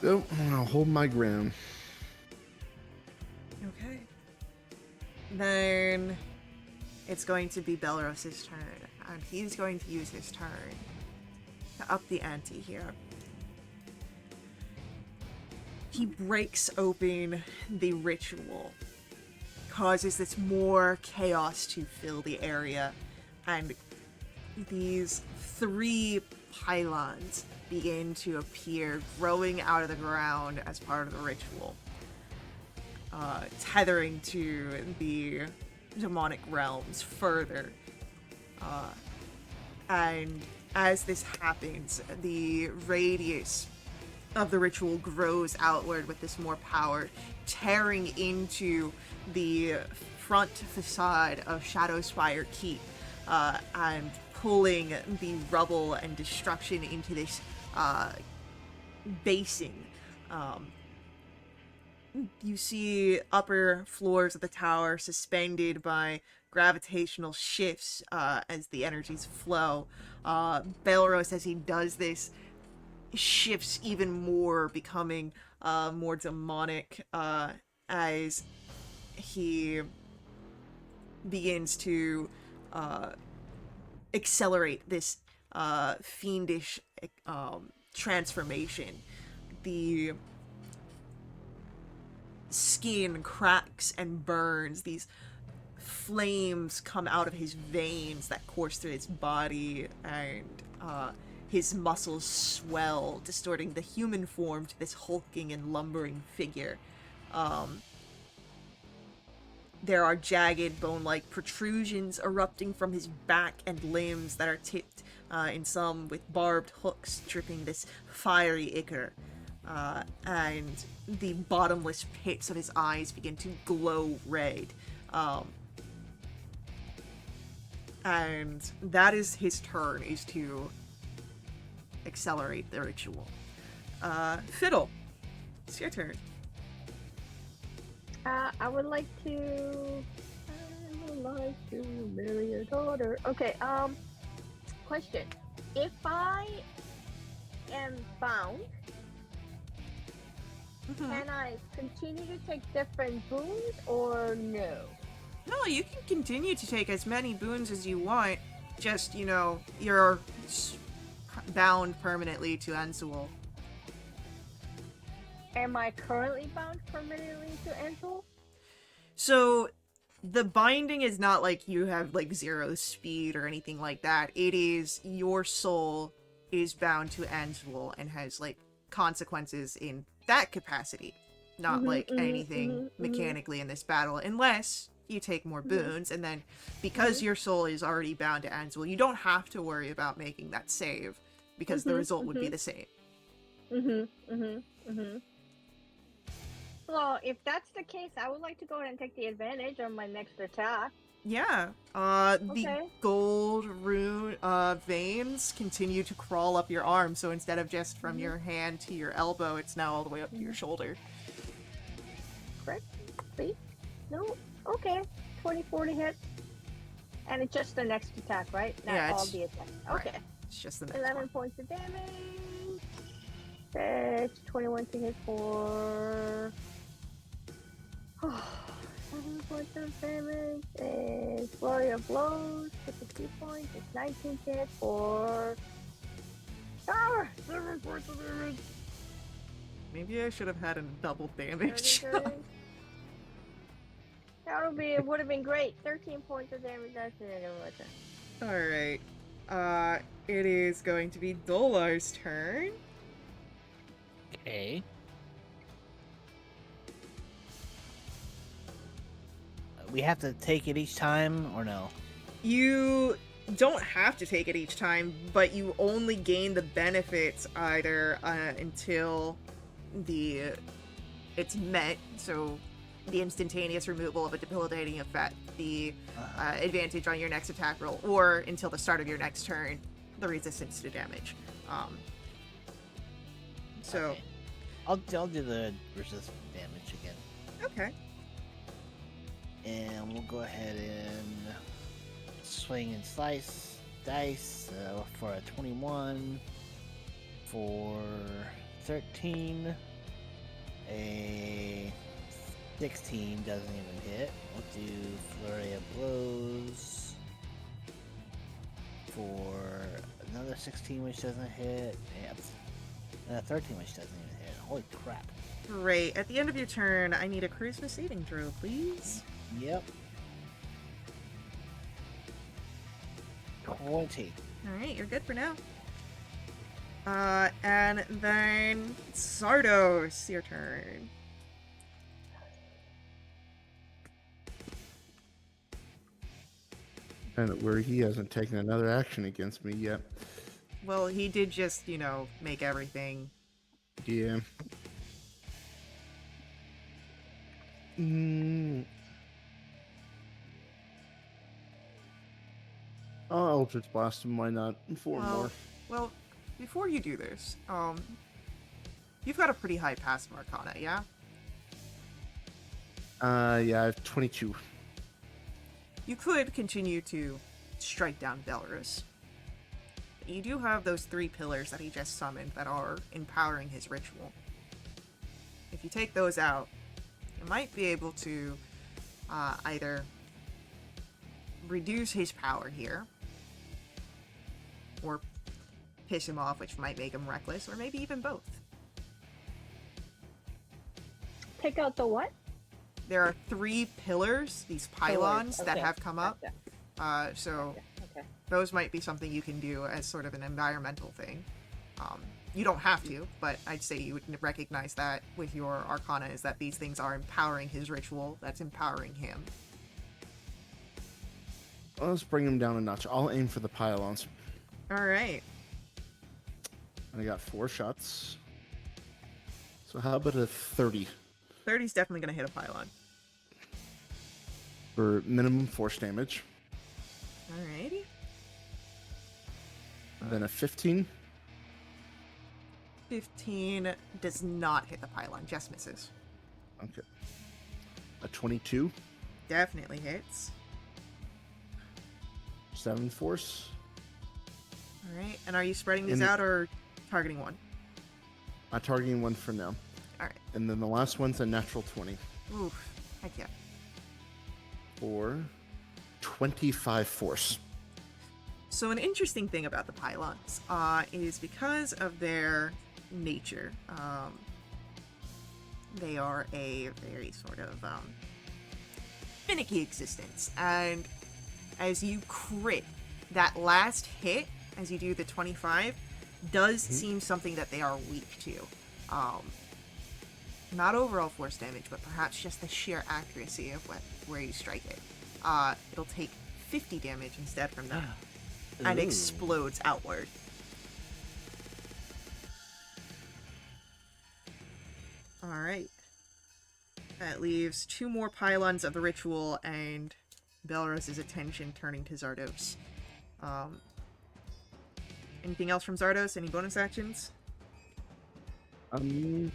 Nope, I'll hold my ground. Okay. Then... It's going to be Belros's turn. And he's going to use his turn to up the ante here. He breaks open the ritual, causes this more chaos to fill the area, and these 3 pylons begin to appear, growing out of the ground as part of the ritual, tethering to the demonic realms further. And as this happens, the radius of the ritual grows outward with this more power, tearing into the front facade of Shadowspire Keep, and pulling the rubble and destruction into this basin. You see upper floors of the tower suspended by gravitational shifts as the energies flow. Belros, as he does this, shifts even more, becoming more demonic as he begins to accelerate this fiendish transformation. The skin cracks and burns. These flames come out of his veins that course through his body, and his muscles swell, distorting the human form to this hulking and lumbering figure. There are jagged, bone-like protrusions erupting from his back and limbs that are tipped in some with barbed hooks, dripping this fiery ichor. And the bottomless pits of his eyes begin to glow red. And that is his turn, is to accelerate the ritual. Fiddle, it's your turn. I would like to marry your daughter. Okay, question. If I am bound, can I continue to take different boons or no? No, you can continue to take as many boons as you want. Just, you're bound permanently to Ansul. Am I currently bound permanently to Ansul? So, the binding is not like you have, like, 0 speed or anything like that. It is your soul is bound to Ansul and has, like, consequences in that capacity. Not, anything mechanically in this battle, unless you take more boons, and then because your soul is already bound to Ansul, you don't have to worry about making that save, because the result would be the same. Well, if that's the case, I would like to go ahead and take the advantage on my next attack. Yeah. The gold rune veins continue to crawl up your arm, so instead of just from your hand to your elbow, it's now all the way up to your shoulder. Correct? See? No? Okay. 24 to hit. And it's just the next attack, right? Not all the attacks. Okay. Right. It's just the next 11 one. points of damage. That's 21 to hit for... 7 points of damage. And Flurry of Blows. 52 points. It's 19 to hit for... 7 points of damage. Maybe I should have had a double damage. 30. It would have been great. 13 points of damage. That's it. Alright. It is going to be Dolar's turn. Okay. We have to take it each time, or no? You don't have to take it each time, but you only gain the benefits either until it's met, so the instantaneous removal of a debilitating effect, the advantage on your next attack roll, or until the start of your next turn, the resistance to damage. So, okay. I'll do the resist damage again. Okay. And we'll go ahead and swing and slice dice for a 21, for 13, a 16 doesn't even hit. We'll do Flurry of Blows for another 16, which doesn't hit, and a 13, which doesn't even hit. Holy crap. Great. At the end of your turn, I need a charisma saving throw, please. Yep. 20. Alright, you're good for now. And then Zardos, your turn. Kind of where he hasn't taken another action against me yet. Well, he did just, make everything. Yeah. I'll Eldritch Blast him, why not? 4 more. Well, before you do this, you've got a pretty high passive arcana, yeah? Yeah, I have 22. You could continue to strike down Belarus. But you do have those 3 pillars that he just summoned that are empowering his ritual. If you take those out, you might be able to either reduce his power here, or piss him off, which might make him reckless, or maybe even both. Take out the what? There are 3 pillars, these pylons, that Okay, have come up. gotcha. So Okay. those might be something you can do as sort of an environmental thing. You don't have to, but I'd say you would recognize that with your Arcana, is that these things are empowering his ritual, that's empowering him. Well, let's bring him down a notch. I'll aim for the pylons. Alright. I got 4 shots. So how about a 30 30's definitely going to hit a pylon. for minimum force damage? Alrighty. Then a 15. 15 does not hit the pylon, just misses. Okay. A 22. Definitely hits. 7 force. Alright, and are you spreading these And- out or targeting one? I'm targeting one for now. Alright. And then the last one's a natural 20 Oof. Heck yeah. for 25 force. So an interesting thing about the pylons is because of their nature, they are a very sort of finicky existence. And as you crit, that last hit, as you do the 25, does seem something that they are weak to. Not overall force damage, but perhaps just the sheer accuracy of where you strike it. It'll take 50 damage instead from that. And Ooh. explodes outward. Alright. That leaves 2 more pylons of the ritual and Belarus's attention turning to Zardos. Anything else from Zardos? Any bonus actions? I'm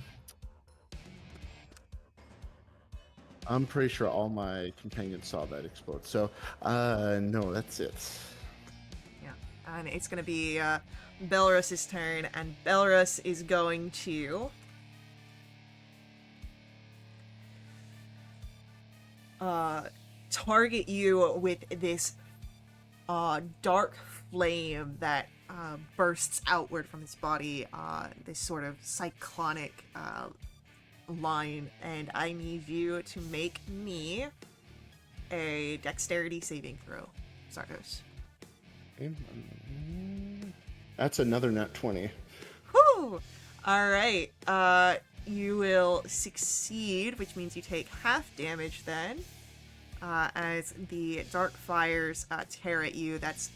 pretty sure all my companions saw that explode. So, no, that's it. And it's going to be Belarus's turn, and Belarus is going to target you with this dark flame that bursts outward from his body, this sort of cyclonic line, and I need you to make me a dexterity saving throw, Zardos. That's another nat 20. Whew! Alright, you will succeed, which means you take half damage then, as the dark fires tear at you. That's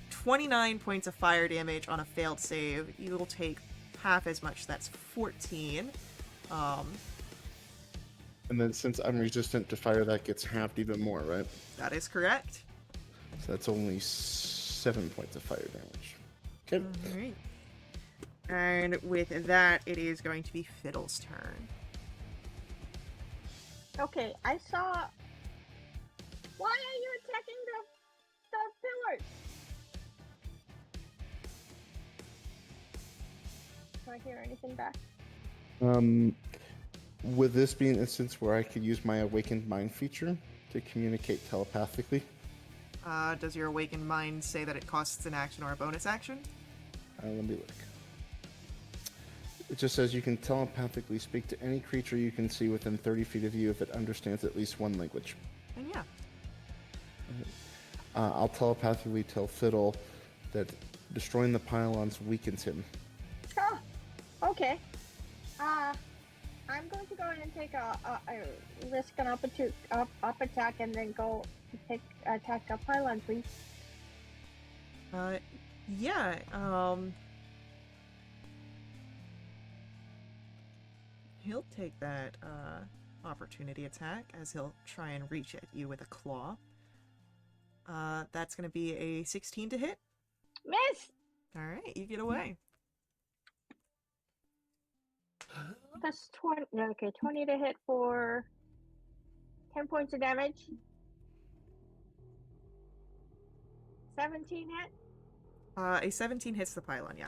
29 points of fire damage on a failed save. You will take half as much, that's 14. And then since I'm resistant to fire, that gets halved even more, right? That is correct. So that's only 7 points of fire damage. Okay. Alright. And with that, it is going to be Fiddle's turn. Okay, I saw. Why are you attacking the pillars? Do I hear anything back? Would this be an instance where I could use my awakened mind feature to communicate telepathically? Does your awakened mind say that it costs an action or a bonus action? Let me look. It just says you can telepathically speak to any creature you can see within 30 feet of you if it understands at least one language. And yeah. I'll telepathically tell Fiddle that destroying the pylons weakens him. Oh, okay. I'm going to go ahead and take a risk an up attack and then go attack a pylon, please. Yeah, he'll take that, opportunity attack as he'll try and reach at you with a claw. That's gonna be a 16 to hit. Miss! Alright, you get away. That's 20. Okay, 20 to hit for 10 points of damage. 17 hit? A 17 hits the pylon, yeah.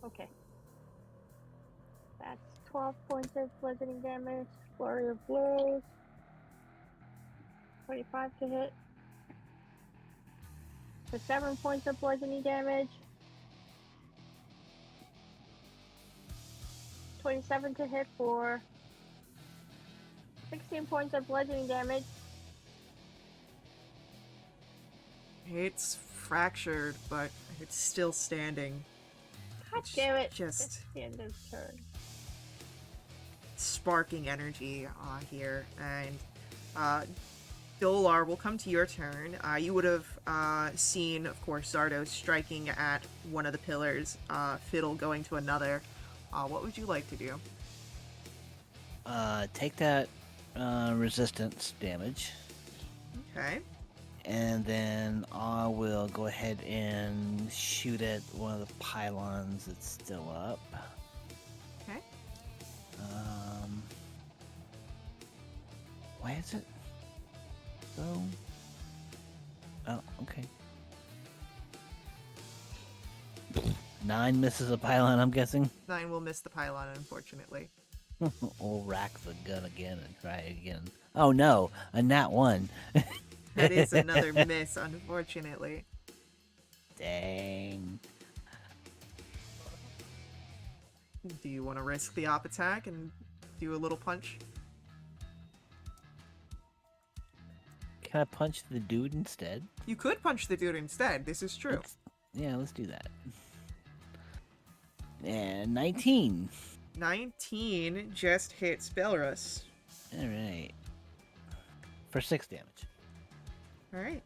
Okay. That's 12 points of bludgeoning damage. Flurry of blows. 25 to hit. For 7 points of bludgeoning damage. 27 to hit for 16 points of bludgeoning damage. It's fractured, but it's still standing. God damn it. Just It's the end of turn. sparking energy here. And Dolar, will come to your turn. You would have seen, of course, Zardos striking at one of the pillars, Fiddle going to another. What would you like to do? Take that resistance damage, Okay. and then I will go ahead and shoot at one of the pylons that's still up. Okay. Why is it so? Oh, okay. 9 misses a pylon, I'm guessing. 9 will miss the pylon, unfortunately. We'll rack the gun again and try again. Oh no, a nat 1. That is another miss, unfortunately. Dang. Do you want to risk the op attack and do a little punch? Can I punch the dude instead? You could punch the dude instead. This is true. Let's do that. And 19. 19 just hits Belrus. Alright. For 6 damage. Alright.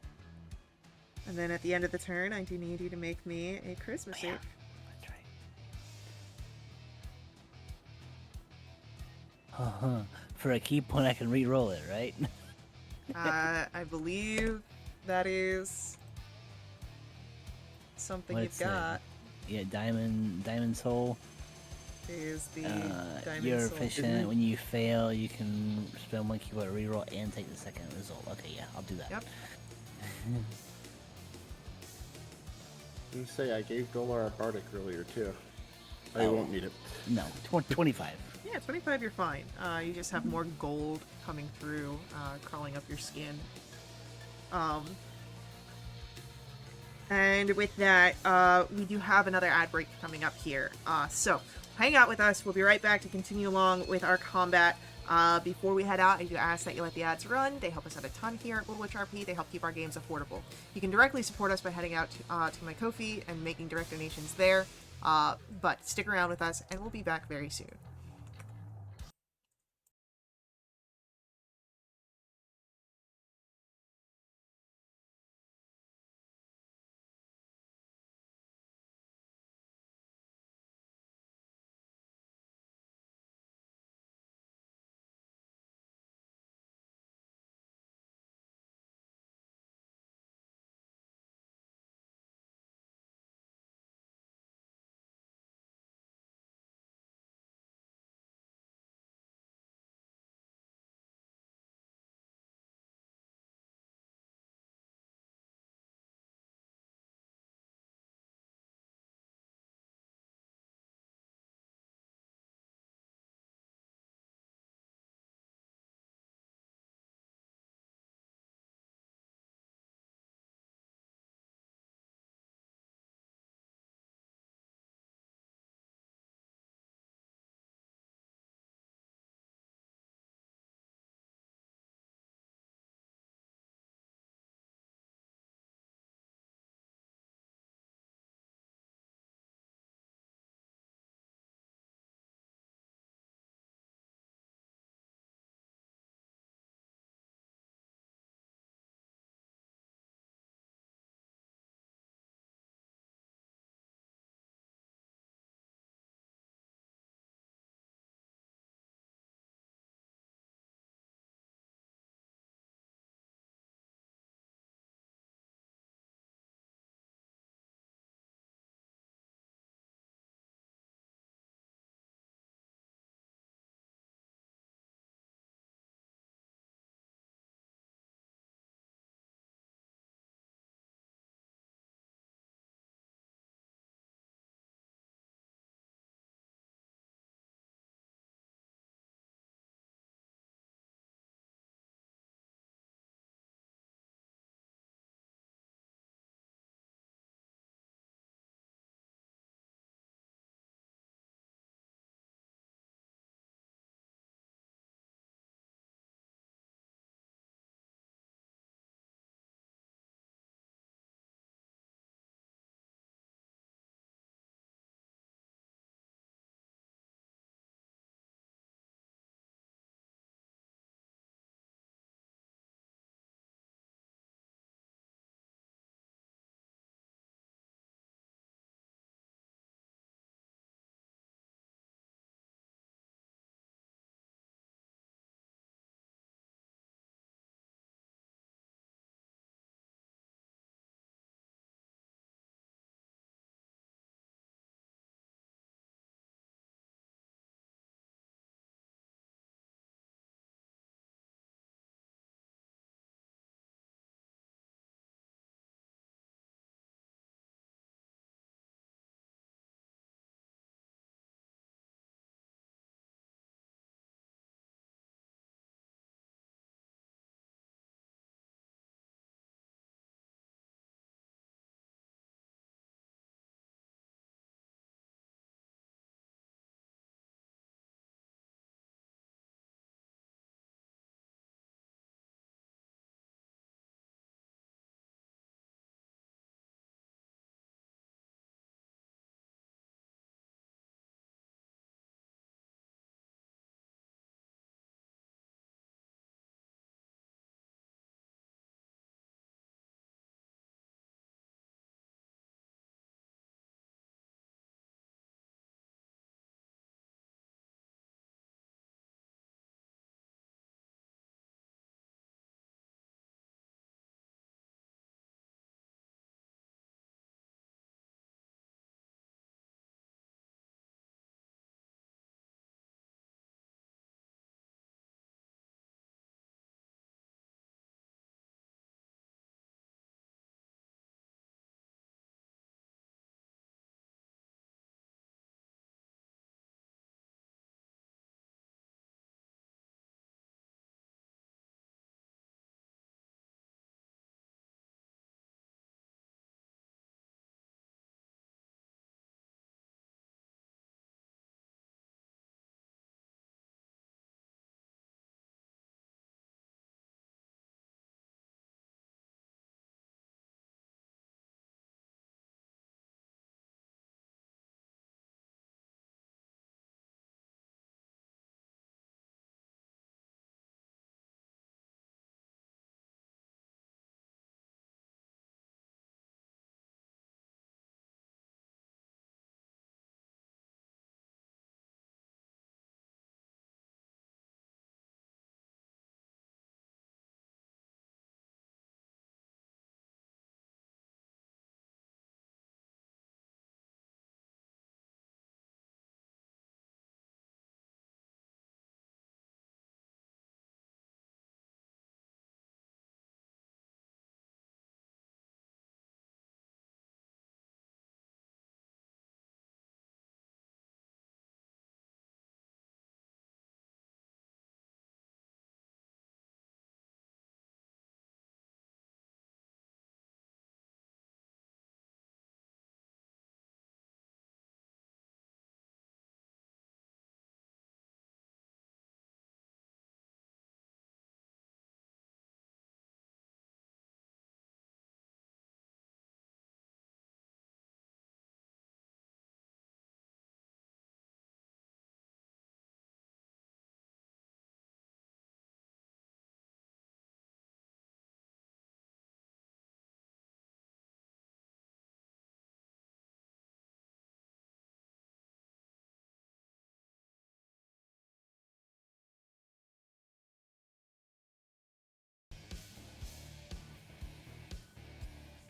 And then at the end of the turn, I do need you to make me a charisma save. That's right. For a key point, I can re-roll it, right? I believe that is something What's you've got. Yeah, diamond soul. Is the diamond You're soul. efficient. When you fail, you can spend 1 key point re-roll and take the second result. Okay, yeah, I'll do that. Yep. You say I gave Dolar a bardic earlier too. I Oh. won't need it. No, 25. Yeah, 25, you're fine. You just have more gold coming through, crawling up your skin. And with that, we do have another ad break coming up here. So hang out with us. We'll be right back to continue along with our combat. Before we head out, I do ask that you let the ads run. They help us out a ton here at Little Witch RP. They help keep our games affordable. You can directly support us by heading out to my Ko-fi and making direct donations there. But stick around with us, and we'll be back very soon.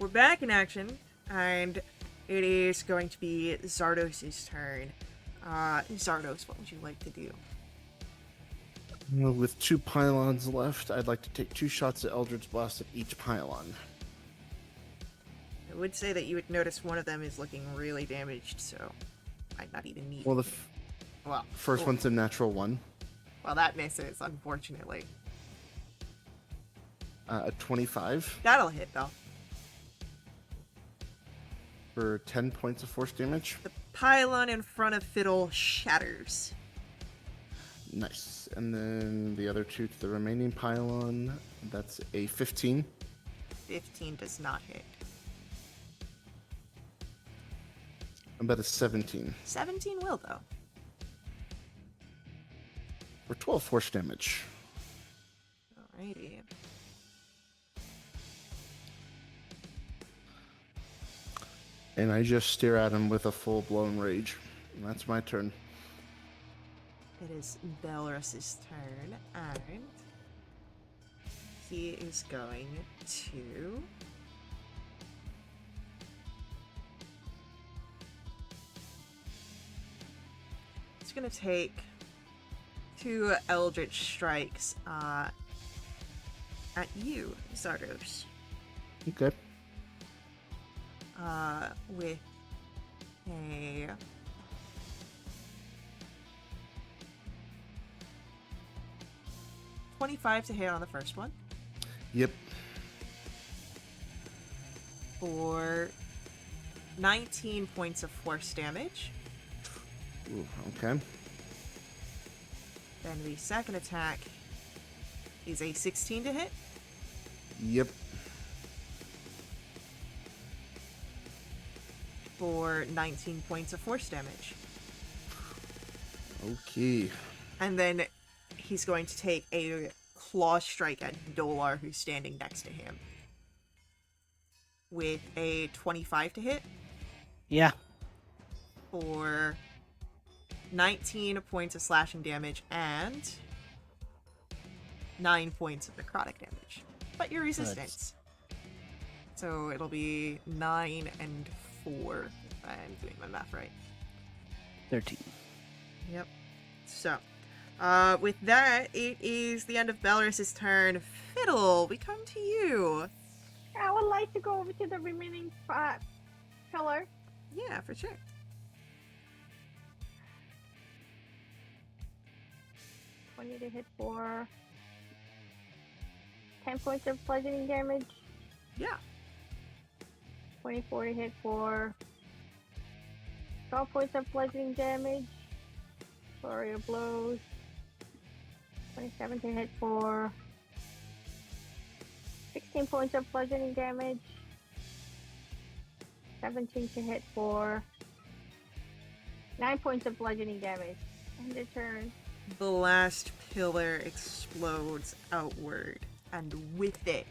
we're back in action, and it is going to be Zardos' turn. Zardos, what would you like to do? Well, with 2 pylons left, I'd like to take 2 shots at Eldritch Blast at each pylon. I would say that you would notice one of them is looking really damaged, so might not even need. Well, the Well, first cool. one's a natural 1. Well, that misses, unfortunately. A 25 That'll hit, though. for 10 points of force damage. The pylon in front of Fiddle shatters. Nice. And then the other 2 to the remaining pylon. That's a 15. 15 does not hit. About a 17 17 will, though. for 12 force damage. Alrighty. And I just stare at him with a full-blown rage. And that's my turn. It is Belrus's turn, and he is going to... He's going to take 2 Eldritch Strikes at you, Zardos. Okay. With a... $25 to hit on the first one, Yep. for 19 points of force damage. Ooh, okay. Then the second attack is a 16 to hit, Yep. for 19 points of force damage. Okay. And then he's going to take a claw strike at Dolar, who's standing next to him, with a 25 to hit, Yeah. for 19 points of slashing damage and 9 points of necrotic damage. But your resistance. So it'll be 9 and 4, if I'm doing my math right. 13. Yep. So, with that, it is the end of Belarus's turn. Fiddle, we come to you. I would like to go over to the remaining pillar. Yeah, for sure. I need to hit for 10 points of bludgeoning damage. Yeah. 24 to hit for 12 points of bludgeoning damage. Flurry of blows. 27 to hit for 16 points of bludgeoning damage. 17 to hit for 9 points of bludgeoning damage. End of turn. The last pillar explodes outward, and with it,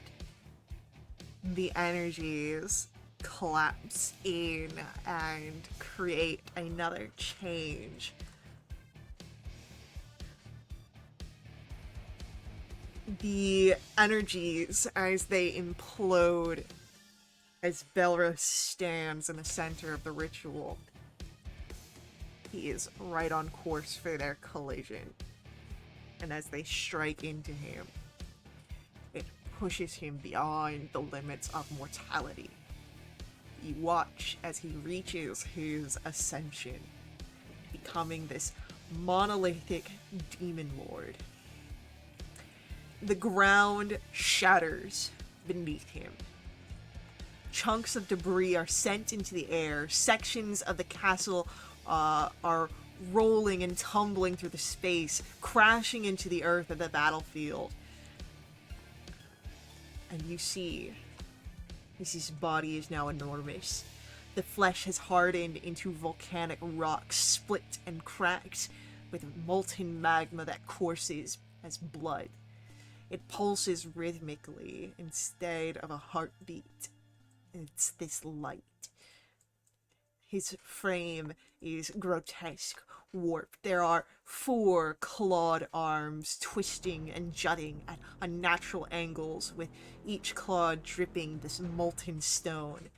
the energies collapse in and create another change. The energies, as they implode, as Belrus stands in the center of the ritual, he is right on course for their collision. And as they strike into him, it pushes him beyond the limits of mortality. You watch as he reaches his ascension, becoming this monolithic demon lord. The ground shatters beneath him. Chunks of debris are sent into the air. Sections of the castle are rolling and tumbling through the space, crashing into the earth of the battlefield. And you see, his body is now enormous. The flesh has hardened into volcanic rock, split and cracked, with molten magma that courses as blood. It pulses rhythmically instead of a heartbeat. It's this light. His frame is grotesque, warped. There are 4 clawed arms twisting and jutting at unnatural angles, with each claw dripping this molten stone.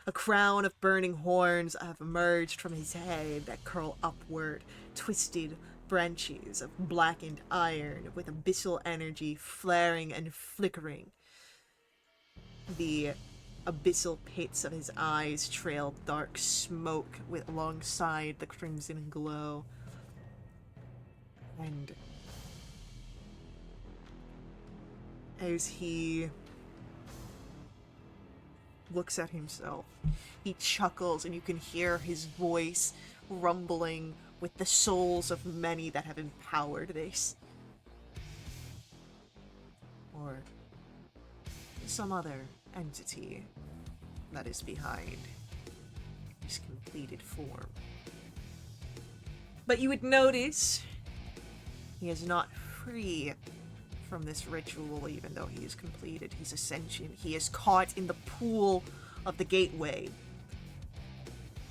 A crown of burning horns have emerged from his head that curl upward, twisted branches of blackened iron with abyssal energy flaring and flickering. The abyssal pits of his eyes trail dark smoke with alongside the crimson glow. And as he looks at himself, he chuckles, and you can hear his voice rumbling with the souls of many that have empowered this. Or some other entity that is behind his completed form. But you would notice he is not free from this ritual, even though he has completed his ascension. He is caught in the pool of the gateway.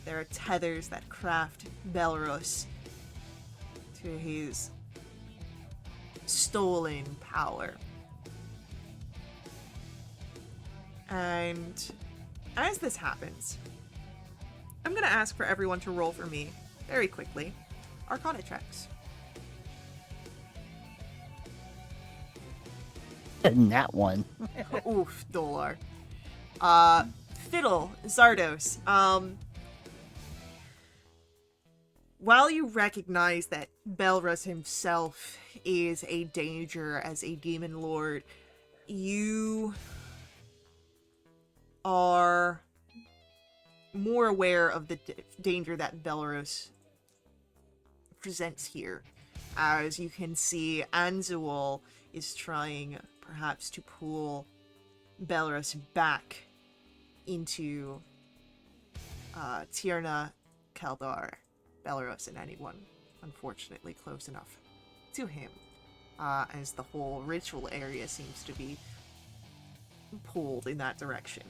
There are tethers that craft Belarus to his stolen power. And as this happens, I'm going to ask for everyone to roll for me, very quickly, Arcana checks. That one. Oof, Dolar. Fiddle, Zardos, while you recognize that Belrus himself is a danger as a demon lord, you are more aware of the danger that Belarus presents here. As you can see, Anzual is trying perhaps to pull Belarus back into Tierna, Kaldar, Belarus, and anyone unfortunately close enough to him, as the whole ritual area seems to be pulled in that direction.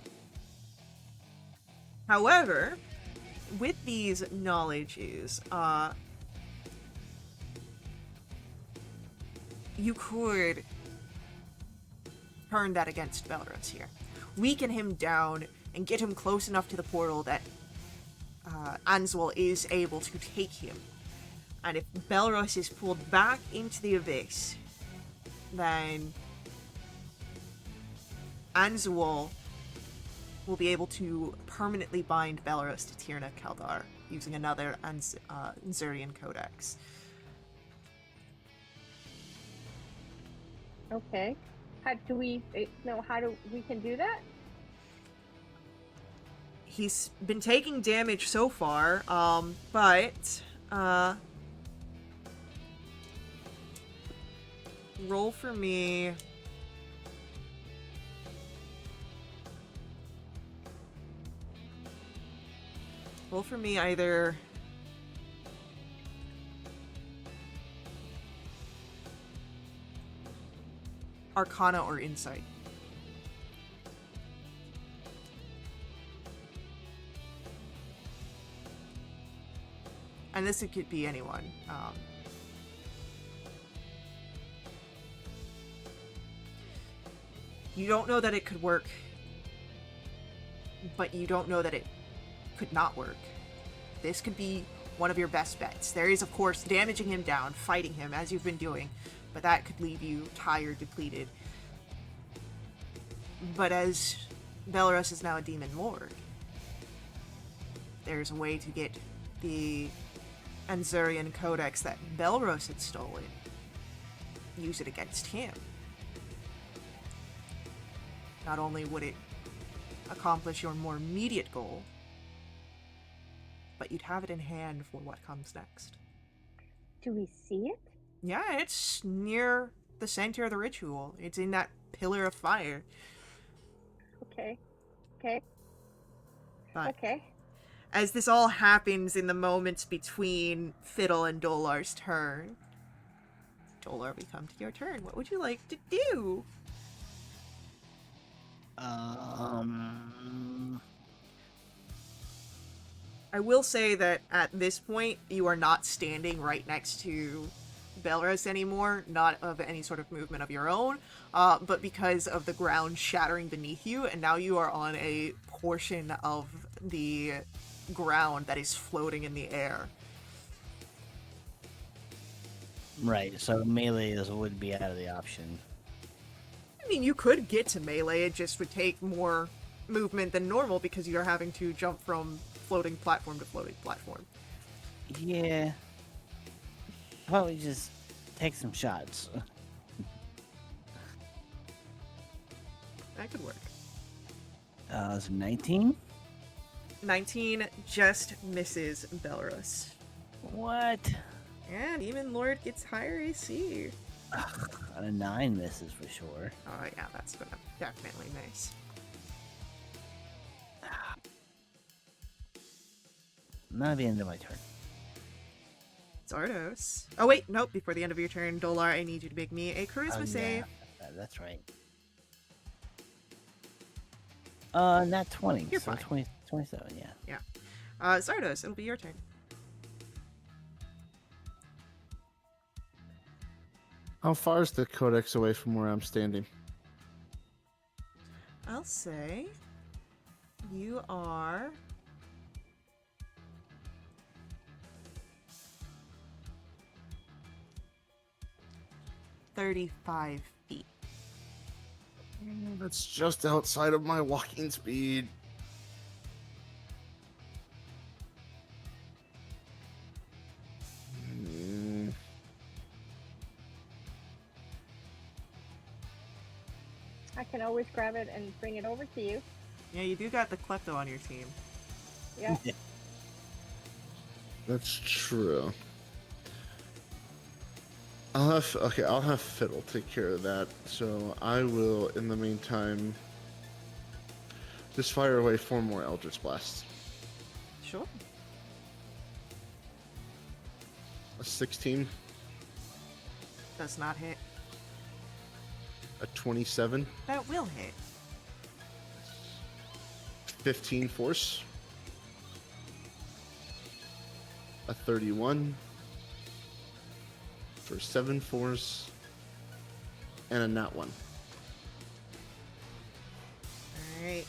However, with these knowledges, you could turn that against Belarus here. Weaken him down and get him close enough to the portal that Anzual is able to take him. And if Belarus is pulled back into the abyss, then Anzual will be able to permanently bind Belarus to Tierna Kaldar using another Anzurian Codex. Okay. How do we know how we can do that? He's been taking damage so far, but roll for me. Roll for me either Arcana or Insight. And this could be anyone. You don't know that it could work, but you don't know that it could not work. This could be one of your best bets. There is, of course, damaging him down, fighting him as you've been doing, but that could leave you tired, depleted. But as Belarus is now a demon lord, there's a way to get the Anzurian Codex that Belros had stolen, use it against him. Not only would it accomplish your more immediate goal, but you'd have it in hand for what comes next. Do we see it? Yeah, it's near the center of the ritual. It's in that pillar of fire. Okay. But Okay. as this all happens in the moments between Fiddle and Dolar's turn, Dolar, we come to your turn. What would you like to do? I will say that at this point, you are not standing right next to Belrus anymore, not of any sort of movement of your own, but because of the ground shattering beneath you, and now you are on a portion of the ground that is floating in the air. Right, so would be out of the option. I mean, you could get to melee, it just would take more movement than normal because you're having to jump from floating platform to floating platform. Yeah. Probably just take some shots. That could work. It's 19? 19 just misses Belrus. What? And Demon Lord gets higher AC. A 9 misses for sure. Oh yeah, that's gonna definitely miss. Not the end of my turn. Zardos. Oh wait, nope, before the end of your turn, Dolar, I need you to make me a charisma save. That's right. Not 20. You're so fine. 20, 27, yeah. Zardos, it'll be your turn. How far is the codex away from where I'm standing? I'll say you are 35 feet. That's just outside of my walking speed. I can always grab it and bring it over to you. Yeah, you do got the Klepto on your team. Yeah. That's true. I'll have Fiddle take care of that. So I will, in the meantime, just fire away 4 more Eldritch Blasts. Sure. A 16, Does not hit. a 27, That will hit. 15 force, a 31 for 7 force, and a nat 1. Alright.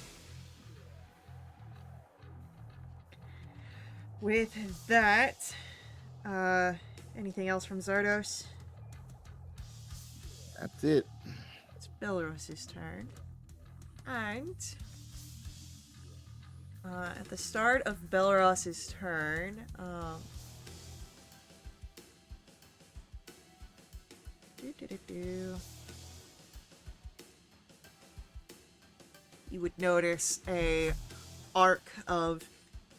With that, anything else from Zardos? That's it. It's Belros's turn. And at the start of Belros's turn, you would notice a arc of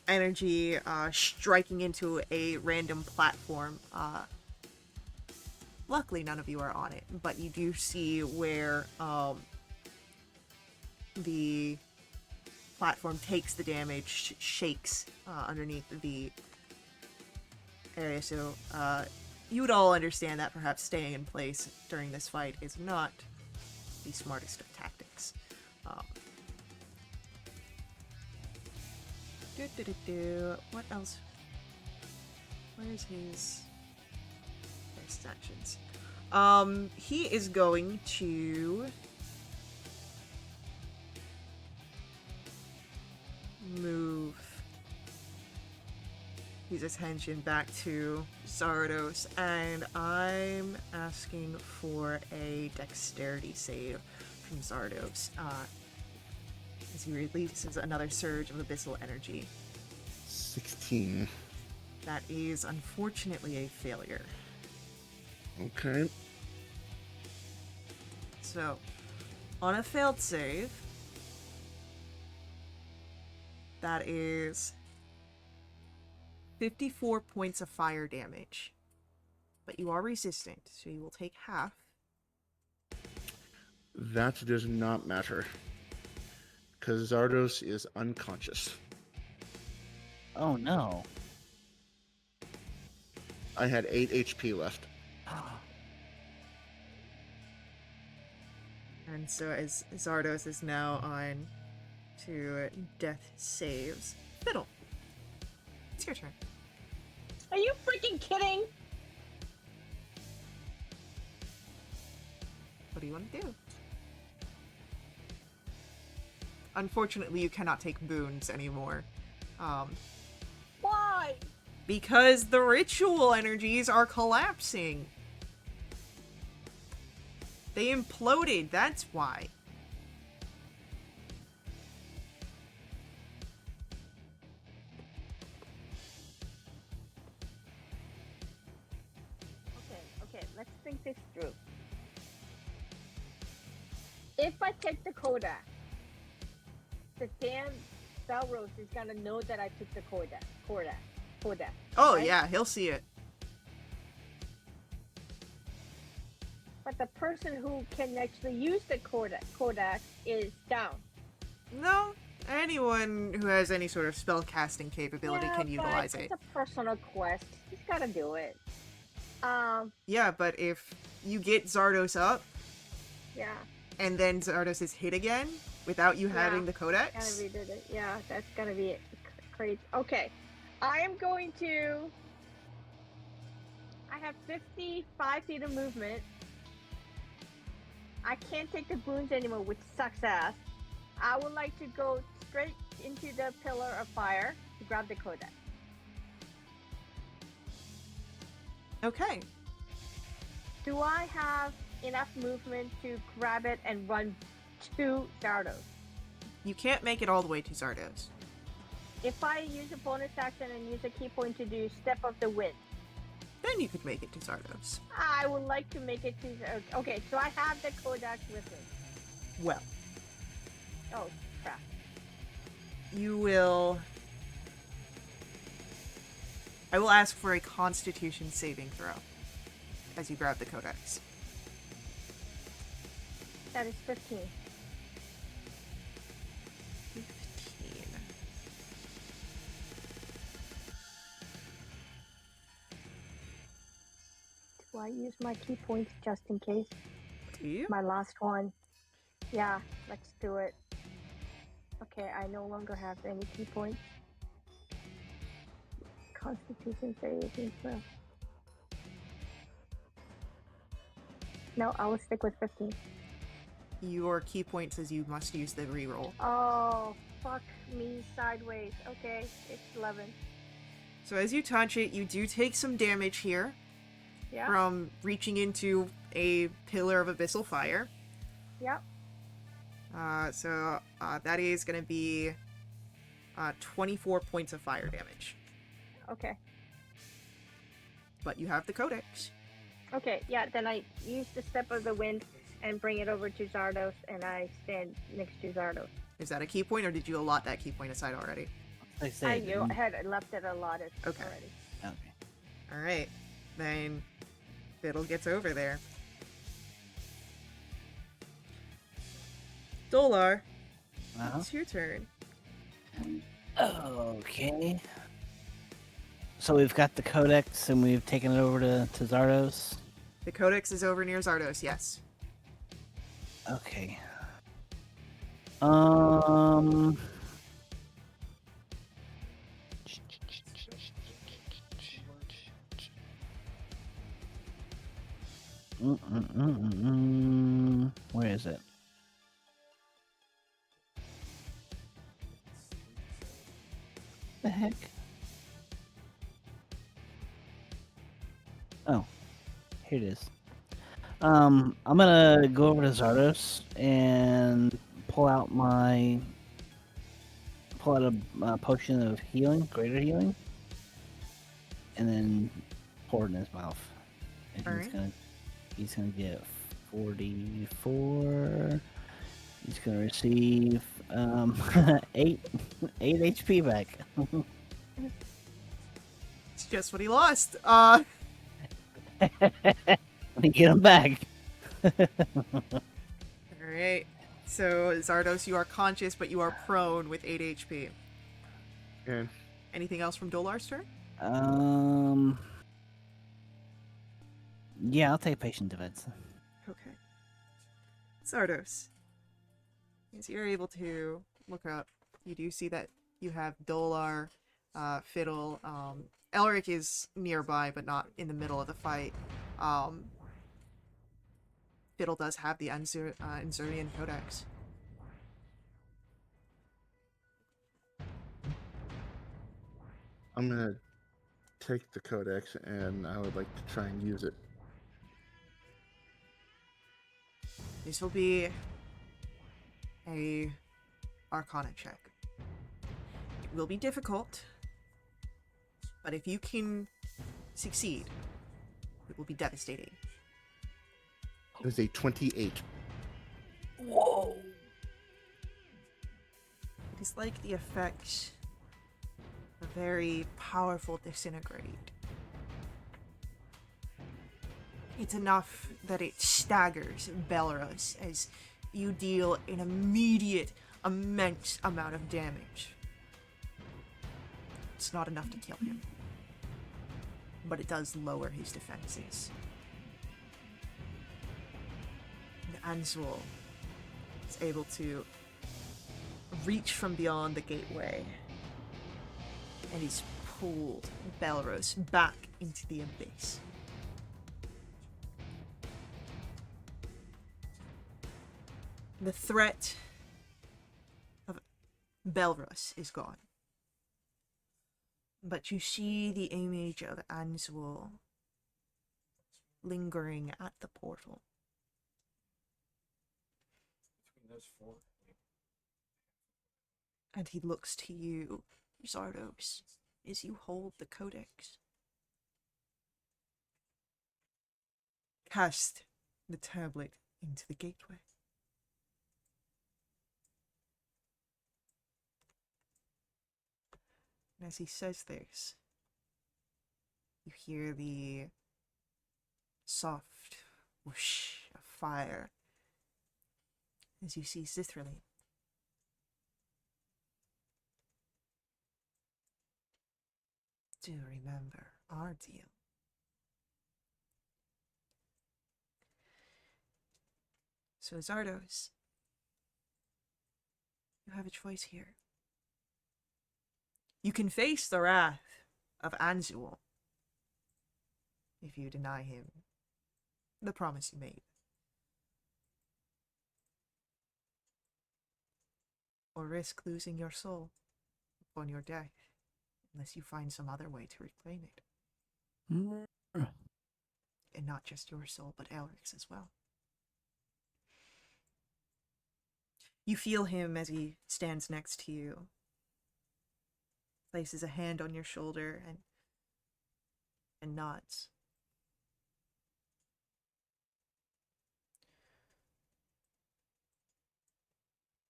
energy striking into a random platform. Luckily, none of you are on it, but you do see where the platform takes the damage, shakes underneath the area. So you would all understand that perhaps staying in place during this fight is not the smartest of tactics. What else? Where's his best actions? He is going to move his attention back to Zardos, and I'm asking for a dexterity save from Zardos as he releases another surge of abyssal energy. 16. That is unfortunately a failure. Okay. So, on a failed save, that is 54 points of fire damage. But you are resistant, so you will take half. That does not matter. Because Zardos is unconscious. Oh no. I had 8 HP left. And so as Zardos is now on to death saves, Fiddle. It's your turn. Are you freaking kidding? What do you want to do? Unfortunately, you cannot take boons anymore. Why? Because the ritual energies are collapsing. They imploded, that's why. Okay, let's think this through. If I take the Kodak, the damn Belrose is gonna know that I took the Kodak. Oh right? yeah, he'll see it. But the person who can actually use the Kodak is down. No, anyone who has any sort of spell casting capability Yeah, can utilize but it. it's a personal quest. He's gotta do it. Yeah, but if you get Zardos up, Yeah. and then Zardos is hit again, without you having the Gotta codex, redid it. Yeah, that's gonna be crazy. Okay, I am going to. I have 55 feet of movement. I can't take the boons anymore, which sucks ass. I would like to go straight into the pillar of fire to grab the Kodak. okay. Do I have enough movement to grab it and run to Zardos? You can't make it all the way to Zardos. If I use a bonus action and use a key point to do Step of the Wind, Then you could make it to Zardos. I would like to make it to. Okay, so I have the Kodak with me. Well, Oh, crap. you will... I will ask for a Constitution saving throw as you grab the codex. That is 15. 15. Do I use my key points just in case? Do you? My last one. Yeah, let's do it. Okay, I no longer have any key points. Constitution saving throw. No, I will stick with 15. Your key point says you must use the reroll. Oh, fuck me sideways. Okay, it's 11. So as you touch it, you do take some damage here Yeah, from reaching into a pillar of abyssal fire. yep. So that is going to be 24 points of fire damage. Okay. But you have the codex. Okay, yeah, then I use the Step of the Wind and bring it over to Zardos, and I stand next to Zardos. Is that a key point, or did you allot that key point aside already? Like I say, I had left it allotted Okay. already. okay. Alright. Then Fiddle gets over there. Dolar, it's your turn. Okay. So we've got the codex and we've taken it over to Zardos. The codex is over near Zardos, yes. Okay. Where is it? The heck? Oh, here it is. I'm gonna go over to Zardos and pull out a potion of healing, greater healing, and then pour it in his mouth. And Alright. he's gonna get 44. He's gonna receive 8 HP back. It's just what he lost. Let me get him back. Alright. So, Zardos, you are conscious, but you are prone with 8 HP. Okay. Anything else from Dolar's turn? Yeah, I'll take patient defense. Okay. Zardos. As you're able to look up, you do see that you have Dolar Fiddle. Elric is nearby, but not in the middle of the fight. Fiddle does have the Anzurian Codex. I'm gonna take the codex and I would like to try and use it. This will be a Arcana check. It will be difficult, but if you can succeed, it will be devastating. It is a 28. Whoa! It is like the effect of a very powerful disintegrate. It's enough that it staggers Belarus as you deal an immediate, immense amount of damage. It's not enough to kill him, but it does lower his defenses. And Anzul is able to reach from beyond the gateway, and he's pulled Belarus back into the abyss. The threat of Belarus is gone. But you see the image of Anzul lingering at the portal. Between those four. And he looks to you, Zardos, as you hold the codex. Cast the tablet into the gateway. And as he says this, you hear the soft whoosh of fire as you see Zithraline. Do remember our deal. So Zardos, you have a choice here. You can face the wrath of Anzul if you deny him the promise you made. Or risk losing your soul upon your death, unless you find some other way to reclaim it. And not just your soul, but Elric's as well. You feel him as he stands next to you, places a hand on your shoulder and nods.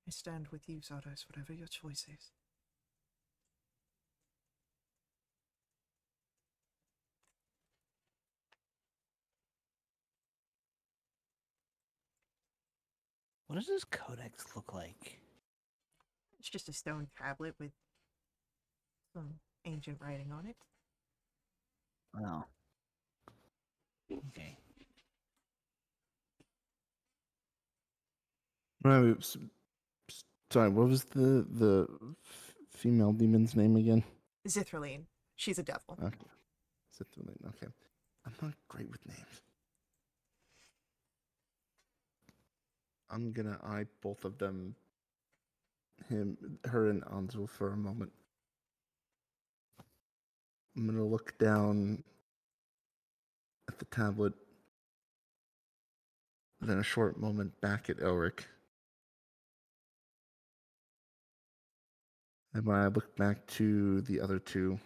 I stand with you, Zardos, whatever your choice is. What does this codex look like? It's just a stone tablet with some ancient writing on it. Oh. Okay. Right, sorry, what was the female demon's name again? Zithraline. She's a devil. Okay. Okay. I'm not great with names. I'm gonna eye both of them, her and Anzul for a moment. I'm gonna look down at the tablet, then a short moment back at Elric. And when I look back to the other two,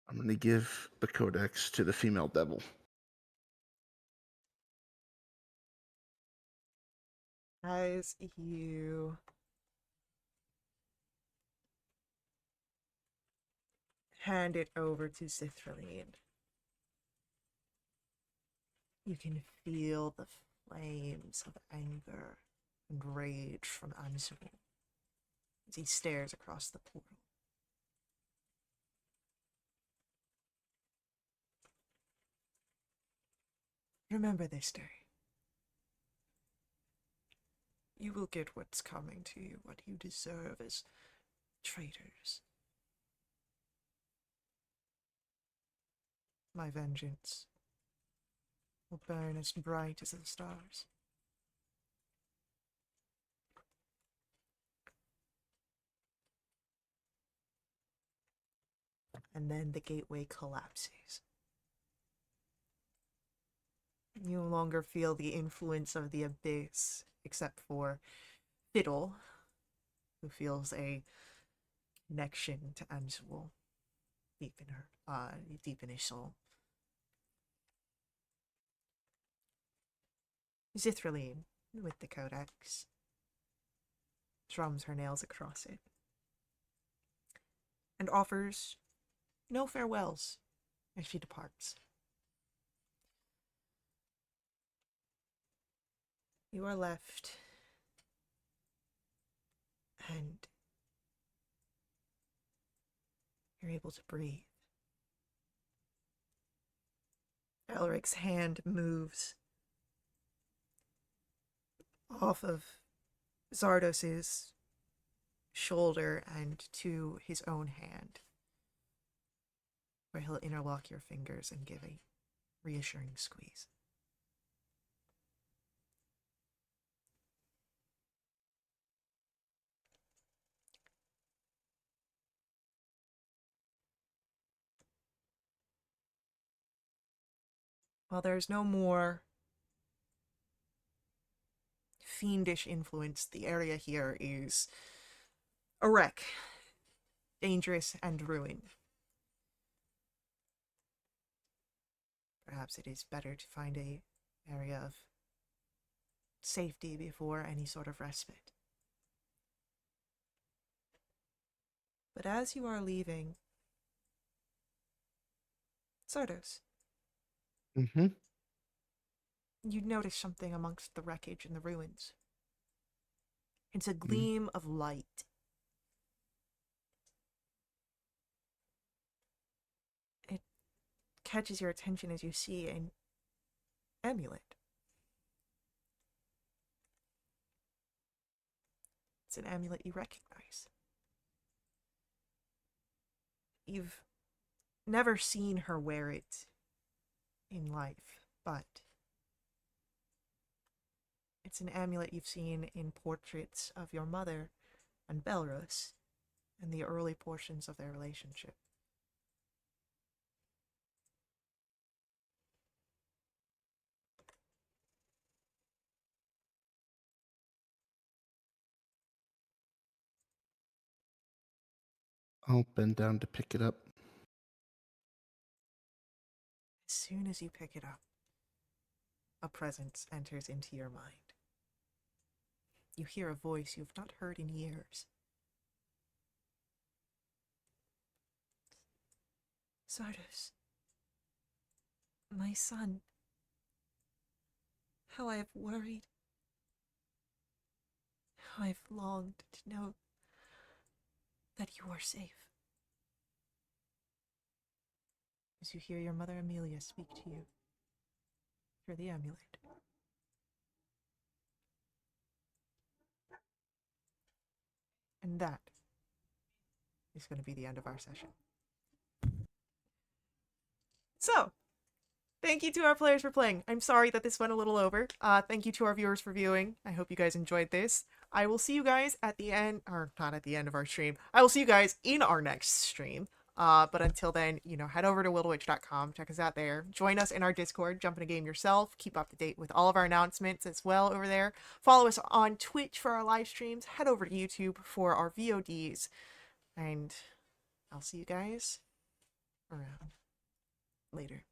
I'm gonna give the codex to the female devil. As you hand it over to Zithraline, you can feel the flames of anger and rage from Anzul as he stares across the portal. Remember this day. You will get what's coming to you, what you deserve as traitors. My vengeance will burn as bright as the stars. And then the gateway collapses. You no longer feel the influence of the abyss, except for Fiddle, who feels a connection to Anzuel deep in his soul. Zithraline, with the codex, drums her nails across it, and offers no farewells as she departs. You are left, and you're able to breathe. Elric's hand moves off of Zardos's shoulder and to his own hand, where he'll interlock your fingers and give a reassuring squeeze. While there's no more fiendish influence, the area here is a wreck, dangerous and ruined. Perhaps it is better to find a area of safety before any sort of respite. But as you are leaving, Zardos, Mm-hmm. you notice something amongst the wreckage and the ruins. It's a gleam of light. It catches your attention as you see an amulet. It's an amulet you recognize. You've never seen her wear it in life, but it's an amulet you've seen in portraits of your mother and Belrus in the early portions of their relationship. I'll bend down to pick it up. As soon as you pick it up, a presence enters into your mind. You hear a voice you've not heard in years. Zardos, my son, how I have worried, how I've longed to know that you are safe. As you hear your mother Amelia speak to you through the amulet. And that is going to be the end of our session. So, thank you to our players for playing. I'm sorry that this went a little over. Thank you to our viewers for viewing. I hope you guys enjoyed this. I will see you guys at the end, or not at the end of our stream. I will see you guys in our next stream. But until then, head over to willowitch.com, check us out there. Join us in our Discord, jump in a game yourself, keep up to date with all of our announcements as well over there. Follow us on Twitch for our live streams, head over to YouTube for our VODs, and I'll see you guys around later.